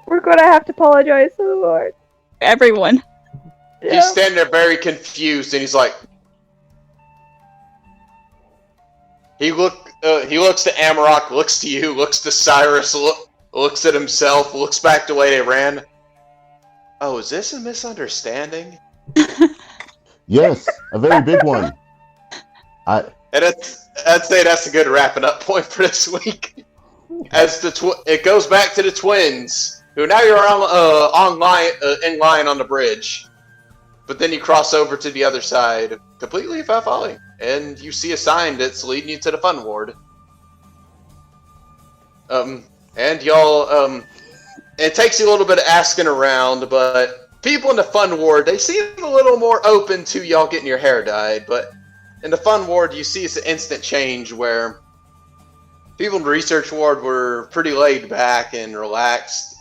We're gonna have to apologize so hard. everyone. Yeah. He's standing there very confused, and he's like, he looks to Amarok, looks to you, looks to Cyrus, looks at himself, looks back the way they ran. Oh, is this a misunderstanding? Yes, a very big one. And I'd say that's a good wrapping up point for this week. As it goes back to the twins, who now you're in line on the bridge, but then you cross over to the other side, completely without falling, and you see a sign that's leading you to the fun ward. And y'all, it takes you a little bit of asking around, but people in the fun ward, they seem a little more open to y'all getting your hair dyed, but in the fun ward, you see it's an instant change where people in the research ward were pretty laid back and relaxed.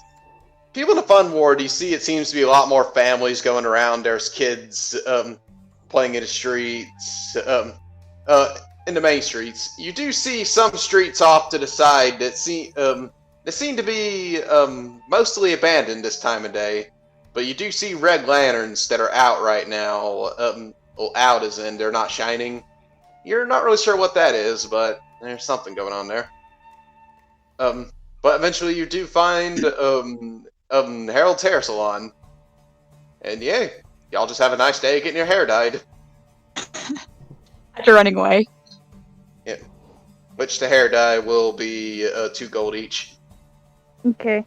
People in the fun ward, you see it seems to be a lot more families going around. There's kids playing in the streets, in the main streets. You do see some streets off to the side that seem to be mostly abandoned this time of day. But you do see red lanterns that are out right now. Well, out as in they're not shining. You're not really sure what that is, but there's something going on there. But eventually you do find Harold's Hair Salon. And yeah, y'all just have a nice day getting your hair dyed. After running away. Yeah. Which the hair dye will be 2 gold each. Okay.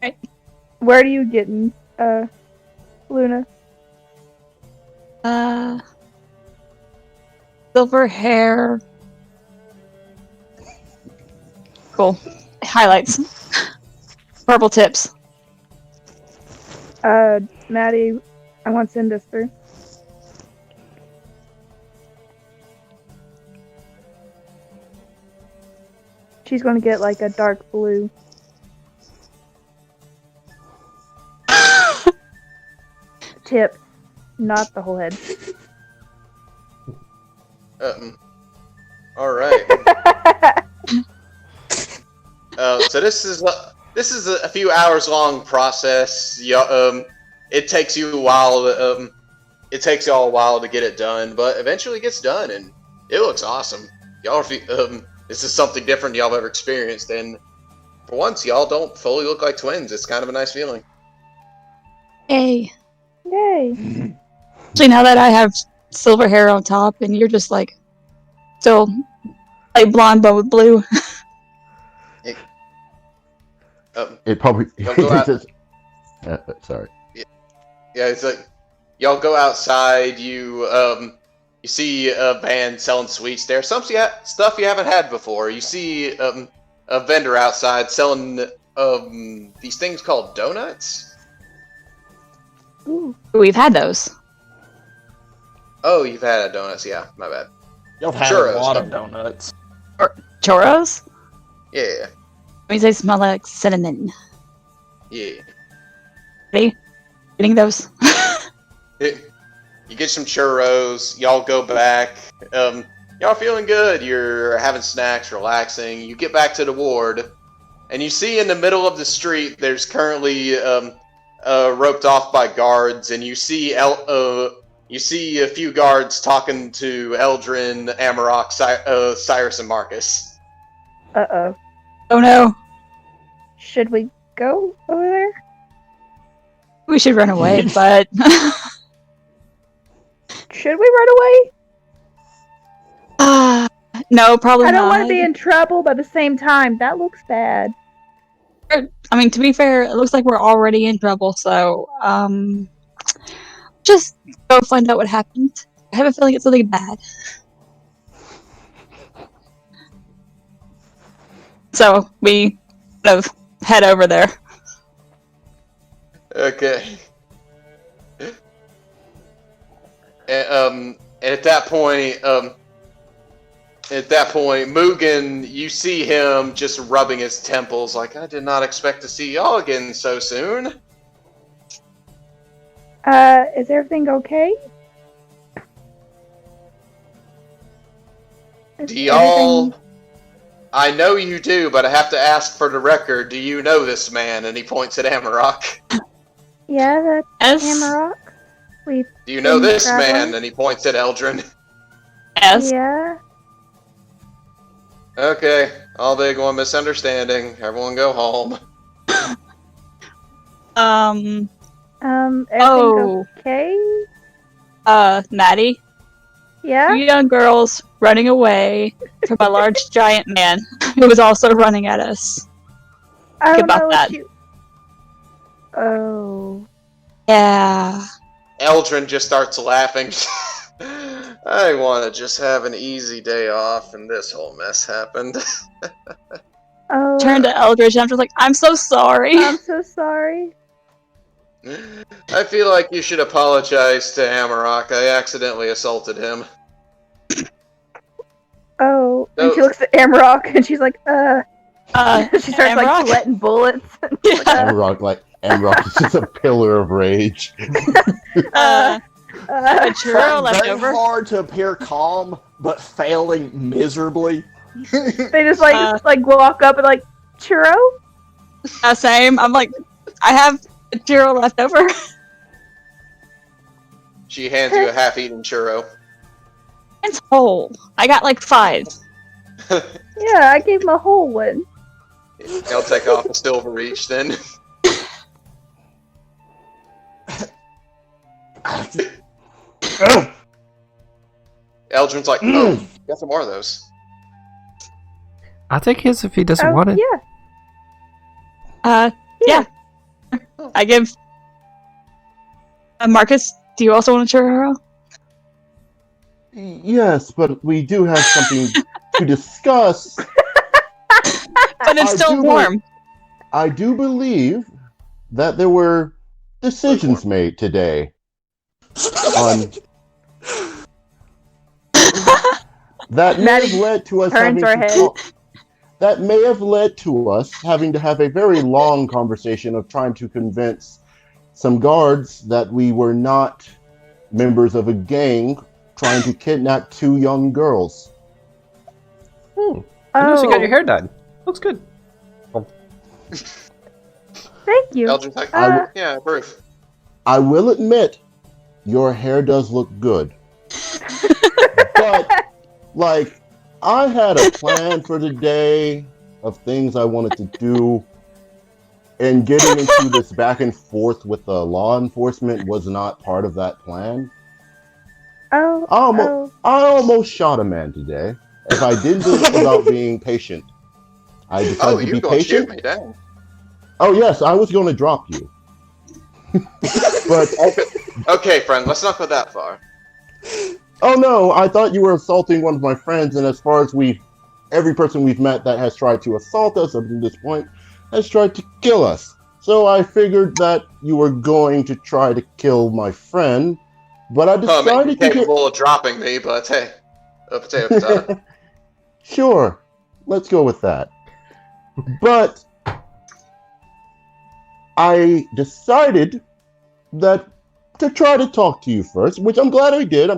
Right. Where are you getting, Luna? Silver hair. Cool. Highlights. Purple tips. Maddie, I want to send this through. She's gonna get like a dark blue. Tip, not the whole head. All right. So this is a few hours long process. It takes you a while. It takes y'all a while to get it done, but eventually it gets done, and it looks awesome. Y'all, this is something different y'all have ever experienced, and for once, y'all don't fully look like twins. It's kind of a nice feeling. Yay. Yay! Actually, now that I have silver hair on top, and you're just like still like blonde but with blue. It probably. Y'all go out. Sorry. Yeah, it's like y'all go outside. You see a van selling sweets there. Some stuff you haven't had before. You see a vendor outside selling these things called donuts. Ooh. We've had those. Oh, you've had donuts. Yeah, my bad. Y'all have had Churros. a lot of donuts. Churros? Yeah, Means they smell like cinnamon. yeah. Ready? Getting those? You get some churros. Y'all go back. Y'all feeling good. You're having snacks, relaxing. You get back to the ward, and you see in the middle of the street there's currently roped off by guards, and you see a few guards talking to Eldrin, Amarok, Cyrus, and Marcus. Uh-oh. Oh no. Should we go over there? We should run away, but Should we run away? no, probably I don't not. want to be in trouble, but at the same time, that looks bad. I mean, to be fair, it looks like we're already in trouble, so just go find out what happened. I have a feeling it's something bad. So we kind of head over there. Okay. And at that point, Mugen, you see him just rubbing his temples, like, I did not expect to see y'all again so soon. Is everything okay? Do y'all... I know you do, but I have to ask for the record, do you know this man? And he points at Amarok. Yeah, that's Yes. Amarok. Do you know this man? And he points at Eldrin. Yes. Yeah. Okay, all big one misunderstanding. Everyone go home. Everything okay? Maddie, Yeah? 2 young girls running away from a large giant man who was also running at us. I don't about know that. what you... Oh. Yeah. Eldrin just starts laughing. I want to just have an easy day off, and this whole mess happened. Oh. Turned to Eldridge and I'm just like, I'm so sorry. I'm so sorry. I feel like you should apologize to Amarok. I accidentally assaulted him. Oh. And No. she looks at Amarok and she's like, she starts like Amarok? sweating bullets. Amrock is just a pillar of rage. A churro left Very over. hard to appear calm, but failing miserably. They just like walk up and like, churro? Same. I'm like, I have a churro left over. She hands you a half-eaten churro. It's whole. I got like 5. Yeah, I gave him a whole one. I'll take off the silver reach then. Eldrin's like, oh, got some more of those. I'll take his if he doesn't want it. Yeah. I give. Marcus, do you also want a churro? Yes, but we do have something to discuss. But it's still warm. I do believe that there were decisions made today on that may have led to us having that may have led to us having to have a very long conversation of trying to convince some guards that we were not members of a gang trying to kidnap 2 young girls. I noticed you got your hair dyed. Looks good. Thank you. Eldrin's like, yeah, Bruce. I will admit, your hair does look good. But, like, I had a plan for the day of things I wanted to do, and getting into this back and forth with the law enforcement was not part of that plan. I almost shot a man today. If I didn't do it about being patient. I decided to be patient. Me down. Oh yes, I was going to drop you. But okay, friend, let's not go that far. oh no, I thought you were assaulting one of my friends, and as far as every person we've met that has tried to assault us up to this point has tried to kill us. So I figured that you were going to try to kill my friend, but I decided to capable of dropping me, but hey, potato. Sure, let's go with that. But I decided that to try to talk to you first, which I'm glad I did.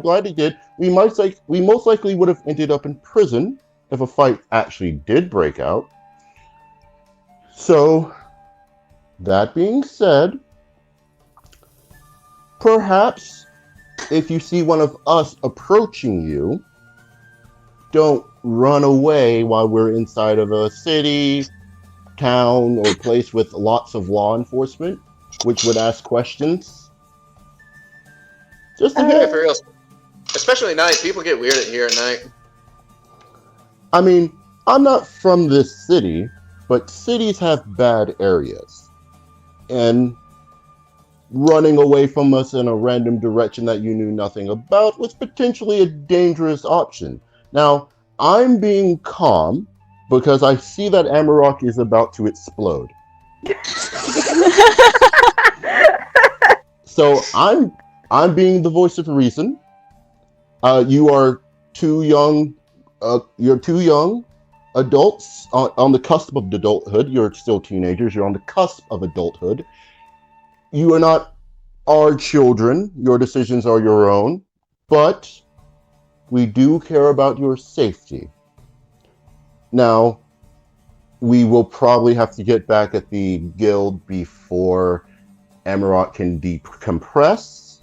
We most likely would have ended up in prison if a fight actually did break out. So, that being said, perhaps if you see one of us approaching you, don't run away while we're inside of a city, town, or place with lots of law enforcement, which would ask questions. Just to Yeah, for real. Especially at night. People get weird here at night. I mean, I'm not from this city, but cities have bad areas. And running away from us in a random direction that you knew nothing about was potentially a dangerous option. Now, I'm being calm because I see that Amarok is about to explode. So I'm being the voice of reason. You are too young. You're too young adults on the cusp of adulthood. You're still teenagers. You're on the cusp of adulthood. You are not our children. Your decisions are your own. But we do care about your safety. Now, we will probably have to get back at the guild before Amarok can decompress.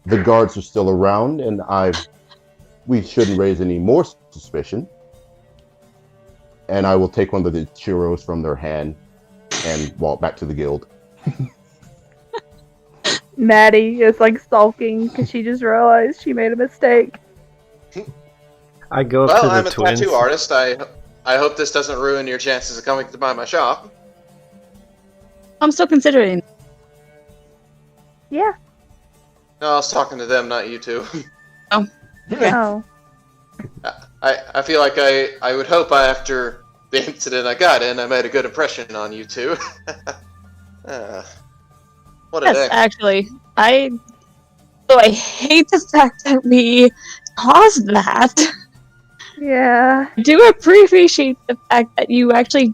The guards are still around, and we shouldn't raise any more suspicion. And I will take one of the churros from their hand and walk back to the guild. Maddie is like sulking because she just realized she made a mistake. I go up Well, to the I'm a twins. tattoo artist. I hope this doesn't ruin your chances of coming to buy my shop. I'm still considering. Yeah. No, I was talking to them, not you two. Oh. I feel like I would hope after the incident I got in, I made a good impression on you two. What a Yes, day. actually, I hate the fact that we caused that. Yeah. I do appreciate the fact that you actually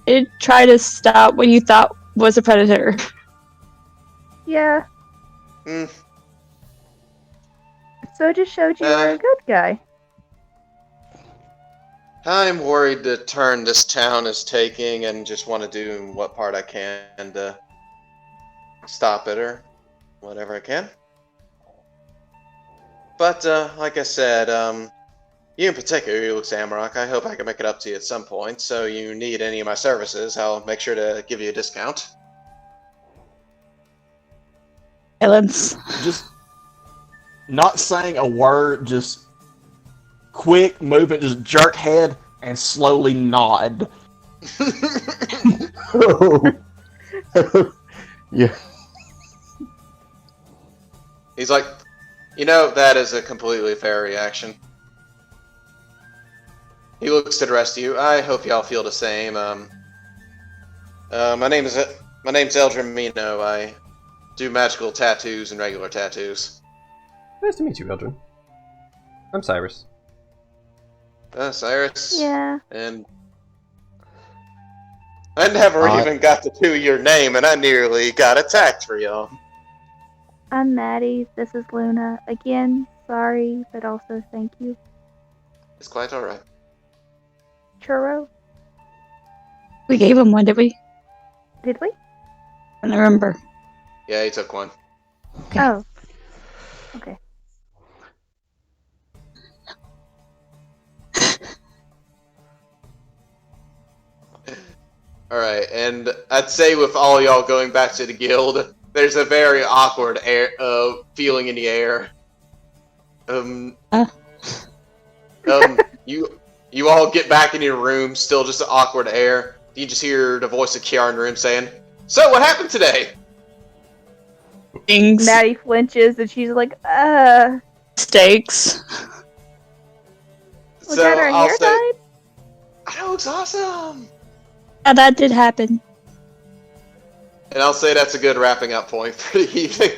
did try to stop what you thought was a predator. Yeah. Hmm. So it just showed you were a good guy. I'm worried the turn this town is taking and just want to do what part I can to stop it or whatever I can. But, like I said, you in particular, you look Samrock, I hope I can make it up to you at some point, so you need any of my services, I'll make sure to give you a discount. Silence. Just not saying a word, just quick movement, just jerk head and slowly nod. Yeah. He's like, you know, that is a completely fair reaction. He looks to the rest of you. I hope y'all feel the same. My name's Eldrin. I do magical tattoos and regular tattoos. Nice to meet you, Eldrin. I'm Cyrus. Cyrus. Yeah. And I never even got to do your name, and I nearly got attacked for y'all. I'm Maddie. This is Luna. Again, sorry, but also thank you. It's quite alright. Churro? We gave him one, did we? Did we? I don't remember. Yeah, he took one. Okay. Oh. Okay. Alright, and I'd say with all y'all going back to the guild, there's a very awkward feeling in the air. You all get back in your room, still just an awkward air. You just hear the voice of Kiara in the room saying, "So, what happened today?" Things. Maddie flinches and she's like, Steaks. Was that her hair dyed? I know, it's awesome! Yeah, that did happen. And I'll say that's a good wrapping up point for the evening.